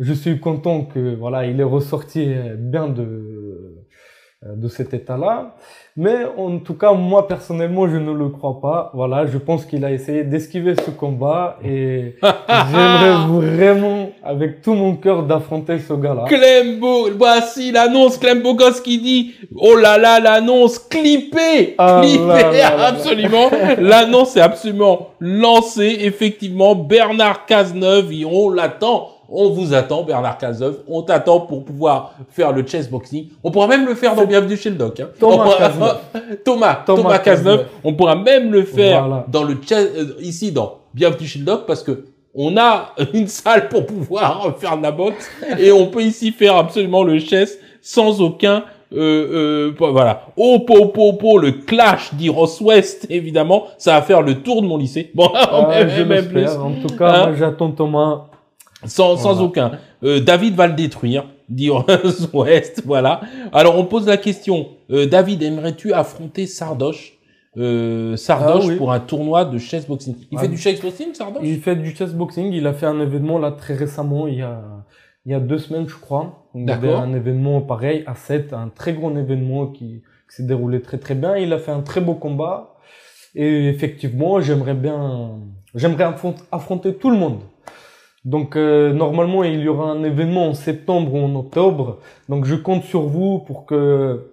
je suis content que voilà, il est ressorti bien de cet état-là. Mais en tout cas, moi personnellement, je ne le crois pas. Voilà, je pense qu'il a essayé d'esquiver ce combat et j'aimerais vraiment avec tout mon cœur d'affronter ce gars-là. Clembo, voici l'annonce, Clembo Goss qui dit, oh là là, l'annonce clippée, Ah clippée, là là là. absolument, l'annonce est absolument lancée, effectivement, Bernard Cazeneuve, et on l'attend, on vous attend, Bernard Cazeneuve, on t'attend pour pouvoir faire le chess boxing, on pourra même le faire dans Bienvenue chez le Doc, hein. Thomas Cazeneuve. Thomas Cazeneuve, on pourra même le faire Voilà. dans le chess, ici dans Bienvenue chez le Doc, parce que on a une salle pour pouvoir faire de la boxe et on peut ici faire absolument le chess sans aucun voilà. Oh le clash dit Ross West, évidemment, ça va faire le tour de mon lycée. Bon, Je même plus. l'espère. En tout cas, Hein? moi, j'attends Thomas. Sans Voilà. aucun. David va le détruire, dit Ross West, voilà. Alors on pose la question, David, aimerais-tu affronter Sardoche Ah oui. pour un tournoi de chess boxing? Il Ah. fait du chess boxing, Sardoche? Il fait du chess boxing. Il a fait un événement là très récemment, il y a 2 semaines, je crois. Il y avait D'accord. un événement pareil à 7, un très grand événement qui s'est déroulé très très bien. Il a fait un très beau combat. Et effectivement, j'aimerais affronter tout le monde. Donc normalement, il y aura un événement en septembre ou en octobre. Donc je compte sur vous pour que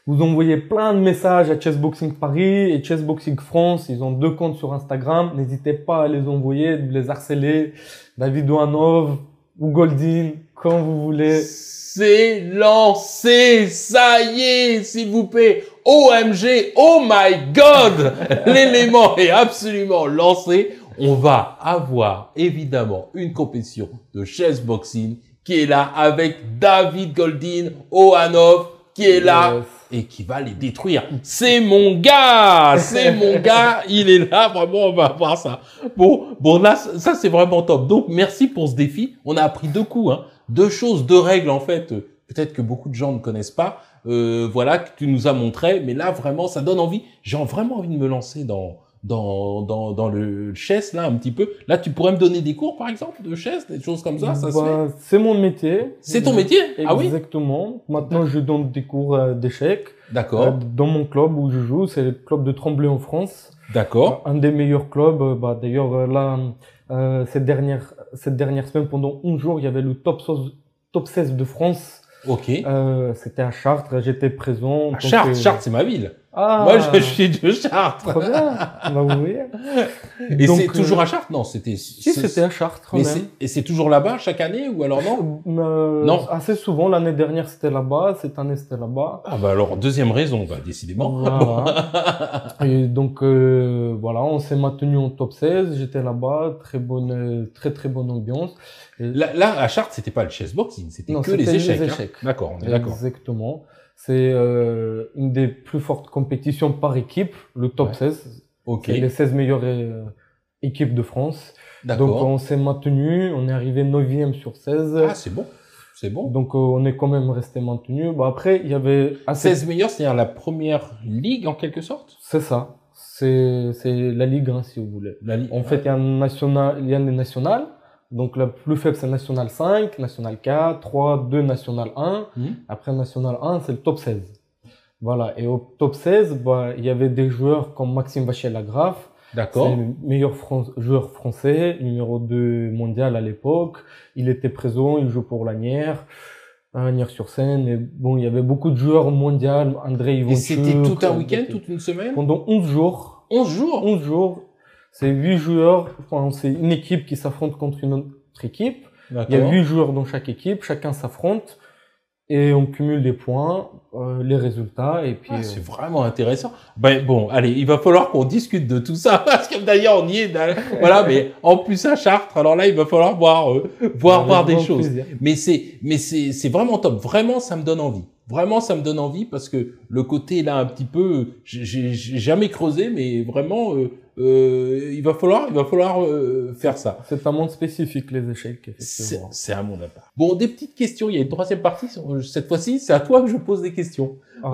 vous envoyez plein de messages à Chessboxing Paris et Chessboxing France. Ils ont 2 comptes sur Instagram. N'hésitez pas à les envoyer, de les harceler. David Oanov ou Goldin, quand vous voulez. C'est lancé, ça y est, s'il vous plaît. OMG, oh my God, l'élément est absolument lancé. On va avoir évidemment une compétition de chess boxing qui est là avec David Goldin, Oanov, qui est là Yes. et qui va les détruire. C'est mon gars, il est là, vraiment, on va voir ça. Bon là, ça c'est vraiment top. Donc merci pour ce défi. On a appris 2 coups, hein, 2 choses, 2 règles en fait. Peut-être que beaucoup de gens ne connaissent pas. Voilà, que tu nous as montré, mais là vraiment, ça donne envie. J'ai vraiment envie de me lancer dans le chess là un petit peu. Là, tu pourrais me donner des cours par exemple de chess, des choses comme ça se fait. C'est mon métier. C'est ton métier? Ah oui? Exactement. Maintenant, je donne des cours d'échecs. D'accord, Dans mon club où je joue, c'est le club de Tremblay en France. d'accord. Un des meilleurs clubs. D'ailleurs, là, cette dernière semaine, pendant 11 jours, il y avait le top 16 de France. Ok. C'était à Chartres. J'étais présent. Chartres, c'est ma ville. Ah, Moi, je suis de Chartres. trop bien. Bah, vous voyez. Et Donc, c'est toujours à Chartres? Non, c'était... Si, c'était à Chartres. Mais même. et c'est toujours là-bas chaque année ou alors non? Non. Assez souvent. L'année dernière, c'était là-bas. Cette année, c'était là-bas. Ah bah alors, deuxième raison, bah, décidément. Voilà. Et donc, voilà, on s'est maintenu en top 16. J'étais là-bas. Très, très bonne ambiance. Et- Là, à Chartres, c'était pas le chess boxing, c'était Non, que c'était les échecs. les hein. échecs. D'accord, on est d'accord. Exactement. C'est une des plus fortes compétitions par équipe, le top Ouais. 16. Ok, C'est les 16 meilleures équipes de France. Donc d'accord. on s'est maintenu, on est arrivé 9e sur 16. Ah, c'est bon, c'est bon. Donc on est quand même resté maintenu. Bon, après, il y avait assez... 16 meilleurs, c'est-à-dire la première ligue en quelque sorte? C'est ça. C'est la Ligue 1, si vous voulez. La ligue. En fait, il y a il y a les nationales. Donc la plus faible, c'est National 5, National 4, 3, 2, National 1. Après National 1, c'est le top 16. Voilà. Et au top 16, il y avait des joueurs comme Maxime Vachier-Lagrave. D'accord. C'est le meilleur joueur français, numéro 2 mondial à l'époque. Il était présent, il joue pour l'Anières, sur Seine. Et bon, il y avait beaucoup de joueurs mondiaux, André Ivanchuk. Et c'était tout un week-end, toute une semaine? Pendant 11 jours. 11 jours? 11 jours. C'est 8 joueurs, enfin, c'est une équipe qui s'affronte contre une autre équipe. Il y a D'accord. 8 joueurs dans chaque équipe, chacun s'affronte et on cumule les points, les résultats et puis Ah, c'est vraiment intéressant. Ben bon, allez, il va falloir qu'on discute de tout ça parce que d'ailleurs on y est. Voilà, mais en plus à Chartres, alors là il va falloir voir des grand choses. plaisir. Mais c'est vraiment top. Vraiment, ça me donne envie. Vraiment, ça me donne envie parce que le côté là un petit peu, j'ai jamais creusé, mais vraiment, il va falloir faire ça. C'est un monde spécifique, les échecs, effectivement. C'est un monde à part. Bon, des petites questions. Il y a une 3e partie. Cette fois-ci, c'est à toi que je pose des questions. Ah.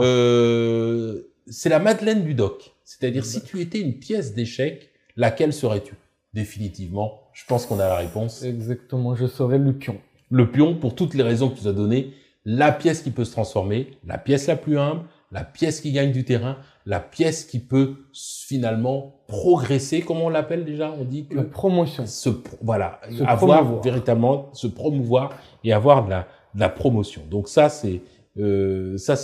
C'est la Madeleine du Doc. C'est-à-dire, si tu étais une pièce d'échec, laquelle serais-tu? Définitivement, je pense qu'on a la réponse. Exactement, je serai le pion. Le pion, pour toutes les raisons que tu as données, la pièce qui peut se transformer, la pièce la plus humble, la pièce qui gagne du terrain, la pièce qui peut finalement progresser, comment on l'appelle déjà? On dit que La promotion. voilà, Se avoir promouvoir. véritablement se promouvoir et avoir de la promotion. Donc ça c'est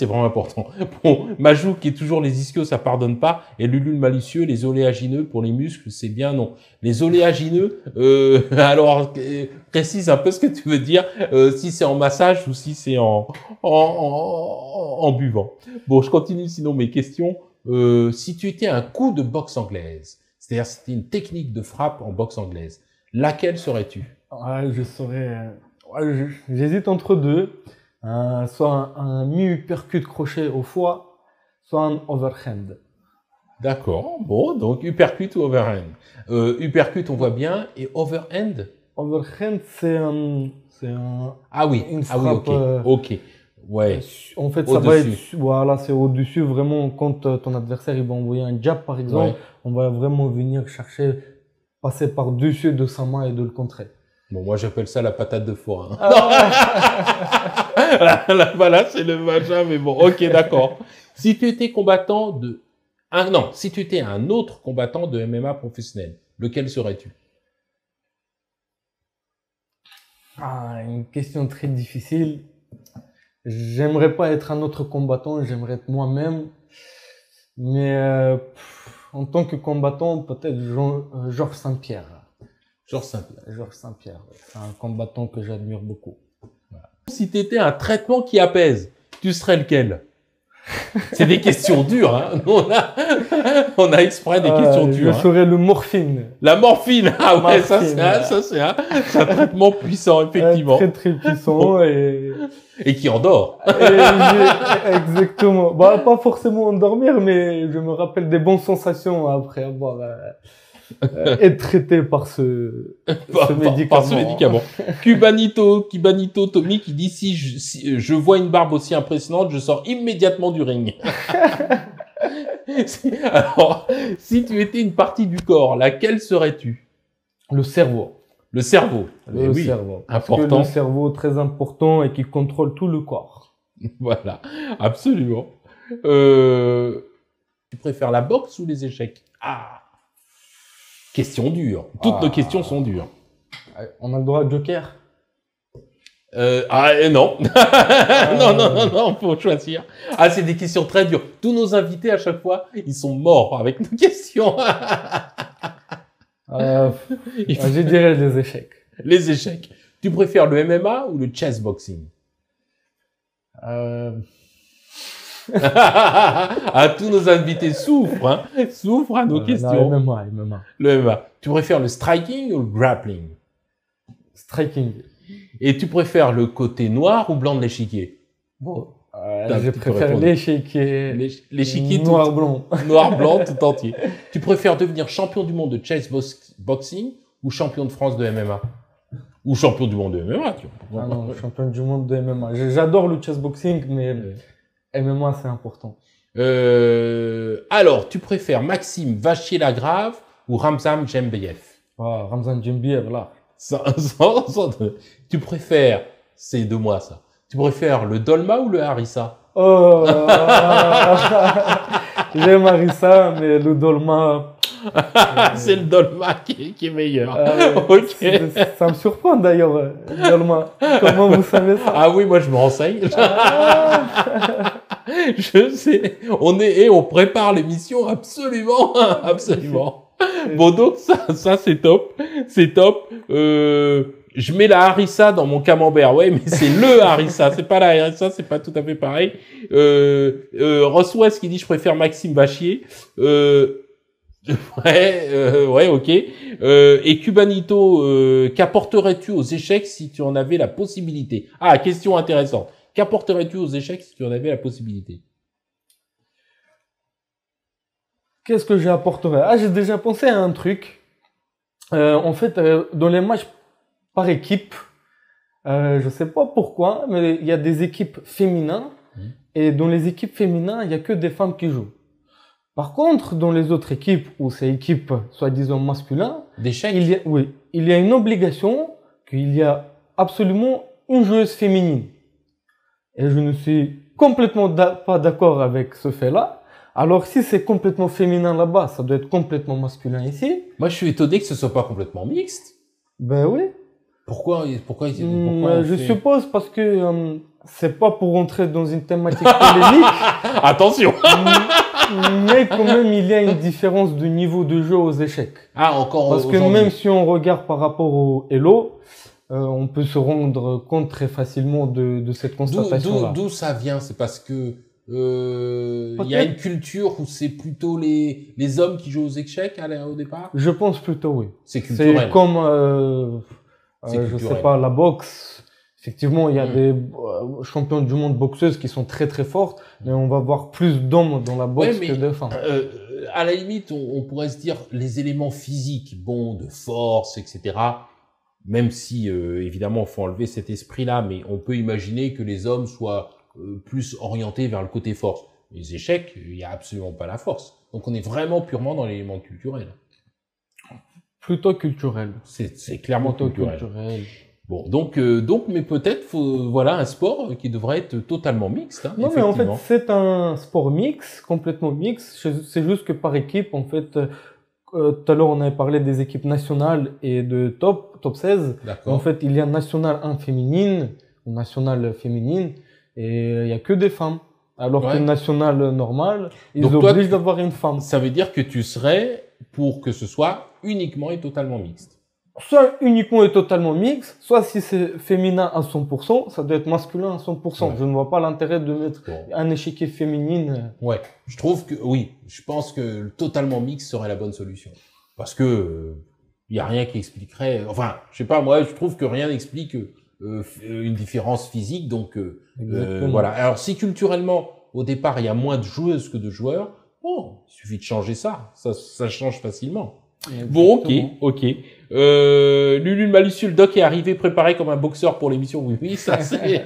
vraiment important. Bon, Majou qui est toujours les ischios, ça pardonne pas. Et Lulu le malicieux, les oléagineux pour les muscles, c'est bien non. Les oléagineux, alors précise un peu ce que tu veux dire, si c'est en massage ou si c'est en buvant. Bon, je continue sinon mes questions. Si tu étais un coup de boxe anglaise, c'est-à-dire si c'était une technique de frappe en boxe anglaise, laquelle serais-tu? Je saurais. J'hésite entre deux. Soit un mi-uppercut crochet au foie, soit un overhand. D'accord. Bon, donc uppercut ou overhand. Uppercut, on voit bien, et overhand. Overhand, c'est un. Ah oui. Une Ah oui. Ok. frappe, Ok. Ouais. En fait, ça va Au-dessus. être. Voilà, c'est au-dessus. Vraiment, quand ton adversaire il va envoyer un jab, par exemple, Ouais. on va vraiment venir chercher, passer par-dessus de sa main et de le contrer. Bon, moi j'appelle ça la patate de foie. Hein. Ah, Voilà, c'est le machin, mais bon, ok, d'accord. Si tu étais combattant si tu étais un autre combattant de MMA professionnel, lequel serais-tu? une question très difficile. J'aimerais pas être un autre combattant, j'aimerais être moi-même. Mais en tant que combattant, peut-être Georges Saint-Pierre. Georges Saint-Pierre. Georges Saint-Pierre, c'est un combattant que j'admire beaucoup. Si tu étais un traitement qui apaise, tu serais lequel? C'est des questions dures, hein. On a exprès des questions Je dures. Hein. serais le morphine. La morphine, ah ouais, Morphine, c'est un traitement puissant, effectivement. Très très puissant Et qui endort. Exactement. Bah, pas forcément endormir, mais je me rappelle des bonnes sensations après avoir été traité par ce médicament. Par ce médicament. Cubanito Tommy qui dit si je vois une barbe aussi impressionnante, je sors immédiatement du ring. Alors, si tu étais une partie du corps, laquelle serais-tu? Le cerveau. Le cerveau. Le Oui, cerveau. Parce que important. le cerveau très important et qui contrôle tout le corps. Voilà, absolument. Tu préfères la boxe ou les échecs? Ah, question dure. Toutes nos questions sont dures. On a le droit à joker? Non. Non, faut choisir. Ah, c'est des questions très dures. Tous nos invités, à chaque fois, ils sont morts avec nos questions. Je dirais les échecs. Les échecs. Tu préfères le MMA ou le chess boxing? Tous nos invités souffrent, hein. Souffrent à nos questions. Non, MMA. Le MMA. Tu préfères le striking ou le grappling? Striking. Et tu préfères le côté noir ou blanc de l'échiquier? Bon. T'as un Je petit peu préfère répondu. l'échiquier. L'échiquier tout Noir-blanc. noir-blanc tout entier. Tu préfères devenir champion du monde de chess boxing ou champion de France de MMA? Ou champion du monde de MMA, tu vois. Ah non, champion du monde de MMA. J'adore le chessboxing, mais MMA, c'est important. Alors, tu préfères Maxime Vachier-Lagrave ou Ramzan Jembeyev? Ramzan Jembeyev, là. Tu préfères, c'est de moi ça, tu préfères le dolma ou le harissa? Oh, j'aime Harissa, mais le dolma. C'est le dolma qui est meilleur. Ok. Ok. Ça me surprend d'ailleurs, le dolma. Comment vous savez ça? Ah oui, moi je me renseigne. Je sais. On prépare l'émission absolument, absolument. Bon donc ça c'est top, c'est top. Je mets la harissa dans mon camembert, ouais, mais c'est le harissa, c'est pas la harissa, c'est pas tout à fait pareil. Ross West qui dit je préfère Maxime Vachier. Ouais, ok. Et Cubanito, qu'apporterais-tu aux échecs si tu en avais la possibilité? Ah, question intéressante. Qu'apporterais-tu aux échecs si tu en avais la possibilité? Qu'est-ce que j'apporterais? J'ai déjà pensé à un truc. En fait, dans les matchs par équipe, je sais pas pourquoi, mais il y a des équipes féminines et dans les équipes féminines, il y a que des femmes qui jouent. Par contre, dans les autres équipes où c'est équipe soi-disant masculin, D'échecs? il y a une obligation qu'il y a absolument une joueuse féminine. Et je ne suis complètement pas d'accord avec ce fait-là. Alors si c'est complètement féminin là-bas, ça doit être complètement masculin ici. Moi, je suis étonné que ce soit pas complètement mixte. Ben oui. Pourquoi on Je fait- suppose parce que c'est pas pour rentrer dans une thématique polémique, Attention. mais quand même il y a une différence de niveau de jeu aux échecs. Ah, encore Parce que aujourd'hui. même si on regarde par rapport au Hello, on peut se rendre compte très facilement de cette constatation-là. D'où ça vient? C'est parce que il y a une culture où c'est plutôt les hommes qui jouent aux échecs au départ. Je pense plutôt oui. C'est culturel. C'est comme, C'est je culturel. sais pas, la boxe. Effectivement, il y a Mm. des champions du monde boxeuses qui sont très très fortes, mais on va voir plus d'hommes dans la boxe Ouais, mais, que de femmes. À la limite, on pourrait se dire les éléments physiques, bon, de force, etc. Même si, évidemment, il faut enlever cet esprit-là, mais on peut imaginer que les hommes soient plus orientés vers le côté force. Les échecs, il n'y a absolument pas la force. Donc, on est vraiment purement dans l'élément culturel. Plutôt culturel. C'est clairement Plutôt culturel. culturel. Bon, donc, mais peut-être, voilà, un sport qui devrait être totalement mixte. Hein, Non, mais en fait, effectivement. c'est un sport mix, complètement mix. C'est juste que par équipe, en fait, tout à l'heure, on avait parlé des équipes nationales et de top 16. D'accord. En fait, il y a national 1 féminine, nationale féminine, et il y a que des femmes. Alors Ouais. que national normal, ils Donc toi, obligent d'avoir une femme. Ça veut dire que tu serais pour que ce soit uniquement et totalement mixte. Soit uniquement et totalement mix, soit si c'est féminin à 100%, ça doit être masculin à 100%. Ouais. Je ne vois pas l'intérêt de mettre Bon. un échiquier féminine. Ouais, je trouve que oui, je pense que le totalement mixte serait la bonne solution. Parce que y a rien qui expliquerait, enfin, je sais pas, moi je trouve que rien n'explique une différence physique, donc Exactement. voilà. Alors si culturellement au départ il y a moins de joueuses que de joueurs, bon, il suffit de changer ça change facilement. Bon, ok. Lulu le malicieux, le doc est arrivé préparé comme un boxeur pour l'émission. Oui, ça c'est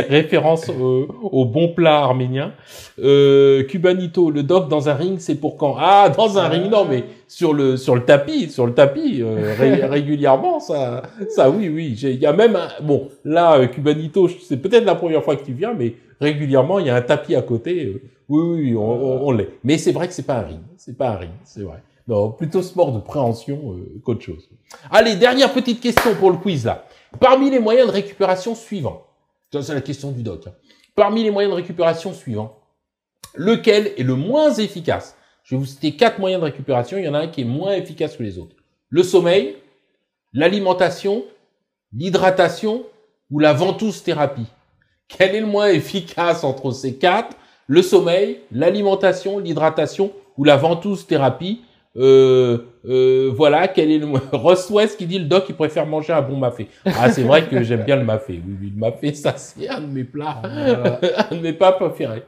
référence au bon plat arménien. Cubanito, le doc dans un ring, c'est pour quand? Ah, dans un ring, non, mais sur le tapis, régulièrement, ça, oui. Il y a même bon, là, Cubanito, c'est peut-être la première fois que tu viens, mais régulièrement, il y a un tapis à côté. Oui, on l'est. Mais c'est vrai que c'est pas un ring, c'est vrai. Non, plutôt sport de préhension qu'autre chose. Allez, dernière petite question pour le quiz là. Parmi les moyens de récupération suivants, ça c'est la question du doc. Hein. Parmi les moyens de récupération suivants, lequel est le moins efficace? Je vais vous citer 4 moyens de récupération. Il y en a un qui est moins efficace que les autres. Le sommeil, l'alimentation, l'hydratation ou la ventouse thérapie. Quel est le moins efficace entre ces 4? Le sommeil, l'alimentation, l'hydratation ou la ventouse thérapie. Voilà, quel est le Ross West qui dit le doc il préfère manger un bon mafé. Ah, c'est vrai que j'aime bien le mafé. Oui, le mafé, ça c'est un de mes plats, un de mes plats préférés.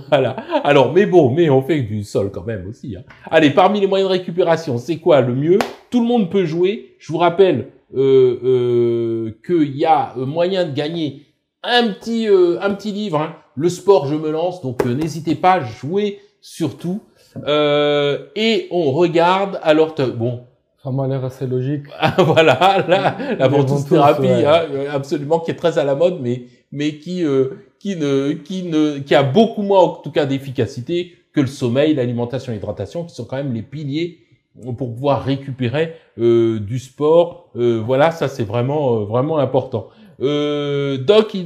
Voilà. Alors, mais on fait du sol quand même aussi. Hein. Allez, parmi les moyens de récupération, c'est quoi le mieux? Tout le monde peut jouer. Je vous rappelle qu'il y a moyen de gagner un petit livre. Hein. Le sport, je me lance. Donc n'hésitez pas, jouez surtout. Et on regarde, alors, bon. Ça m'a l'air assez logique. Voilà, la ventouse thérapie, ouais. hein, absolument, qui est très à la mode, mais qui a beaucoup moins, en tout cas, d'efficacité que le sommeil, l'alimentation, l'hydratation, qui sont quand même les piliers pour pouvoir récupérer, du sport. Voilà, ça, c'est vraiment important. Doc,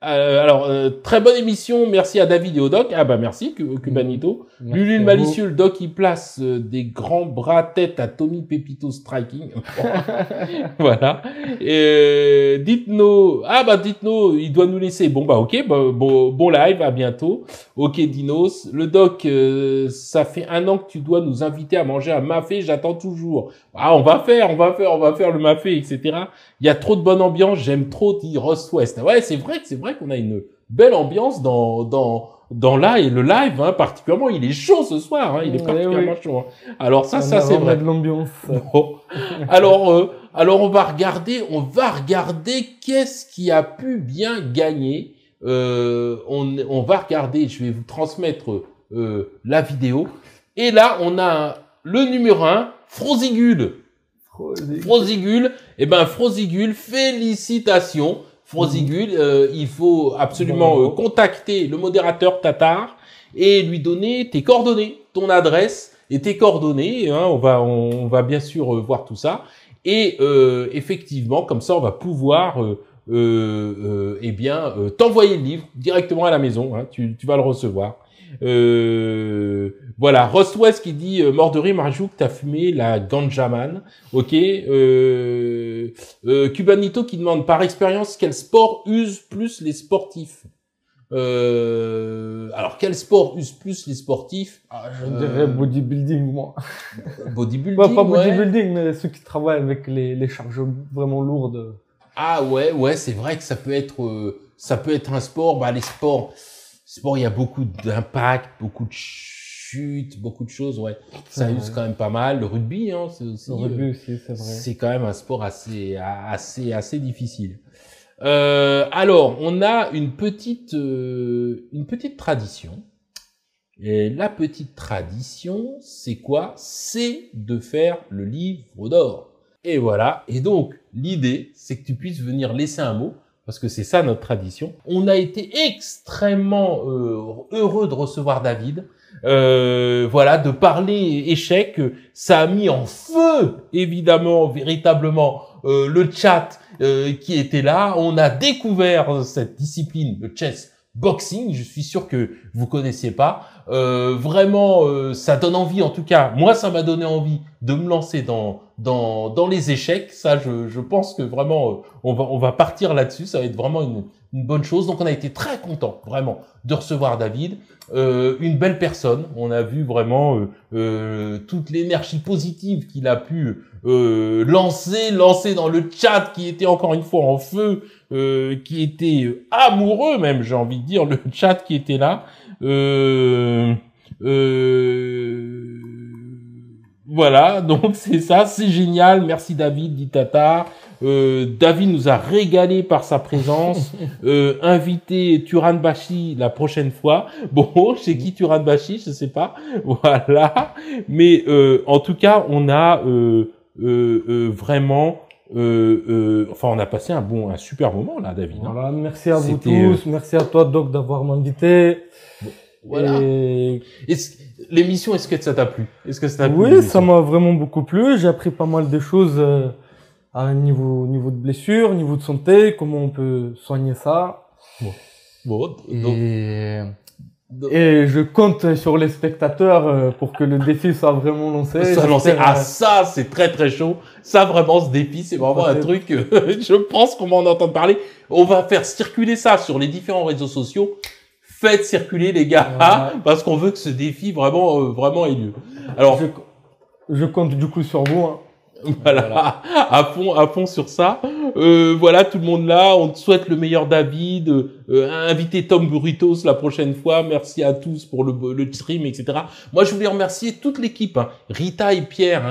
alors, très bonne émission, merci à David et au Doc. Ah bah merci, Cubanito. Merci Lulu le à malicieux, le Doc, il place des grands bras tête à Tommy Pepito Striking. Voilà. Dites-nous, il doit nous laisser. Bon bah ok, bon live, à bientôt. Ok Dinos, le Doc, ça fait 1 an que tu dois nous inviter à manger un mafé, j'attends toujours. Ah on va faire le mafé, etc. Il y a trop de bonne ambiance, j'aime trop, dit Ross West. Ouais, c'est vrai qu'on a une belle ambiance dans là et le live, hein, particulièrement, il est chaud ce soir, hein, il est particulièrement chaud. Hein. Alors ça c'est vrai. De l'ambiance. Bon. Alors on va regarder qu'est-ce qui a pu bien gagner. On va regarder, je vais vous transmettre la vidéo. Et là, on a le numéro 1, Frozigule. Frozigule, félicitations. Frozigul, il faut absolument contacter le modérateur Tatar et lui donner tes coordonnées, ton adresse et tes coordonnées. Hein, on va bien sûr voir tout ça. Et effectivement, comme ça, on va pouvoir t'envoyer le livre directement à la maison. Hein, tu vas le recevoir. Voilà, Ross West qui dit mort de rire, rajoute que t'as fumé la ganjaman. Ok. Cubanito qui demande par expérience quel sport use plus les sportifs. Alors quel sport use plus les sportifs? Je dirais bodybuilding, moi. Bodybuilding, pas bodybuilding, mais ceux qui travaillent avec les charges vraiment lourdes. Ah ouais, c'est vrai que ça peut être un sport. Bah les sports, il y a beaucoup d'impact, beaucoup de chutes, beaucoup de choses. Ouais, ça use quand même pas mal. Le rugby, hein, c'est aussi. Le rugby aussi, c'est vrai. C'est quand même un sport assez difficile. Alors, on a une petite tradition. Et la petite tradition, c'est quoi? C'est de faire le livre d'or. Et voilà. Et donc, l'idée, c'est que tu puisses venir laisser un mot, parce que c'est ça notre tradition. On a été extrêmement heureux de recevoir David. Voilà, de parler échecs. Ça a mis en feu, évidemment, véritablement, le chat qui était là. On a découvert cette discipline, le chess boxing. Je suis sûr que vous connaissiez pas. Vraiment, ça donne envie. En tout cas, moi, ça m'a donné envie de me lancer dans les échecs. Ça, je pense que vraiment, on va partir là-dessus. Ça va être vraiment une bonne chose. Donc, on a été très content, vraiment, de recevoir David. Une belle personne. On a vu vraiment toute l'énergie positive qu'il a pu lancer dans le chat, qui était encore une fois en feu, qui était amoureux même, j'ai envie de dire, le chat qui était là. Voilà, donc c'est ça, c'est génial. Merci David, dit Tatar. David nous a régalé par sa présence. Invité Turan Bashi la prochaine fois. Bon, chez qui Turan Bashi, je sais pas. Voilà. Mais en tout cas, on a vraiment, on a passé un super moment là, David. Hein. Voilà, merci à vous tous. Merci à toi, Doc, d'avoir m'invité. Bon, voilà. Et... L'émission, est-ce que ça t'a plu? Est-ce que ça t'a plu? Oui, ça m'a vraiment beaucoup plu. J'ai appris pas mal de choses à un niveau de blessure, niveau de santé, comment on peut soigner ça. Bon, et je compte sur les spectateurs pour que le défi soit vraiment lancé. Ça, c'est très très chaud. Ça, vraiment, ce défi, c'est vraiment un truc. Je pense qu'on va en entendre parler. On va faire circuler ça sur les différents réseaux sociaux. Faites circuler les gars, parce qu'on veut que ce défi vraiment ait lieu. Alors, je compte du coup sur vous. Hein. Voilà, à fond sur ça. Voilà, tout le monde là. On te souhaite le meilleur, David. Invitez Tom Burritos la prochaine fois. Merci à tous pour le stream, etc. Moi, je voulais remercier toute l'équipe. Hein. Rita et Pierre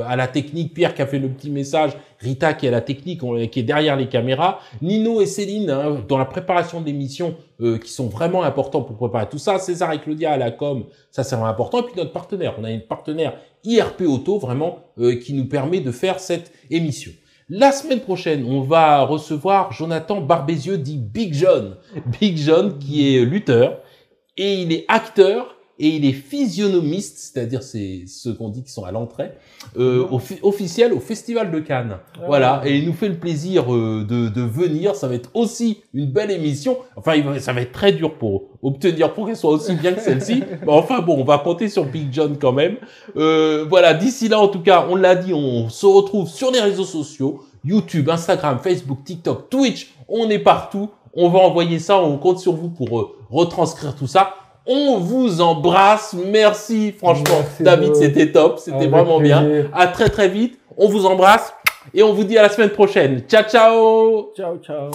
à la technique. Pierre qui a fait le petit message. Rita qui est à la technique, qui est derrière les caméras. Nino et Céline dans la préparation de l'émission, qui sont vraiment importants pour préparer tout ça. César et Claudia à la com, ça c'est vraiment important. Et puis notre partenaire, on a une partenaire IRP Auto vraiment qui nous permet de faire cette émission. La semaine prochaine, on va recevoir Jonathan Barbézieux, dit Big John. Big John qui est lutteur et il est acteur et il est physionomiste, c'est-à-dire c'est ceux qu'on dit qui sont à l'entrée, officiel au Festival de Cannes. Voilà, et il nous fait le plaisir de venir. Ça va être aussi une belle émission. Enfin, ça va être très dur pour obtenir pour qu'elle soit aussi bien que celle-ci. Mais enfin bon, on va compter sur Big John quand même. Voilà, d'ici là, en tout cas, on l'a dit, on se retrouve sur les réseaux sociaux, YouTube, Instagram, Facebook, TikTok, Twitch. On est partout. On va envoyer ça. On compte sur vous pour retranscrire tout ça. On vous embrasse. Merci. Franchement, merci David, c'était top. C'était vraiment bien. À très, très vite. On vous embrasse et on vous dit à la semaine prochaine. Ciao, ciao. Ciao, ciao.